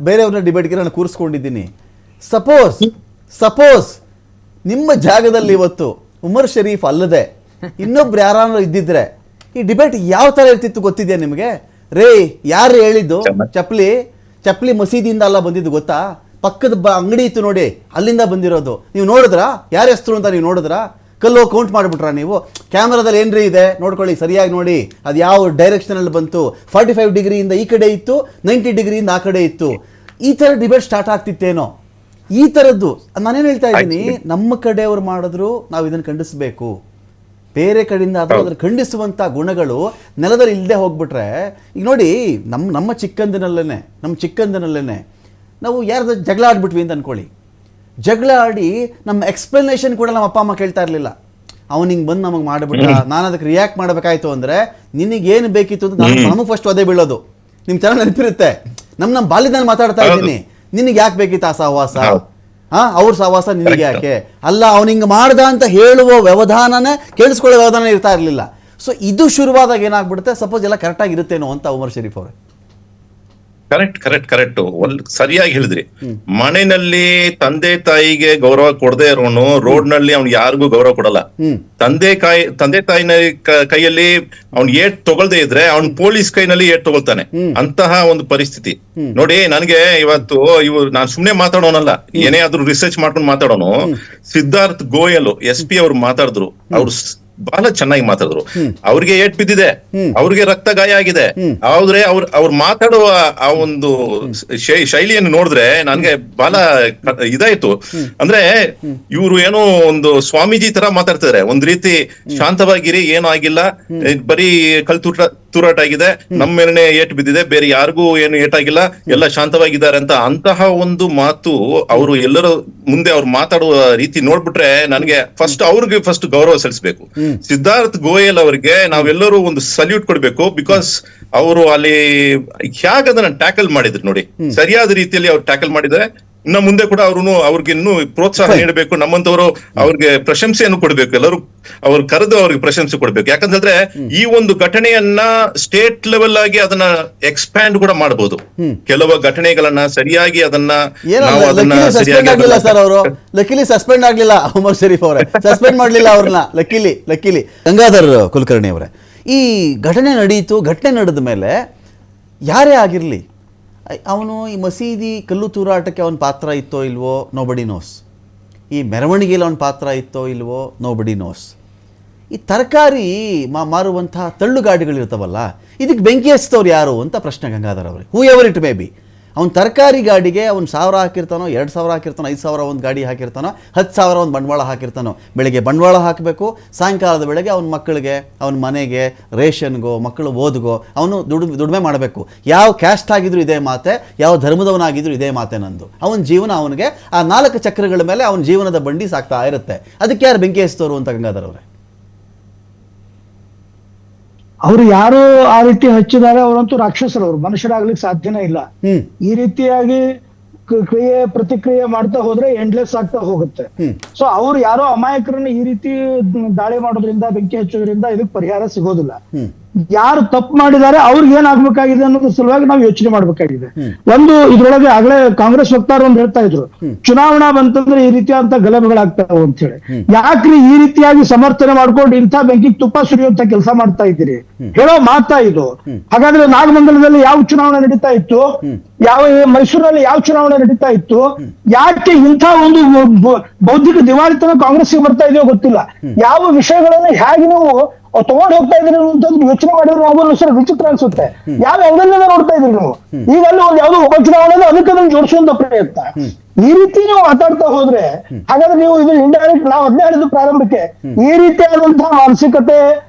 ಬೇರೆಯವ್ರನ್ನ ಡಿಬೇಟ್ಗೆ ನಾನು ಕೂರಿಸ್ಕೊಂಡಿದ್ದೀನಿ. ಸಪೋಸ್ ನಿಮ್ಮ ಜಾಗದಲ್ಲಿ ಇವತ್ತು ಉಮರ್ ಶರೀಫ್ ಅಲ್ಲದೆ ಇನ್ನೊಬ್ರು ಯಾರು ಇದ್ದಿದ್ರೆ ಈ ಡಿಬೇಟ್ ಯಾವ ತರ ಇರ್ತಿತ್ತು ಗೊತ್ತಿದೆಯಾ ನಿಮಗೆ? ಯಾರು ಹೇಳಿದ್ದು? ಚಪ್ಲಿ ಮಸೀದಿಯಿಂದ ಅಲ್ಲ ಬಂದಿದ್ದು ಗೊತ್ತಾ? ಪಕ್ಕದ ಅಂಗಡಿ ಇತ್ತು ನೋಡಿ, ಅಲ್ಲಿಂದ ಬಂದಿರೋದು. ನೀವು ನೋಡಿದ್ರಾ ಯಾರ ಹೆಸರು ಅಂತ? ನೀವು ನೋಡಿದ್ರಾ? ಕಲ್ಲು ಕೌಂಟ್ ಮಾಡಿಬಿಟ್ರಾ ನೀವು? ಕ್ಯಾಮ್ರಾದಲ್ಲಿ ಏನ್ರಿ ಇದೆ ನೋಡ್ಕೊಳ್ಳಿ, ಸರಿಯಾಗಿ ನೋಡಿ ಅದು ಯಾವ ಡೈರೆಕ್ಷನಲ್ಲಿ ಬಂತು. 45 ಡಿಗ್ರಿಯಿಂದ ಈ ಕಡೆ ಇತ್ತು, 90 ಡಿಗ್ರಿಯಿಂದ ಆ ಕಡೆ ಇತ್ತು. ಈ ಥರ ಡಿಬೇಟ್ ಸ್ಟಾರ್ಟ್ ಆಗ್ತಿತ್ತೇನೋ? ಈ ಥರದ್ದು ನಾನೇನು ಹೇಳ್ತಾ ಇದ್ದೀನಿ, ನಮ್ಮ ಕಡೆಯವ್ರು ಮಾಡಿದ್ರು ನಾವು ಇದನ್ನು ಖಂಡಿಸಬೇಕು. ಬೇರೆ ಕಡೆಯಿಂದ ಆದರೂ ಅದನ್ನು ಖಂಡಿಸುವಂಥ ಗುಣಗಳು ನೆಲದಲ್ಲಿ ಇಲ್ಲದೆ ಹೋಗ್ಬಿಟ್ರೆ, ಈಗ ನೋಡಿ ನಮ್ಮ ಚಿಕ್ಕಂದಿನಲ್ಲೇ ನಾವು ಯಾರ್ದು ಜಗಳ ಆಡ್ಬಿಟ್ವಿ ಅಂತ ಅನ್ಕೊಳ್ಳಿ. ಜಗಳ ಆಡಿ ನಮ್ಮ ಎಕ್ಸ್ಪ್ಲನೇಷನ್ ಕೂಡ ನಮ್ಮ ಅಪ್ಪ ಅಮ್ಮ ಕೇಳ್ತಾ ಇರಲಿಲ್ಲ. ಅವನು ಹಿಂಗೆ ಬಂದು ನಮಗೆ ಮಾಡಿಬಿಟ್ಟ, ನಾನು ಅದಕ್ಕೆ ರಿಯಾಕ್ಟ್ ಮಾಡಬೇಕಾಯ್ತು ಅಂದರೆ ನಿನಗೇನು ಬೇಕಿತ್ತು ಅಂತ ನಮಗೆ ಫಸ್ಟ್ ಅದೇ ಬೀಳೋದು. ನಿಮ್ಮ ಚೆನ್ನಾಗಿ ನೆನಪಿರುತ್ತೆ. ನಮ್ಮ ಬಾಲ್ಯದಲ್ಲಿ ಮಾತಾಡ್ತಾ ಇದ್ದೀನಿ, ನಿನಗೆ ಯಾಕೆ ಬೇಕಿತ್ತು ಆ ಸಹವಾಸ? ಅವ್ರ ಸಹವಾಸ ನಿನಗೆ ಯಾಕೆ? ಅಲ್ಲ, ಅವನು ಹಿಂಗೆ ಮಾಡ್ದ ಅಂತ ಹೇಳುವ ವ್ಯವಧಾನನೇ ಕೇಳಿಸ್ಕೊಳ್ಳೋ ವ್ಯವಧಾನ ಇರ್ತಾ ಇರಲಿಲ್ಲ. ಸೊ ಇದು ಶುರುವಾದಾಗ ಏನಾಗ್ಬಿಡುತ್ತೆ, ಸಪೋಸ್ ಎಲ್ಲ ಕರೆಕ್ಟಾಗಿ ಇರುತ್ತೇನೋ ಅಂತ ಉಮರ್ ಶರೀಫ್ ಅವರೇ. ಕರೆಕ್ಟ್ ಸರಿಯಾಗಿ ಹೇಳಿದ್ರಿ. ಮನೆಯಲ್ಲಿ ತಂದೆ ತಾಯಿಗೆ ಗೌರವ ಕೊಡದೆ ಇರೋನು ರೋಡ್ ನಲ್ಲಿ ಅವ್ನು ಯಾರಿಗೂ ಗೌರವ ಕೊಡಲ್ಲ. ತಂದೆ ತಾಯಿನ ಕೈಯಲ್ಲಿ ಅವ್ನ್ ಏಟ್ ತಗೊಳ್ದೆ ಇದ್ರೆ ಅವ್ನ್ ಪೊಲೀಸ್ ಕೈನಲ್ಲಿ ಏಟ್ ತಗೊಳ್ತಾನೆ. ಅಂತಹ ಒಂದು ಪರಿಸ್ಥಿತಿ ನೋಡಿ. ನನಗೆ ಇವತ್ತು ನಾನು ಸುಮ್ನೆ ಮಾತಾಡೋನಲ್ಲ, ಏನೇ ಆದ್ರೂ ರಿಸರ್ಚ್ ಮಾಡ್ಕೊಂಡು ಮಾತಾಡೋನು. ಸಿದ್ಧಾರ್ಥ್ ಗೋಯಲ್ SP ಅವ್ರು ಮಾತಾಡಿದ್ರು. ಅವ್ರು ಬಹಳ ಚೆನ್ನಾಗಿ ಮಾತಾಡಿದ್ರು. ಅವ್ರಿಗೆ ಏಟ್ ಬಿದ್ದಿದೆ, ಅವ್ರಿಗೆ ರಕ್ತ ಗಾಯ ಆಗಿದೆ. ಆದ್ರೆ ಅವ್ರು ಮಾತಾಡುವ ಆ ಒಂದು ಶೈಲಿಯನ್ನು ನೋಡಿದ್ರೆ ನನ್ಗೆ ಬಹಳ ಇದಾಯ್ತು. ಅಂದ್ರೆ ಇವ್ರು ಏನೋ ಒಂದು ಸ್ವಾಮೀಜಿ ತರ ಮಾತಾಡ್ತಿದ್ದಾರೆ. ಒಂದ್ ರೀತಿ ಶಾಂತವಾಗಿರಿ, ಏನೂ ಆಗಿಲ್ಲ, ಬರೀ ತೂರಾಟ ಆಗಿದೆ, ನಮ್ಮ ಮೇಲನೆ ಏಟ್ ಬಿದ್ದಿದೆ, ಬೇರೆ ಯಾರಿಗೂ ಏನು ಏಟಾಗಿಲ್ಲ, ಎಲ್ಲ ಶಾಂತವಾಗಿದ್ದಾರೆ ಅಂತ. ಅಂತಹ ಒಂದು ಮಾತು ಅವರು ಎಲ್ಲರ ಮುಂದೆ ಅವ್ರು ಮಾತಾಡುವ ರೀತಿ ನೋಡ್ಬಿಟ್ರೆ ನನಗೆ ಅವ್ರಿಗೆ ಫಸ್ಟ್ ಗೌರವ ಸಲ್ಲಿಸಬೇಕು. ಸಿದ್ಧಾರ್ಥ್ ಗೋಯಲ್ ಅವರಿಗೆ ನಾವೆಲ್ಲರೂ ಒಂದು ಸಲ್ಯೂಟ್ ಕೊಡ್ಬೇಕು. ಬಿಕಾಸ್ ಅವರು ಅಲ್ಲಿ ಹೇಗೆ ಅದನ್ನ ಟ್ಯಾಕಲ್ ಮಾಡಿದ್ರು ನೋಡಿ, ಸರಿಯಾದ ರೀತಿಯಲ್ಲಿ ಅವ್ರು ಟ್ಯಾಕಲ್ ಮಾಡಿದ್ರೆ ಇನ್ನ ಮುಂದೆ ಕೂಡ ಅವ್ರಿಗೆ ಇನ್ನೂ ಪ್ರೋತ್ಸಾಹ ನೀಡಬೇಕು. ನಮ್ಮಂತವರು ಅವ್ರಿಗೆ ಪ್ರಶಂಸೆಯನ್ನು ಕೊಡ್ಬೇಕು. ಎಲ್ಲರೂ ಅವ್ರು ಕರೆದು ಅವ್ರಿಗೆ ಪ್ರಶಂಸೆ ಕೊಡ್ಬೇಕು. ಯಾಕಂತಂದ್ರೆ ಈ ಒಂದು ಘಟನೆಯನ್ನ ಸ್ಟೇಟ್ ಲೆವೆಲ್ ಆಗಿ ಅದನ್ನ ಎಕ್ಸ್ಪ್ಯಾಂಡ್ ಕೂಡ ಮಾಡಬಹುದು. ಕೆಲವು ಘಟನೆಗಳನ್ನ ಸರಿಯಾಗಿ ಅದನ್ನ ಲಕ್ಕಿಲಿ ಸಸ್ಪೆಂಡ್ ಆಗ್ಲಿಲ್ಲ ಉಮರ್ ಶರೀಫ್ ಅವರೇ, ಸಸ್ಪೆಂಡ್ ಮಾಡ್ಲಿಲ್ಲ ಅವ್ರನ್ನ. ಲಕ್ಕಿಲಿ ಗಂಗಾಧರ್ ಕುಲಕರ್ಣಿ ಅವರೇ, ಈ ಘಟನೆ ನಡೆದ ಮೇಲೆ ಯಾರೇ ಆಗಿರ್ಲಿ, ಅವನು ಈ ಮಸೀದಿ ಕಲ್ಲು ತೂರಾಟಕ್ಕೆ ಅವನ ಪಾತ್ರ ಇತ್ತೋ ಇಲ್ವೋ ನೋಬಡಿ ನೋಸ್. ಈ ಮೆರವಣಿಗೆಯಲ್ಲಿ ಅವನ ಪಾತ್ರ ಇತ್ತೋ ಇಲ್ವೋ ನೋಬಡಿ ನೋಸ್. ಈ ತರಕಾರಿ ಮಾರುವಂತಹ ತಳ್ಳುಗಾಡಿಗಳಿರ್ತಾವಲ್ಲ, ಇದಕ್ಕೆ ಬೆಂಕಿ ಹಚ್ಚಿದವ್ರು ಯಾರು ಅಂತ ಪ್ರಶ್ನೆ ಗಂಗಾಧರ್ ಅವ್ರಿಗೆ. ಹೂ ಎವರ್ ಇಟ್ ಮೇ ಬಿ. ಅವ್ನು ತರಕಾರಿ ಗಾಡಿಗೆ ಅವ್ನು 1000 ಹಾಕಿರ್ತಾನೋ, 2000 ಹಾಕಿರ್ತಾನೋ, 5000 ಒಂದು ಗಾಡಿ ಹಾಕಿರ್ತಾನೋ, 10,000 ಒಂದು ಬಂಡವಾಳ ಹಾಕಿರ್ತಾನೋ. ಬೆಳಗ್ಗೆ ಬಂಡವಾಳ ಹಾಕಬೇಕು, ಸಾಯಂಕಾಲದ ಬೆಳಗ್ಗೆ ಅವನ ಮಕ್ಕಳಿಗೆ, ಅವನ ಮನೆಗೆ, ರೇಷನ್ಗೋ, ಮಕ್ಕಳು ಓದ್ಗೋ ಅವನು ದುಡಿಮೆ ಮಾಡಬೇಕು. ಯಾವ ಕ್ಯಾಸ್ಟ್ ಆಗಿದ್ರು ಇದೇ ಮಾತೆ, ಯಾವ ಧರ್ಮದವನಾಗಿದ್ರು ಇದೇ ಮಾತೆ ನಂದು. ಅವನ ಜೀವನ ಅವನಿಗೆ ಆ 4 ಚಕ್ರಗಳ ಮೇಲೆ ಅವನ ಜೀವನದ ಬಂಡಿ ಸಾಕ್ತಾ ಇರುತ್ತೆ. ಅದಕ್ಕೆ ಯಾರು ಬೆಂಕಿ ಹಚ್ಚಿದವರು ಅಂತ ಗಂಗಾಧರ್ ಅವರೇ? ಅವ್ರು ಯಾರು ಆ ರೀತಿ ಹಚ್ಚಿದ್ದಾರೆ ಅವರಂತೂ ರಾಕ್ಷಸರವರು, ಮನುಷ್ಯರಾಗ್ಲಿಕ್ಕೆ ಸಾಧ್ಯನೇ ಇಲ್ಲ. ಈ ರೀತಿಯಾಗಿ ಕ್ರಿಯೆ ಪ್ರತಿಕ್ರಿಯೆ ಮಾಡ್ತಾ ಹೋದ್ರೆ ಎಂಡ್ಲೆಸ್ ಆಗ್ತಾ ಹೋಗುತ್ತೆ. ಸೊ ಅವ್ರು ಯಾರೋ ಅಮಾಯಕರನ್ನ ಈ ರೀತಿ ದಾಳಿ ಮಾಡೋದ್ರಿಂದ, ಬೆಂಕಿ ಹಚ್ಚೋದ್ರಿಂದ ಇದಕ್ಕೆ ಪರಿಹಾರ ಸಿಗೋದಿಲ್ಲ. ಯಾರು ತಪ್ಪು ಮಾಡಿದ್ದಾರೆ ಅವ್ರಿಗೆ ಏನಾಗ್ಬೇಕಾಗಿದೆ ಅನ್ನೋದ್ರ ಸಲುವಾಗಿ ನಾವು ಯೋಚನೆ ಮಾಡ್ಬೇಕಾಗಿದೆ. ಒಂದು ಇದ್ರೊಳಗೆ ಆಗ್ಲೇ ಕಾಂಗ್ರೆಸ್ ವಕ್ತಾರ ಒಂದು ಹೇಳ್ತಾ ಇದ್ರು, ಚುನಾವಣಾ ಬಂತಂದ್ರೆ ಈ ರೀತಿಯಾದಂತ ಗಲಭೆಗಳಾಗ್ತಾವ ಅಂತ ಹೇಳಿ. ಯಾಕ್ರಿ ಈ ರೀತಿಯಾಗಿ ಸಮರ್ಥನೆ ಮಾಡ್ಕೊಂಡು ಇಂಥ ಬೆಂಕಿಗೆ ತುಪ್ಪ ಸುರಿಯುವಂತ ಕೆಲಸ ಮಾಡ್ತಾ ಇದ್ದೀರಿ? ಹೇಳೋ ಮಾತಾ ಇದು. ಹಾಗಾದ್ರೆ ನಾಗಮಂಗಲದಲ್ಲಿ ಯಾವ ಚುನಾವಣೆ ನಡೀತಾ ಇತ್ತು, ಯಾವ ಮೈಸೂರಿನಲ್ಲಿ ಯಾವ ಚುನಾವಣೆ ನಡೀತಾ ಇತ್ತು? ಯಾಕೆ ಇಂಥ ಒಂದು ಬೌದ್ಧಿಕ ದಿವಾಳಿತನ ಕಾಂಗ್ರೆಸ್ಗೆ ಬರ್ತಾ ಇದೆಯೋ ಗೊತ್ತಿಲ್ಲ. ಯಾವ ವಿಷಯಗಳನ್ನ ಹೇಗೆ ನೀವು ತಗೊಂಡು ಹೋಗ್ತಾ ಇದ್ರಿ ಅನ್ನೋದು ಯೋಚನೆ ಮಾಡಿದ್ರೆ ನಮಗೊಂದು ಸಲ ವಿಚಿತ್ರ ಅನ್ಸುತ್ತೆ. ಯಾವ ಆಂಗಲ್ ನೋಡ್ತಾ ಇದ್ರಿ ನೀವು? ಈಗ ಅಲ್ಲಿ ಒಂದು ಯಾವ್ದೋ ಉಪಚುನಾವಣೆ ಅದಕ್ಕೆ ಅದನ್ನು ಜೋಡಿಸುವಂತ ಪ್ರಯತ್ನ. ಈ ರೀತಿ ನೀವು ಮಾತಾಡ್ತಾ ಹೋದ್ರೆ ಹಾಗಾದ್ರೆ ನೀವು ಇದು ಇಂಡೈರೆಕ್ಟ್, ನಾವು ಅದನ್ನೇ ಹೇಳಿದ್ದು ಪ್ರಾರಂಭಕ್ಕೆ, ಈ ರೀತಿಯಾದಂತಹ ಮಾನಸಿಕತೆ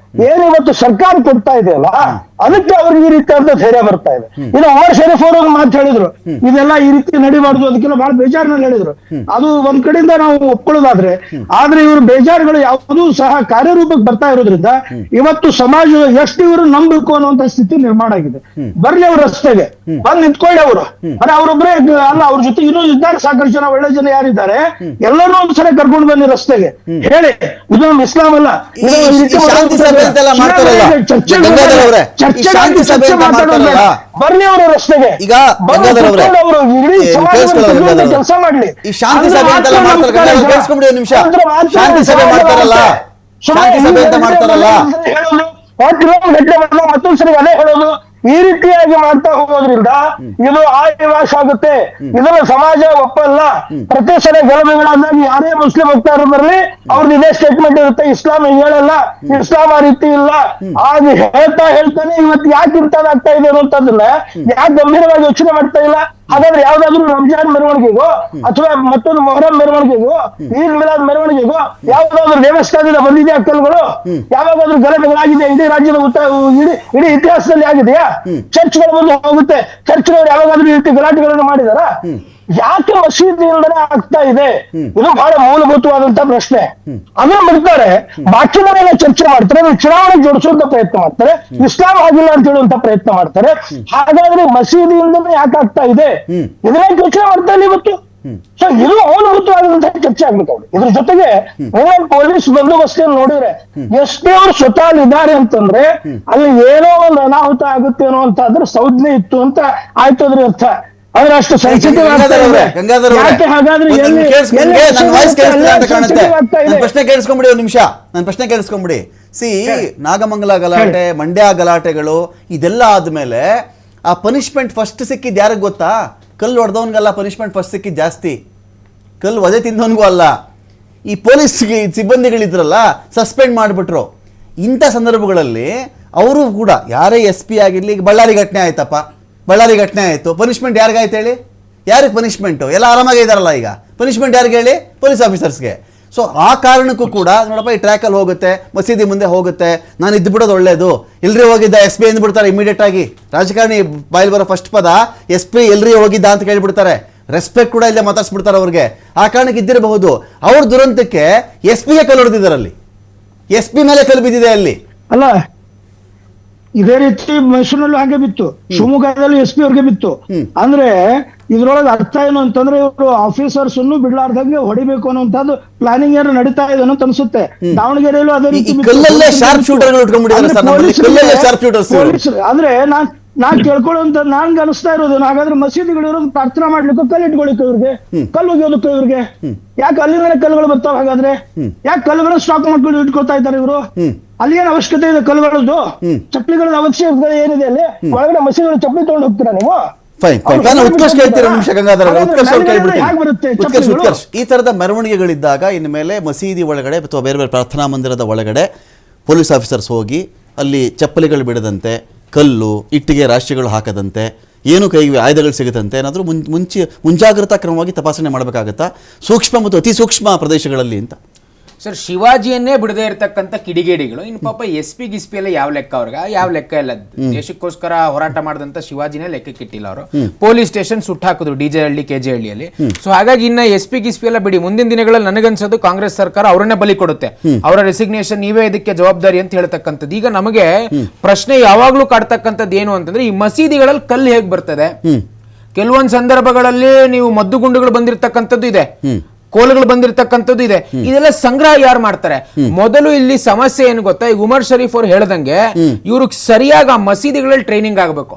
ಏನು ಇವತ್ತು ಸರ್ಕಾರ ಕೊಡ್ತಾ ಇದೆಯಲ್ಲ, ಅದಕ್ಕೆ ಅವ್ರಿಗೆ ಈ ರೀತಿಯಾದ ಧೈರ್ಯ ಬರ್ತಾ ಇದೆ. ಇನ್ನು ಉಮರ್ ಶರೀಫ್ ಅವರು ಮಾತು ಹೇಳಿದ್ರು, ಇದೆಲ್ಲ ಈ ರೀತಿ ನಡಿಬಾರ್ದು, ಅದಕ್ಕೆಲ್ಲ ಬಹಳ ಬೇಜಾರಿನಲ್ಲಿ ಹೇಳಿದ್ರು. ಅದು ಒಂದ್ ಕಡೆಯಿಂದ ನಾವು ಒಪ್ಕೊಳ್ಳೋದಾದ್ರೆ, ಆದ್ರೆ ಇವರು ಬೇಜಾರುಗಳು ಯಾವುದೂ ಸಹ ಕಾರ್ಯರೂಪಕ್ಕೆ ಬರ್ತಾ ಇರೋದ್ರಿಂದ ಇವತ್ತು ಸಮಾಜ ಎಷ್ಟು ಇವರು ನಂಬಬೇಕು ಅನ್ನುವಂತ ಸ್ಥಿತಿ ನಿರ್ಮಾಣ ಆಗಿದೆ. ಬರ್ಲಿ ಅವ್ರ ರಸ್ತೆಗೆ ಬಂದ್ ನಿಂತ್ಕೊಳ್ಳಿ ಅವರು. ಅರೆ ಅವ್ರೊಬ್ರೇ ಅಲ್ಲ, ಅವ್ರ ಜೊತೆ ಇನ್ನೂ ಇದ್ದಾರೆ ಸಾಕಷ್ಟು ಜನ, ಒಳ್ಳೆ ಜನ ಯಾರಿದ್ದಾರೆ, ಎಲ್ಲರೂ ಒಂದ್ಸಲ ಕರ್ಕೊಂಡು ಬನ್ನಿ ರಸ್ತೆಗೆ, ಹೇಳಿ ಇದು ನಮ್ಮ ಇಸ್ಲಾಂ ಅಲ್ಲ, ಬರ್ಲಿ ಅವರು ರಸ್ತೆಗೆ, ಈಗ ಕೆಲಸ ಮಾಡ್ಲಿ. ಈ ಶಾಂತಿ ಸಭೆ ಅಂತೆಲ್ಲ ಮಾಡ್ತಾರೆ, ಕೇಳಿಸ್ಕೊಂಬಿಡಿ ಒಂದು ನಿಮಿಷ. ಶಾಂತಿ ಸಭೆ ಮಾಡ್ತಾರಲ್ಲ, ಶಾಂತಿ ಸಭೆ ಅಂತ ಮಾಡ್ತಾರಲ್ಲ, ಮತ್ತೊಂದ್ಸರಿ ಅದೇ ಹೇಳೋದು. ಈ ರೀತಿಯಾಗಿ ಮಾಡ್ತಾ ಹೋಗೋದ್ರಿಂದ ಇದು ಆದಿವಾಸ ಆಗುತ್ತೆ, ಇದನ್ನ ಸಮಾಜ ಒಪ್ಪಲ್ಲ. ಪ್ರತಿ ಸಲ ಗಲಭೆಗಳಾದಾಗ ಯಾರೇ ಮುಸ್ಲಿಂ ವಕ್ತಾರರು ಬರಲಿ ಅವ್ರದ್ದು ಇದೇ ಸ್ಟೇಟ್ಮೆಂಟ್ ಇರುತ್ತೆ, ಇಸ್ಲಾಂ ಹೇಳಲ್ಲ, ಇಸ್ಲಾಂ ಆ ರೀತಿ ಇಲ್ಲ. ಆಗ ಹೇಳ್ತಾನೆ ಇವತ್ತು ಯಾಕೆ ಇಂಥದ್ದಾಗ್ತಾ ಇದೆ ಅನ್ನೋಂಥದ್ದನ್ನ ಯಾಕೆ ಗಂಭೀರವಾಗಿ ಯೋಚನೆ ಮಾಡ್ತಾ ಇಲ್ಲ? ಹಾಗಾದ್ರೆ ಯಾವ್ದಾದ್ರು ರಂಜಾನ್ ಮೆರವಣಿಗೆಗೋ ಅಥವಾ ಮತ್ತೊಂದು ಮೊಹರಂ ಮೆರವಣಿಗೆಗೋ, ಈದ್ ಮಿಲಾದ್ ಮೆರವಣಿಗೆಗೋ ಯಾವ್ದಾದ್ರು ದೇವಸ್ಥಾನದಿಂದ ಬಂದಿದೆಯಾ ಕಲ್ಲುಗಳು? ಯಾವಾಗಾದ್ರೂ ಗಲಭೆಗಳಾಗಿದೆ ಇಡೀ ರಾಜ್ಯದ ಇಡೀ ಇತಿಹಾಸದಲ್ಲಿ ಆಗಿದೆಯಾ? ಚರ್ಚ್ಗಳು ಬಂದು ಹೋಗುತ್ತೆ, ಚರ್ಚ್ಗಳು ಯಾವಾಗಾದ್ರೂ ಈ ರೀತಿ ಗಲಾಟೆಗಳನ್ನು ಮಾಡಿದಾರ? ಯಾಕೆ ಮಸೀದಿಯಿಂದನೇ ಆಗ್ತಾ ಇದೆ? ಇದು ಬಹಳ ಮೂಲಭೂತವಾದಂತ ಪ್ರಶ್ನೆ. ಅದನ್ನ ಬಿಡ್ತಾರೆ, ಬಾಕಿನ ಮೇಲೆ ಚರ್ಚೆ ಮಾಡ್ತಾರೆ, ಚುನಾವಣೆ ಜೋಡಿಸುವಂತ ಪ್ರಯತ್ನ ಮಾಡ್ತಾರೆ, ಇಸ್ಲಾಂ ಆಗಿಲ್ಲ ಅಂತ ಹೇಳುವಂತ ಪ್ರಯತ್ನ ಮಾಡ್ತಾರೆ. ಹಾಗಾದ್ರೆ ಮಸೀದಿಯಿಂದನೇ ಯಾಕೆ ಆಗ್ತಾ ಇದೆ? ಇದನ್ನೇ ಯೋಚನೆ ಮಾಡ್ತಾ ಇಲ್ಲ ಇವತ್ತು. ಸೊ ಇದು ಮೂಲಭೂತವಾದಂತಹ ಚರ್ಚೆ ಆಗ್ಬೇಕಾಗಿದೆ. ಇದ್ರ ಜೊತೆಗೆ ಪೊಲೀಸ್ ಬಂದೋಬಸ್ತಿಯನ್ನು ನೋಡಿದ್ರೆ ಎಷ್ಟೇ ಅವ್ರು ಸ್ವತಃ ಇದ್ದಾರೆ ಅಂತಂದ್ರೆ ಅಲ್ಲಿ ಏನೋ ಒಂದು ಅನಾಹುತ ಆಗುತ್ತೆ ಅನ್ನೋ ಅಂತ ಅದ್ರ ಸಂಜ್ಞೆ ಇತ್ತು ಅಂತ ಆಯ್ತು ಅದ್ರ ಅರ್ಥ. ಆದ್ರೆ ಅಷ್ಟು ಸೆನ್ಸಿಟಿವ್ ಆಗ್ತಾ ಇದೆ. ಯಾಕೆ ಹಾಗಾದ್ರೆ ಪ್ರಶ್ನೆ ಕೇಳಿಸ್ಕೊಂಬಿಡಿ ಒಂದು ನಿಮಿಷ, ನನ್ನ ಪ್ರಶ್ನೆ ಕೇಳಿಸ್ಕೊಂಬಿಡಿ. ನಾಗಮಂಗಲ ಗಲಾಟೆ, ಮಂಡ್ಯ ಗಲಾಟೆಗಳು ಇದೆಲ್ಲ ಆದ್ಮೇಲೆ ಆ ಪನಿಷ್ಮೆಂಟ್ ಫಸ್ಟ್ ಸಿಕ್ಕಿದ್ ಯಾರಿಗೆ ಗೊತ್ತಾ? ಕಲ್ಲು ಹೊಡೆದವನ್ಗಲ್ಲ ಪನಿಷ್ಮೆಂಟ್ ಫಸ್ಟ್ ಸಿಕ್ಕಿದ್ ಜಾಸ್ತಿ, ಕಲ್ಲು ಒದೆ ತಿಂದವನ್ಗೂ ಅಲ್ಲ. ಈ ಪೊಲೀಸ್ ಸಿಬ್ಬಂದಿಗಳಿದ್ರಲ್ಲ, ಸಸ್ಪೆಂಡ್ ಮಾಡಿಬಿಟ್ರು. ಇಂಥ ಸಂದರ್ಭಗಳಲ್ಲಿ ಅವರು ಕೂಡ ಯಾರೇ SP ಆಗಿರ್ಲಿ, ಈಗ ಬಳ್ಳಾರಿ ಘಟನೆ ಆಯ್ತಪ್ಪ, ಬಳ್ಳಾರಿ ಘಟನೆ ಆಯಿತು, ಪನಿಷ್ಮೆಂಟ್ ಯಾರಿಗಾಯ್ತು ಹೇಳಿ? ಯಾರಿಗೆ ಪನಿಷ್ಮೆಂಟು? ಎಲ್ಲ ಆರಾಮಾಗಿ ಇದ್ದಾರಲ್ಲ, ಈಗ ಪನಿಷ್ಮೆಂಟ್ ಯಾರಿಗೆ ಹೇಳಿ? ಪೊಲೀಸ್ ಆಫೀಸರ್ಸ್ಗೆ. ಸೊ ಆ ಕಾರಣಕ್ಕೂ ಕೂಡ ನೋಡಪ್ಪ, ಈ ಟ್ರ್ಯಾಕಲ್ಲಿ ಹೋಗುತ್ತೆ, ಮಸೀದಿ ಮುಂದೆ ಹೋಗುತ್ತೆ, ನಾನು ಇದ್ದು ಬಿಡೋದು ಒಳ್ಳೇದು. ಎಲ್ರಿ ಹೋಗಿದ್ದ SP ಅಂದ್ಬಿಡ್ತಾರೆ ಇಮಿಡಿಯೇಟ್ ಆಗಿ. ರಾಜಕಾರಣಿ ಬಾಯಲ್ಲಿ ಬರೋ ಫಸ್ಟ್ ಪದ SP ಎಲ್ರಿ ಹೋಗಿದ್ದ ಅಂತ ಕೇಳಿಬಿಡ್ತಾರೆ. ರೆಸ್ಪೆಕ್ಟ್ ಕೂಡ ಇಲ್ಲೇ ಮಾತಾಡ್ಸ್ಬಿಡ್ತಾರೆ ಅವ್ರಿಗೆ. ಆ ಕಾರಣಕ್ಕೆ ಇದ್ದಿರಬಹುದು. ಅವ್ರ ದುರಂತಕ್ಕೆ SP ಕಲ್ಲು ಹೊಡೆದಿದ್ದಾರಲ್ಲಿ, SP ಮೇಲೆ ಕಲ್ಲು ಬಿದ್ದಿದೆ ಅಲ್ಲಿ ಅಲ್ಲ. ಇದೇ ರೀತಿ ಮೈಸೂರಿನಲ್ಲೂ ಹಾಗೆ ಬಿತ್ತು, ಶಿವಮೊಗ್ಗದಲ್ಲಿ SP ಅವ್ರಿಗೆ ಬಿತ್ತು. ಅಂದ್ರೆ ಇದ್ರೊಳಗೆ ಅರ್ಥ ಏನು ಅಂತಂದ್ರೆ ಇವರು ಆಫೀಸರ್ಸ್ ಬಿಡ್ಲಾರ್ದಂಗೆ ಹೊಡಿಬೇಕು ಅನ್ನೋಂಥದ್ದು ಪ್ಲಾನಿಂಗ್ ಏನು ನಡೀತಾ ಇದೆ ಅಂತ ಅನ್ಸುತ್ತೆ. ದಾವಣಗೆರೆಯಲ್ಲೂ ಅದೇ ರೀತಿ ಅಂದ್ರೆ ನಾನ್ ಕೇಳ್ಕೊಳ್ಳುವಂತ ನನ್ಗೆ ಅನಿಸ್ತಾ ಇರೋದು, ಹಾಗಾದ್ರೆ ಮಸೀದಿಗಳು ಇರೋದು ಪ್ರಾರ್ಥನಾ ಮಾಡ್ಲಿಕ್ಕೆ ಕಲ್ಲು ಇಟ್ಕೊಳಿಕ್ಕೆ ಇವ್ರಿಗೆ, ಕಲ್ಲು ಒಗೆಯೋದಕ್ಕೆ ಇವ್ರಿಗೆ ಯಾಕೆ ಅಲ್ಲಿಂದನೇ ಕಲ್ಲುಗಳು ಬರ್ತಾವ? ಹಾಗಾದ್ರೆ ಯಾಕೆ ಕಲ್ಲುಗಳು ಸ್ಟಾಕ್ ಮಾಡ್ಕೊಂಡು ಇಟ್ಕೊಳ್ತಾ ಇದ್ದಾರೆ ಇವರು? ಅಲ್ಲಿ ಏನ್ ಅವಶ್ಯಕತೆ ಇದೆ ಕಲ್ಲುಗಳದ್ದು? ಚಪ್ಪಲಿಗಳ ಅವಶ್ಯಕತೆ ಏನಿದೆ ಅಲ್ಲಿ? ಒಳಗಡೆ ಮಸೀದಿಗಳು ಚಪ್ಪಲಿ ತಗೊಂಡು ಹೋಗ್ತೀರಾ ನೀವು? ಈ ತರದ ಮೆರವಣಿಗೆಗಳಿದ್ದಾಗ ಇನ್ನು ಮೇಲೆ ಮಸೀದಿ ಒಳಗಡೆ ಅಥವಾ ಬೇರೆ ಬೇರೆ ಪ್ರಾರ್ಥನಾ ಮಂದಿರದ ಒಳಗಡೆ ಪೊಲೀಸ್ ಆಫೀಸರ್ಸ್ ಹೋಗಿ ಅಲ್ಲಿ ಚಪ್ಪಲಿಗಳು ಬಿಡದಂತೆ, ಕಲ್ಲು ಇಟ್ಟಿಗೆ ರಾಶಿಗಳು ಹಾಕದಂತೆ, ಏನು ಕೈಗೆ ಆಯುಧಗಳು ಸಿಗುತ್ತಂತೆ ಏನಾದರೂ ಮುಂಜಾಗ್ರತಾ ಕ್ರಮವಾಗಿ ತಪಾಸಣೆ ಮಾಡಬೇಕಾಗತ್ತಾ ಸೂಕ್ಷ್ಮ ಮತ್ತು ಅತಿ ಸೂಕ್ಷ್ಮ ಪ್ರದೇಶಗಳಲ್ಲಿ ಅಂತ? ಸರ್, ಶಿವಾಜಿಯನ್ನೇ ಬಿಡದೇ ಇರತಕ್ಕಂಥ ಕಿಡಿಗೇಡಿಗಳು ಇನ್ನು ಪಾಪ SP ಗಿಸ್ಪಿ ಎಲ್ಲ ಯಾವ ಲೆಕ್ಕ ಅವ್ರಿಗೆ? ಯಾವ ಲೆಕ್ಕ ಇಲ್ಲ. ದೇಶಕ್ಕೋಸ್ಕರ ಹೋರಾಟ ಮಾಡಿದಂತ ಶಿವಾಜಿನೇ ಲೆಕ್ಕಕ್ಕೆ ಇಟ್ಟಿಲ್ಲ ಅವರು. ಪೊಲೀಸ್ ಸ್ಟೇಷನ್ ಸುಟ್ಟು ಹಾಕಿದ್ರು DJ ಹಳ್ಳಿ KJ ಹಳ್ಳಿಯಲ್ಲಿ. ಸೊ ಹಾಗಾಗಿ ಇನ್ನ SP ಗಿಸ್ಪಿ ಎಲ್ಲ ಬಿಡಿ. ಮುಂದಿನ ದಿನಗಳಲ್ಲಿ ನನಗನ್ಸೋದು ಕಾಂಗ್ರೆಸ್ ಸರ್ಕಾರ ಅವರನ್ನೇ ಬಲಿ ಕೊಡುತ್ತೆ. ಅವರ ರೆಸಿಗ್ನೇಷನ್ ನೀವೇ ಇದಕ್ಕೆ ಜವಾಬ್ದಾರಿ ಅಂತ ಹೇಳ್ತಕ್ಕಂಥದ್ದು. ಈಗ ನಮಗೆ ಪ್ರಶ್ನೆ ಯಾವಾಗ್ಲೂ ಕಾಡ್ತಕ್ಕಂಥದ್ದು ಏನು ಅಂತಂದ್ರೆ, ಈ ಮಸೀದಿಗಳಲ್ಲಿ ಕಲ್ಲು ಹೇಗ್ ಬರ್ತದೆ? ಕೆಲವೊಂದು ಸಂದರ್ಭಗಳಲ್ಲಿ ನೀವು ಮದ್ದುಗುಂಡುಗಳು ಬಂದಿರತಕ್ಕಂಥದ್ದು ಇದೆ, ಕೋಲುಗಳು ಬಂದಿರತಕ್ಕಂಥದ್ದು ಇದೆ. ಇದೆಲ್ಲ ಸಂಗ್ರಹ ಯಾರು ಮಾಡ್ತಾರೆ? ಮೊದಲು ಇಲ್ಲಿ ಸಮಸ್ಯೆ ಏನು ಗೊತ್ತಾ, ಈಗ ಉಮರ್ ಶರೀಫ್ ಅವ್ರು ಹೇಳ್ದಂಗೆ ಇವ್ರು ಸರಿಯಾಗಿ ಆ ಮಸೀದಿಗಳಲ್ಲಿ ಟ್ರೈನಿಂಗ್ ಆಗಬೇಕು.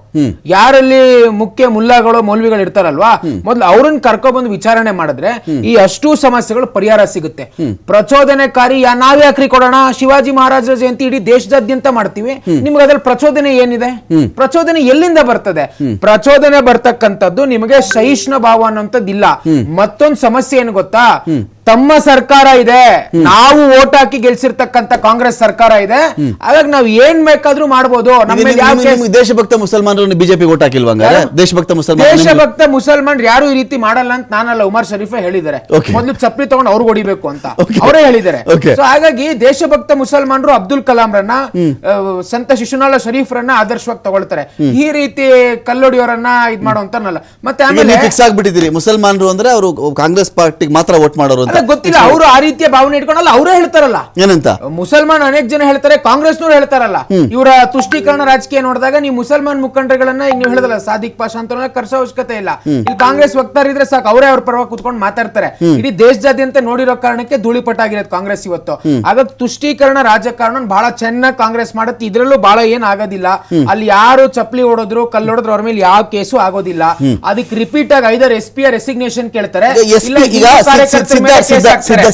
ಯಾರಲ್ಲಿ ಮುಖ್ಯ ಮುಲ್ಲಾಗಳು ಮೌಲ್ವಿಗಳು ಇರ್ತಾರಲ್ವಾ, ಮೊದಲು ಅವ್ರನ್ನ ಕರ್ಕೊಬಂದು ವಿಚಾರಣೆ ಮಾಡಿದ್ರೆ ಈ ಅಷ್ಟು ಸಮಸ್ಯೆಗಳು ಪರಿಹಾರ ಸಿಗುತ್ತೆ. ಪ್ರಚೋದನೆಕಾರಿ ನಾವ್ಯಾಕ್ರಿ ಕೊಡೋಣ? ಶಿವಾಜಿ ಮಹಾರಾಜರ ಜಯಂತಿ ಇಡೀ ದೇಶದಾದ್ಯಂತ ಮಾಡ್ತೀವಿ, ನಿಮ್ಗೆ ಅದ್ರಲ್ಲಿ ಪ್ರಚೋದನೆ ಏನಿದೆ? ಪ್ರಚೋದನೆ ಎಲ್ಲಿಂದ ಬರ್ತದೆ? ಪ್ರಚೋದನೆ ಬರ್ತಕ್ಕಂಥದ್ದು ನಿಮಗೆ ಸಹಿಷ್ಣು ಭಾವ ಅನ್ನೋಂಥದ್ದಿಲ್ಲ. ಮತ್ತೊಂದು ಸಮಸ್ಯೆ ಏನು ಗೊತ್ತಾ, ತಮ್ಮ ಸರ್ಕಾರ ಇದೆ, ನಾವು ಓಟ್ ಹಾಕಿ ಗೆಲ್ಸಿರ್ತಕ್ಕಂಥ ಕಾಂಗ್ರೆಸ್ ಸರ್ಕಾರ ಇದೆ, ಹಾಗಾಗಿ ನಾವು ಏನ್ ಬೇಕಾದ್ರೂ ಮಾಡ್ಬೋದು. ದೇಶಭಕ್ತ ಮುಸಲ್ಮಾನರು ಬಿಜೆಪಿ ಓಟ್ ಹಾಕಿಲ್ವಂಗ? ದೇಶಭಕ್ತ ಮುಸಲ್ಮಾನ್ ಯಾರು ಈ ರೀತಿ ಮಾಡಲ್ಲ ಅಂತ ನಾನಲ್ಲ, ಉಮರ್ ಶರೀಫ್ ಹೇಳಿದ್ದಾರೆ. ಮೊದಲು ಚಪ್ಪಲಿ ತಗೊಂಡು ಅವ್ರಿಗೆ ಹೊಡಿಬೇಕು ಅಂತ ಅವರೇ ಹೇಳಿದ್ದಾರೆ. ಸೊ ಹಾಗಾಗಿ ದೇಶಭಕ್ತ ಮುಸಲ್ಮಾನರು ಅಬ್ದುಲ್ ಕಲಾಂ ರನ್ನ, ಸಂತ ಶಿಶುನಾಳ ಶರೀಫ್ ರನ್ನ ಆದರ್ಶವಾಗಿ ತಗೊಳ್ತಾರೆ. ಈ ರೀತಿ ಕಲ್ಲೊಡಿಯವರನ್ನ ಇದ್ ಮಾಡುವಂತನಲ್ಲ. ಮತ್ತೆ ಆಮೇಲೆ ಫಿಕ್ಸ್ ಆಗ್ಬಿಟ್ಟಿದ್ದೀರಿ ಮುಸಲ್ಮಾನರು ಅಂದ್ರೆ ಅವರು ಕಾಂಗ್ರೆಸ್ ಪಾರ್ಟಿಗೆ ಮಾತ್ರ ವೋಟ್ ಮಾಡೋರು ಅಂತ ಗೊತ್ತಿಲ್ಲ. ಅವರು ಆ ರೀತಿಯ ಭಾವನೆ ಇಟ್ಕೊಂಡಲ್ಲ, ಅವರೇ ಹೇಳ್ತಾರಲ್ಲ ಏನಂತ. ಮುಸಲ್ಮಾನ್ ಅನೇಕ ಜನ ಹೇಳ್ತಾರೆ, ಕಾಂಗ್ರೆಸ್ನವ್ರು ಹೇಳ್ತಾರಲ್ಲ. ಇವರ ತುಷ್ಟೀಕರಣ ರಾಜಕೀಯ ನೋಡಿದಾಗ ನೀವು ಮುಸಲ್ಮಾನ್ ಮುಖಂಡರುಗಳನ್ನ ನೀವು ಹೇಳಿದಲ್ಲ, ಸಾದಿಕ್ ಪಾಷಾ ಅಂತ ಕರ್ಸೋ ಅವಶ್ಯಕತೆ ಇಲ್ಲ. ಇಲ್ಲಿ ಕಾಂಗ್ರೆಸ್ ವಕ್ತಾರಿದ್ರೆ ಸಾಕು, ಅವರೇ ಅವ್ರ ಪರವಾಗಿ ಕುತ್ಕೊಂಡು ಮಾತಾಡ್ತಾರೆ. ಇಡೀ ದೇಶದಾದ್ಯಂತ ನೋಡಿರೋ ಕಾರಣಕ್ಕೆ ಧೂಳಿಪಟ್ಟಾಗಿರೋದು ಕಾಂಗ್ರೆಸ್ ಇವತ್ತು. ಹಾಗಾಗಿ ತುಷ್ಟೀಕರಣ ರಾಜಕಾರಣ ಬಹಳ ಚೆನ್ನಾಗಿ ಕಾಂಗ್ರೆಸ್ ಮಾಡುತ್ತೆ. ಇದ್ರಲ್ಲೂ ಬಹಳ ಏನ್ ಆಗೋದಿಲ್ಲ. ಅಲ್ಲಿ ಯಾರು ಚಪ್ಪಲಿ ಹೊಡೋದ್ರು ಕಲ್ಲೊಡದ್ರು ಅವ್ರ ಮೇಲೆ ಯಾವ ಕೇಸು ಆಗೋದಿಲ್ಲ. ಅದಕ್ಕೆ ರಿಪೀಟ್ ಆಗಿ ಐದರ್ SP ರೆಸಿಗ್ನೇಷನ್ ಕೇಳ್ತಾರೆ.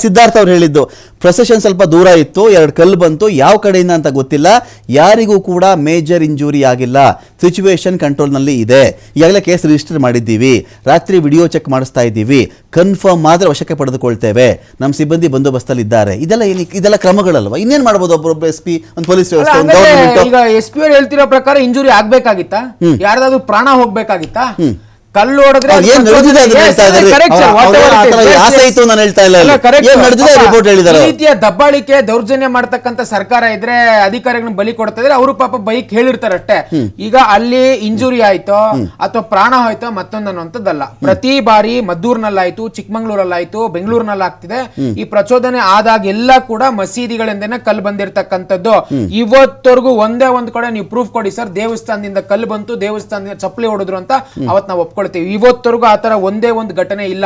ಸಿದ್ಧಾರ್ಥ ಅವ್ರು ಹೇಳಿದ್ದು ಪ್ರೊಸೆಷನ್ ಸ್ವಲ್ಪ ದೂರ ಇತ್ತು, 2 ಕಲ್ಲು ಬಂತು, ಯಾವ ಕಡೆಯಿಂದ ಅಂತ ಗೊತ್ತಿಲ್ಲ, ಯಾರಿಗೂ ಕೂಡ ಮೇಜರ್ ಇಂಜುರಿ ಆಗಿಲ್ಲ, ಸಿಚುವೇಶನ್ ಕಂಟ್ರೋಲ್ ನಲ್ಲಿ ಇದೆ, ಈಗಾಗಲೇ ಕೇಸ್ ರಿಜಿಸ್ಟರ್ ಮಾಡಿದ್ದೀವಿ, ರಾತ್ರಿ ವಿಡಿಯೋ ಚೆಕ್ ಮಾಡಿಸ್ತಾ ಇದ್ದೀವಿ, ಕನ್ಫರ್ಮ್ ಆದ್ರೆ ವಶಕ್ಕೆ ಪಡೆದುಕೊಳ್ತೇವೆ, ನಮ್ಮ ಸಿಬ್ಬಂದಿ ಬಂದೋಬಸ್ತಲ್ಲಿ ಇದ್ದಾರೆ. ಇದೆಲ್ಲ ಕ್ರಮಗಳಲ್ವಾ? ಇನ್ನೇನ್ ಮಾಡಬಹುದು? ಒಬ್ಬೊಬ್ಬ SP, ಒಂದು ಪೊಲೀಸ್ ವ್ಯವಸ್ಥೆ. ಈಗ SP ಅವ್ರು ಹೇಳ್ತಿರೋ ಪ್ರಕಾರ ಇಂಜುರಿ ಆಗ್ಬೇಕಾಗಿತ್ತಾ? ಯಾರ್ದಾದ್ರು ಪ್ರಾಣ ಹೋಗ್ಬೇಕಾಗಿತ್ತಾ? ಕಲ್ಲು ಹೊಡೆದ್ರೆ ರೀತಿಯ ದಬ್ಬಾಳಿಕೆ ದೌರ್ಜನ್ಯ ಮಾಡ್ತಕ್ಕಂಥ ಸರ್ಕಾರ ಇದ್ರೆ ಅಧಿಕಾರಿಗಳನ್ನ ಬಲಿ ಕೊಡ್ತಾ ಇದ್ರೆ ಅವರು ಪಾಪ ಬೈಕ್ ಹೇಳಿರ್ತಾರಷ್ಟೇ. ಈಗ ಅಲ್ಲಿ ಇಂಜುರಿ ಆಯ್ತೋ ಅಥವಾ ಪ್ರಾಣ ಹೋಯ್ತೋ ಮತ್ತೊಂದು ಅನ್ನುವಂಥದ್ದಲ್ಲ. ಪ್ರತಿ ಬಾರಿ ಮದ್ದೂರ್ನಲ್ಲಾಯ್ತು, ಚಿಕ್ಕಮಂಗ್ಳೂರಲ್ಲಾಯ್ತು, ಬೆಂಗಳೂರಿನಲ್ಲಿ ಆಗ್ತಿದೆ. ಈ ಪ್ರಚೋದನೆ ಆದಾಗ ಎಲ್ಲ ಕೂಡ ಮಸೀದಿಗಳಿಂದನೇ ಕಲ್ಲು ಬಂದಿರತಕ್ಕಂಥದ್ದು. ಇವತ್ತವರೆಗೂ ಒಂದೇ ಒಂದ್ ಕಡೆ ನೀವು ಪ್ರೂಫ್ ಕೊಡಿ ಸರ್, ದೇವಸ್ಥಾನದಿಂದ ಕಲ್ಲು ಬಂತು, ದೇವಸ್ಥಾನದಿಂದ ಚಪ್ಪಲಿ ಹೊಡೆದ್ರು ಅಂತ ಅವತ್ ನಾವು ಇವತ್ತರೆಗೂ ಆತರ ಒಂದೇ ಒಂದು ಘಟನೆ ಇಲ್ಲ.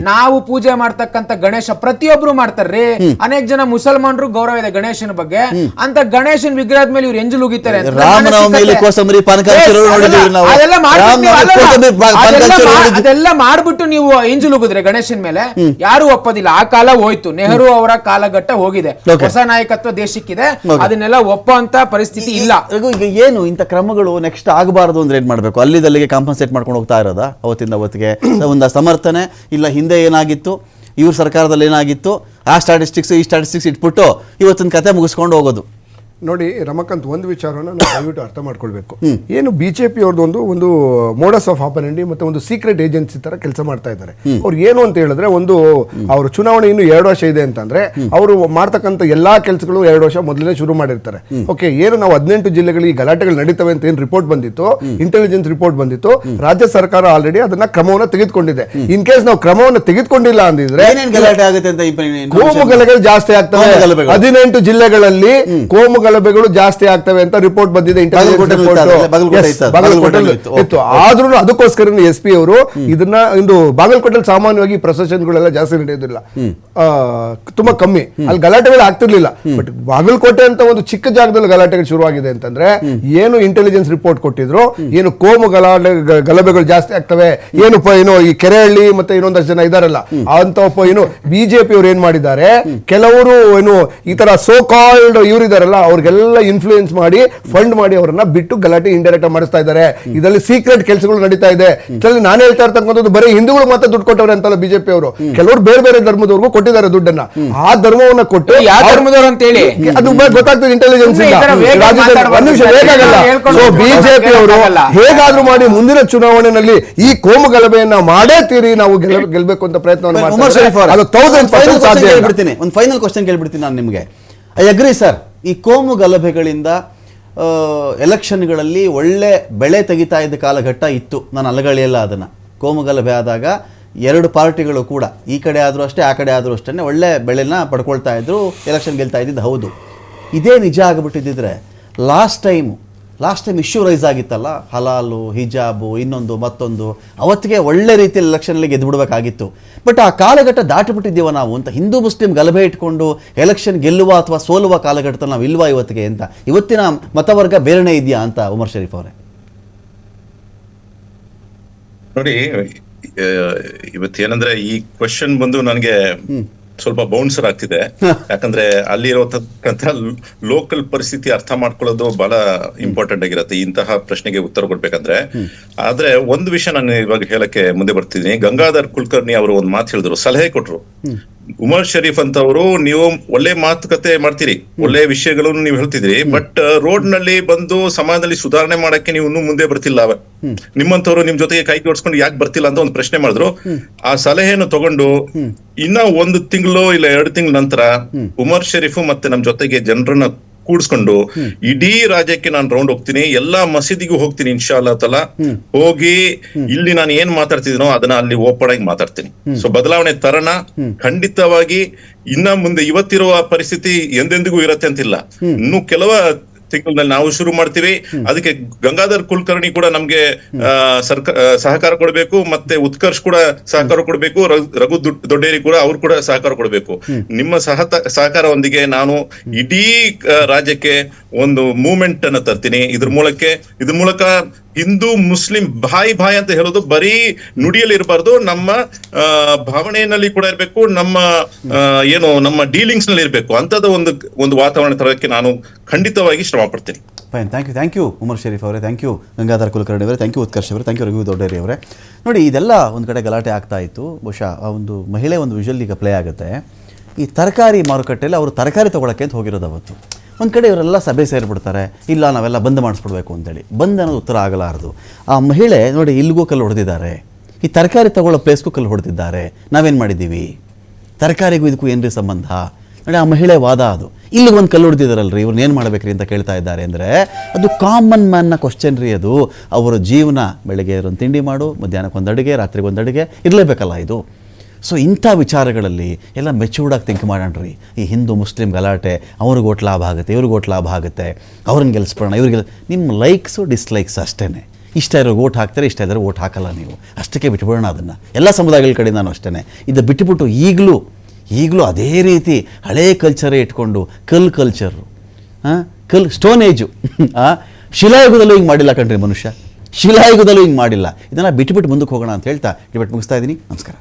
ನಾವು ಪೂಜೆ ಮಾಡ್ತಕ್ಕಂಥ ಗಣೇಶ ಪ್ರತಿಯೊಬ್ರು ಮಾಡ್ತಾರ್ರಿ. ಅನೇಕ ಜನ ಮುಸಲ್ಮಾನರು ಗೌರವ ಇದೆ ಗಣೇಶನ ಬಗ್ಗೆ, ಅಂತ ಗಣೇಶನ್ ವಿಗ್ರಹದ ಮೇಲೆ ಇವ್ರು ಎಂಜಲು ಉಗಿತಾರೆ. ಅದೆಲ್ಲ ಮಾಡ್ಬಿಟ್ಟು ನೀವು ಎಂಜಲು ಉಗಿದ್ರೆ ಗಣೇಶನ್ ಮೇಲೆ ಯಾರು ಒಪ್ಪೋದಿಲ್ಲ. ಆ ಕಾಲ ಹೋಯ್ತು, ನೆಹರು ಅವರ ಕಾಲಘಟ್ಟ ಹೋಗಿದೆ, ಹೊಸ ನಾಯಕತ್ವ ದೇಶಕ್ಕಿದೆ, ಅದನ್ನೆಲ್ಲ ಒಪ್ಪುವಂತ ಪರಿಸ್ಥಿತಿ ಇಲ್ಲ. ಏನು ಇಂಥ ಕ್ರಮಗಳು ನೆಕ್ಸ್ಟ್ ಆಗಬಾರದು ಅಂದ್ರೆ ಏನ್ ಮಾಡ್ಬೇಕು? ಅಲ್ಲಿಗೆ ಕಾಂಪನ್ಸೇಟ್ ಮಾಡ್ಕೊಂಡು ಹೋಗ್ತಾ ಇರೋದಾ ಅವತ್ತಿಂದ ಅವತ್ತಿಗೆ? ಒಂದು ಸಮರ್ಥನೆ ಇಲ್ಲ, ಹಿಂದೆ ಏನಾಗಿತ್ತು, ಇವ್ರ ಸರ್ಕಾರದಲ್ಲಿ ಏನಾಗಿತ್ತು, ಆ ಸ್ಟಾಟಿಸ್ಟಿಕ್ಸ್ ಈ ಸ್ಟಾಟಿಸ್ಟಿಕ್ಸ್ ಇಟ್ಬಿಟ್ಟು ಇವತ್ತಿನ ಕತೆ ಮುಗಿಸ್ಕೊಂಡು ಹೋಗೋದು. ನೋಡಿ ರಮಕಾಂತ್, ಒಂದು ವಿಚಾರವನ್ನು ನಾವು ದಯವಿಟ್ಟು ಅರ್ಥ ಮಾಡ್ಕೊಳ್ಬೇಕು. ಏನು ಬಿಜೆಪಿ ಅವ್ರದ್ದು ಒಂದು ಮೋಡಸ್ ಆಫ್ ಆಪರೆಂಡಿ ಮತ್ತೆ ಒಂದು ಸೀಕ್ರೆಟ್ ಏಜೆನ್ಸಿ ತರ ಕೆಲಸ ಮಾಡ್ತಾ ಇದ್ದಾರೆ. ಅವ್ರು ಏನು ಅಂತ ಹೇಳಿದ್ರೆ, ಒಂದು ಅವ್ರ ಚುನಾವಣೆ ಇನ್ನು 2 ವರ್ಷ ಇದೆ ಅಂತಂದ್ರೆ ಅವರು ಮಾಡ್ತಕ್ಕಂಥ ಎಲ್ಲಾ ಕೆಲಸಗಳು 2 ವರ್ಷ ಮೊದಲೇ ಶುರು ಮಾಡಿರ್ತಾರೆ. ಓಕೆ, ಏನು ನಾವು 18 ಜಿಲ್ಲೆಗಳಿಗೆ ಗಲಾಟೆಗಳು ನಡೀತವೆ ಅಂತ ಏನು ರಿಪೋರ್ಟ್ ಬಂದಿತ್ತು, ಇಂಟೆಲಿಜೆನ್ಸ್ ರಿಪೋರ್ಟ್ ಬಂದಿತ್ತು, ರಾಜ್ಯ ಸರ್ಕಾರ ಆಲ್ರೆಡಿ ಅದನ್ನ ಕ್ರಮವನ್ನು ತೆಗೆದುಕೊಂಡಿದೆ. ಇನ್ ಕೇಸ್ ನಾವು ಕ್ರಮವನ್ನು ತೆಗೆದುಕೊಂಡಿಲ್ಲ ಅಂದಿದ್ರೆ ಗಲಾಟೆ ಆಗುತ್ತೆ ಅಂತ, ಕೋಮು ಗಲಭೆಗಳು ಜಾಸ್ತಿ ಆಗ್ತವೆ. 18 ಜಿಲ್ಲೆಗಳಲ್ಲಿ ಕೋಮು ಗಲಭೆಗಳು ಜಾಸ್ತಿ ಆಗ್ತವೆ ಅಂತ ರಿಪೋರ್ಟ್ ಬಂದಿದೆ, ಇತ್ತು. ಆದ್ರೂ ಅದಕ್ಕೋಸ್ಕರ SP ಅವರು ಇದನ್ನ ಇಂದು ಬಾಗಲಕೋಟೆಯಲ್ಲಿ ಸಾಮಾನ್ಯವಾಗಿ ಪ್ರೊಸೆಷನ್ಗಳೆಲ್ಲ ಜಾಸ್ತಿ ನಡೆಯೋದಿಲ್ಲ, ತುಂಬಾ ಕಮ್ಮಿ, ಅಲ್ಲಿ ಗಲಾಟೆಗಳು ಆಗ್ತಿರ್ಲಿಲ್ಲ. ಬಟ್ ಬಾಗಲಕೋಟೆ ಅಂತ ಒಂದು ಚಿಕ್ಕ ಜಾಗದಲ್ಲಿ ಗಲಾಟೆಗಳು ಶುರುವಾಗಿದೆ ಅಂತಂದ್ರೆ ಏನು ಇಂಟೆಲಿಜೆನ್ಸ್ ರಿಪೋರ್ಟ್ ಕೊಟ್ಟಿದ್ರು, ಏನು ಕೋಮು ಗಲಭೆಗಳು ಜಾಸ್ತಿ ಆಗ್ತವೆ, ಏನು ಈ ಕೆರೆಹಳ್ಳಿ ಮತ್ತೆ ಇನ್ನೊಂದಷ್ಟು ಜನ ಇದಾರಲ್ಲ ಅಂತ ಏನು ಬಿಜೆಪಿ ಅವ್ರು ಏನ್ ಮಾಡಿದ್ದಾರೆ, ಕೆಲವರು ಏನು ಈ ತರ ಸೋ ಕಾಲ್ಡ್ ಇವ್ರು ಇದಾರಲ್ಲ ಅವ್ರಿಗೆಲ್ಲ ಇನ್ಫ್ಲೂಯೆನ್ಸ್ ಮಾಡಿ ಫಂಡ್ ಮಾಡಿ ಅವರನ್ನ ಬಿಟ್ಟು ಗಲಾಟೆ ಇಂಡೈರೆಕ್ಟ್ ಮಾಡಿಸ್ತಾ ಇದ್ದಾರೆ. ಇದರಲ್ಲಿ ಸೀಕ್ರೆಟ್ ಕೆಲಸಗಳು ನಡೀತಾ ಇದೆ. ನಾನು ಹೇಳ್ತಾ ಇರ್ತಕ್ಕಂಥದ್ದು ಬರೀ ಹಿಂದೂಗಳು ಮಾತ್ರ ದುಡ್ಡು ಕೊಟ್ಟವ್ರೆ ಅಂತಲ್ಲ ಬಿಜೆಪಿ ಅವರು, ಕೆಲವರು ಬೇರೆ ಬೇರೆ ಧರ್ಮದವ್ರಿಗೂ ಕೊಟ್ಟಿದ್ದಾರೆ ದುಡ್ಡನ್ನ. ಆ ಧರ್ಮವನ್ನ ಕೊಟ್ಟು ಯಾವ ಧರ್ಮದವರು ಅಂತ ಹೇಳಿ ಅದು ಗೊತ್ತಾಗ್ತದೆ ಇಂಟೆಲಿಜೆನ್ಸ್ ಇಂದ. ಒಂದು ನಿಮಿಷ ಬೇಕಾಗಲ್ಲ. ಸೊ ಬಿಜೆಪಿ ಅವರು ಹೇಗಾದ್ರೂ ಮಾಡಿ ಮುಂದಿನ ಚುನಾವಣೆಯಲ್ಲಿ ಈ ಕೋಮು ಗಲಭೆಯನ್ನ ಮಾಡೇ ತೀರಿ ನಾವು ಗೆಲ್ಬೇಕು ಅಂತ ಪ್ರಯತ್ನವನ್ನು ಮಾಡ್ತಾರೆ. ಒಂದು ಫೈನಲ್ ಕ್ವಶನ್ ಕೇಳ್ಬಿಡ್ತೀನಿ ನಾನು ನಿಮ್ಗೆ. ಐ ಅಗ್ರಿ ಸರ್, ಈ ಕೋಮು ಗಲಭೆಗಳಿಂದ ಎಲೆಕ್ಷನ್ಗಳಲ್ಲಿ ಒಳ್ಳೆ ಬೆಳೆ ತೆಗಿತಾ ಇದ್ದ ಕಾಲಘಟ್ಟ ಇತ್ತು, ನಾನು ಅಲಗಳೆಯಲ್ಲ ಅದನ್ನು. ಕೋಮು ಗಲಭೆ ಆದಾಗ 2 ಪಾರ್ಟಿಗಳು ಕೂಡ ಈ ಕಡೆ ಆದರೂ ಅಷ್ಟೇ ಆ ಕಡೆ ಆದರೂ ಅಷ್ಟೇ ಒಳ್ಳೆ ಬೆಳೆನ ಪಡ್ಕೊಳ್ತಾ ಇದ್ರು, ಎಲೆಕ್ಷನ್ ಗೆಲ್ತಾ ಇದ್ದಿದ್ದು ಹೌದು. ಇದೇ ನಿಜ ಆಗಿಬಿಟ್ಟಿದ್ದಿದ್ರೆ last time last time issue raise ಆಗಿತ್ತಲ್ಲ, ಹಲಾಲು, ಹಿಜಾಬು, ಇನ್ನೊಂದು ಮತ್ತೊಂದು, ಅವತ್ತಿಗೆ ಒಳ್ಳೆ ರೀತಿಯಲ್ಲಿ ಎಲೆಕ್ಷನಲ್ಲಿ ಗೆದ್ದುಬಿಡಬೇಕಾಗಿತ್ತು. ಬಟ್ ಆ ಕಾಲಘಟ್ಟ ದಾಟಿಬಿಟ್ಟಿದ್ದೀವ ನಾವು ಅಂತ. ಹಿಂದೂ ಮುಸ್ಲಿಂ ಗಲಭೆ ಇಟ್ಕೊಂಡು ಎಲೆಕ್ಷನ್ ಗೆಲ್ಲುವ ಅಥವಾ ಸೋಲುವ ಕಾಲಘಟ್ಟದಲ್ಲಿ ನಾವು ಇಲ್ವಾ ಇವತ್ತಿಗೆ ಅಂತ? ಇವತ್ತಿನ ಮತವರ್ಗ ಬೇರೆನೇ ಇದೆಯಾ ಅಂತ ಉಮರ್ ಶರೀಫ್ ಅವರೇ? ನೋಡಿ, ಇವತ್ತೇನಂದ್ರೆ ಈ ಕ್ವಶನ್ ಬಂದು ನನಗೆ ಸ್ವಲ್ಪ ಬೌನ್ಸರ್ ಆಗ್ತಿದೆ. ಯಾಕಂದ್ರೆ ಅಲ್ಲಿರೋತಕ್ಕಂತ ಲೋಕಲ್ ಪರಿಸ್ಥಿತಿ ಅರ್ಥ ಮಾಡ್ಕೊಳ್ಳೋದು ಬಹಳ ಇಂಪಾರ್ಟೆಂಟ್ ಆಗಿರತ್ತೆ ಇಂತಹ ಪ್ರಶ್ನೆಗೆ ಉತ್ತರ ಕೊಡ್ಬೇಕಂದ್ರೆ. ಆದ್ರೆ ಒಂದು ವಿಷಯ ನಾನು ಇವಾಗ ಹೇಳಕ್ಕೆ ಮುಂದೆ ಬರ್ತಿದ್ದೀನಿ. ಗಂಗಾಧರ್ ಕುಲಕರ್ಣಿ ಅವರು ಒಂದು ಮಾತು ಹೇಳಿದ್ರು, ಸಲಹೆ ಕೊಟ್ರು. ಉಮರ್ ಶರೀಫ್ ಅಂತವರು, ನೀವು ಒಳ್ಳೆ ಮಾತುಕತೆ ಮಾಡ್ತೀರಿ, ಒಳ್ಳೆ ವಿಷಯಗಳನ್ನು ನೀವು ಹೇಳ್ತಿದ್ರಿ, ಬಟ್ ರೋಡ್ ನಲ್ಲಿ ಬಂದು ಸಮಾಜದಲ್ಲಿ ಸುಧಾರಣೆ ಮಾಡಕ್ಕೆ ನೀವು ಇನ್ನೂ ಮುಂದೆ ಬರ್ತಿಲ್ಲ. ನಿಮ್ಮಂತವ್ರು ನಿಮ್ ಜೊತೆಗೆ ಕೈ ಜೋಡಿಸ್ಕೊಂಡು ಯಾಕೆ ಬರ್ತಿಲ್ಲ ಅಂತ ಒಂದು ಪ್ರಶ್ನೆ ಮಾಡಿದ್ರು. ಆ ಸಲಹೆಯನ್ನು ತಗೊಂಡು ಇನ್ನ 1 ತಿಂಗಳು ಇಲ್ಲ 2 ತಿಂಗಳ ನಂತರ ಉಮರ್ ಶರೀಫ್ ಮತ್ತೆ ನಮ್ ಜೊತೆಗೆ ಜನರನ್ನ ಕೂಡಿಸ್ಕೊಂಡು ಇಡೀ ರಾಜ್ಯಕ್ಕೆ ನಾನು ರೌಂಡ್ ಹೋಗ್ತೀನಿ, ಎಲ್ಲಾ ಮಸೀದಿಗೂ ಹೋಗ್ತೀನಿ ಇನ್ಶಾ ಅಲ್ಲಾ ತಲಾ. ಹೋಗಿ ಇಲ್ಲಿ ನಾನು ಏನ್ ಮಾತಾಡ್ತಿದ್ದೀನೋ ಅದನ್ನ ಅಲ್ಲಿ ಓಪನ್ ಆಗಿ ಮಾತಾಡ್ತೀನಿ. ಸೊ ಬದಲಾವಣೆ ತರಣ ಖಂಡಿತವಾಗಿ ಇನ್ನ ಮುಂದೆ. ಇವತ್ತಿರುವ ಪರಿಸ್ಥಿತಿ ಎಂದೆಂದಿಗೂ ಇರತ್ತೆ ಅಂತಿಲ್ಲ. ಇನ್ನು ಕೆಲವ ತಿಂಗಳಲ್ಲಿ ನಾವು ಶುರು ಮಾಡ್ತೀವಿ. ಅದಕ್ಕೆ ಗಂಗಾಧರ್ ಕುಲಕರ್ಣಿ ಕೂಡ ನಮ್ಗೆ ಸಹಕಾರ ಕೊಡಬೇಕು, ಮತ್ತೆ ಉತ್ಕರ್ಷ್ ಕೂಡ ಸಹಕಾರ ಕೊಡಬೇಕು, ರಘು ದೊಡ್ಡೇರಿ ಕೂಡ ಅವ್ರು ಕೂಡ ಸಹಕಾರ ಕೊಡಬೇಕು. ನಿಮ್ಮ ಸಹಕಾರದೊಂದಿಗೆ ನಾನು ಇಡೀ ರಾಜ್ಯಕ್ಕೆ ಒಂದು ಮೂವ್ಮೆಂಟ್ ಅನ್ನ ತರ್ತೀನಿ. ಇದ್ರ ಮೂಲಕ ಹಿಂದೂ ಮುಸ್ಲಿಂ ಭಾಯ್ ಅಂತ ಹೇಳೋದು ಬರೀ ನುಡಿಯಲ್ಲಿ ಇರಬಾರ್ದು, ನಮ್ಮ ಭಾವನೆಯಲ್ಲಿ ಕೂಡ ಇರಬೇಕು, ನಮ್ಮ ಡೀಲಿಂಗ್ಸ್ ನಲ್ಲಿ ಇರಬೇಕು. ಅಂತದ ಒಂದು ವಾತಾವರಣ ತರಕ್ಕೆ ನಾನು ಖಂಡಿತವಾಗಿ ಶ್ರಮ ಪಡ್ತೀನಿ. Fine, thank you Umar Sharif ಅವರೇ, ಥ್ಯಾಂಕ್ ಯು ಗಂಗಾಧರ್ ಕುಲಕರ್ಣಿ ಅವರೇ, ಥ್ಯಾಂಕ್ ಯು ಉತ್ಕರ್ಷ್ ಅವರೇ, ಥ್ಯಾಂಕ್ ಯು ರಘು ದೊಡ್ಡೇರಿ ಅವರೇ. ನೋಡಿ, ಇದೆಲ್ಲ ಒಂದು ಕಡೆ ಗಲಾಟೆ ಆಗ್ತಾ ಇತ್ತು. ಬಹುಶಃ ಆ ಒಂದು ಮಹಿಳೆ ಒಂದು ವಿಷುವಲ್ ಈಗ ಪ್ಲೇ ಆಗುತ್ತೆ. ಈ ತರಕಾರಿ ಮಾರುಕಟ್ಟೆಯಲ್ಲಿ ಅವರು ತರಕಾರಿ ತೊಗೊಳಕ್ಕೆ ಅಂತ ಹೋಗಿರೋದು. ಅವತ್ತು ಒಂದು ಕಡೆ ಇವರೆಲ್ಲ ಸಭೆ ಸೇರಿಬಿಡ್ತಾರೆ, ಇಲ್ಲ ನಾವೆಲ್ಲ ಬಂದ್ ಮಾಡಿಸ್ಬಿಡ್ಬೇಕು ಅಂತೇಳಿ. ಬಂದ್ ಅನ್ನೋದು ಉತ್ತರ ಆಗಲಾರದು. ಆ ಮಹಿಳೆ ನೋಡಿ, ಇಲ್ಲಿಗೂ ಕಲ್ಲು ಹೊಡೆದಿದ್ದಾರೆ, ಈ ತರಕಾರಿ ತಗೊಳ್ಳೋ ಪ್ಲೇಸ್ಗೂ ಕಲ್ಲು ಹೊಡೆದಿದ್ದಾರೆ. ನಾವೇನು ಮಾಡಿದ್ದೀವಿ? ತರಕಾರಿಗೂ ಇದಕ್ಕೂ ಏನ್ರಿ ಸಂಬಂಧ? ನೋಡಿ, ಆ ಮಹಿಳೆ ವಾದ ಅದು. ಇಲ್ಲಿಗೆ ಒಂದು ಕಲ್ಲು ಹೊಡೆದಿದ್ದಾರಲ್ರಿ, ಇವ್ರನ್ನ ಏನು ಮಾಡಬೇಕ್ರಿ ಅಂತ ಕೇಳ್ತಾ ಇದ್ದಾರೆ ಅಂದರೆ, ಅದು ಕಾಮನ್ ಮ್ಯಾನ್ನ ಕ್ವಶನ್ ರೀ. ಅದು ಅವರ ಜೀವನ. ಬೆಳಗ್ಗೆ ಒಂದು ತಿಂಡಿ ಮಾಡು, ಮಧ್ಯಾಹ್ನಕ್ಕೊಂದು ಅಡುಗೆ, ರಾತ್ರಿಗೊಂದು ಅಡುಗೆ ಇರಲೇಬೇಕಲ್ಲ ಇದು. ಸೊ ಇಂಥ ವಿಚಾರಗಳಲ್ಲಿ ಎಲ್ಲ ಮೆಚೂರ್ಡಾಗಿ ಥಿಂಕ್ ಮಾಡೋಣ್ರಿ. ಈ ಹಿಂದೂ ಮುಸ್ಲಿಂ ಗಲಾಟೆ, ಅವ್ರಿಗೆ ಓಟ್ ಲಾಭ ಆಗುತ್ತೆ, ಇವ್ರಿಗೆ ಓಟ್ ಲಾಭ ಆಗುತ್ತೆ, ಅವ್ರನ್ನ ಗೆಲ್ಲಿಸ್ಬಿಡೋಣ, ನಿಮ್ಮ ಲೈಕ್ಸು ಡಿಸ್ಲೈಕ್ಸ್ ಅಷ್ಟೇ. ಇಷ್ಟ ಇರೋ ಓಟ್ ಹಾಕ್ತಾರೆ, ಇಷ್ಟ ಇದ್ದರೆ ಓಟ್ ಹಾಕಲ್ಲ ನೀವು, ಅಷ್ಟಕ್ಕೆ ಬಿಟ್ಬಿಡೋಣ ಅದನ್ನು. ಎಲ್ಲ ಸಮುದಾಯಗಳ ಕಡೆ ನಾನು ಅಷ್ಟೇ. ಇದು ಬಿಟ್ಟುಬಿಟ್ಟು ಈಗಲೂ ಅದೇ ರೀತಿ ಹಳೇ ಕಲ್ಚರೇ ಇಟ್ಕೊಂಡು ಕಲ್ಚರು, ಸ್ಟೋನ್ ಏಜು, ಶಿಲಾಯುಗದಲ್ಲೂ ಹಿಂಗೆ ಮಾಡಿಲ್ಲ ಕಣ್ರಿ ಮನುಷ್ಯ, ಶಿಲಾಯುಗದಲ್ಲೂ ಹಿಂಗೆ ಮಾಡಿಲ್ಲ. ಇದನ್ನು ಬಿಟ್ಟುಬಿಟ್ಟು ಮುಂದಕ್ಕೆ ಹೋಗೋಣ ಅಂತ ಹೇಳ್ತಾ ಡಿಬೇಟ್ ಮುಗಿಸ್ತಾ ಇದ್ದೀನಿ. ನಮಸ್ಕಾರ.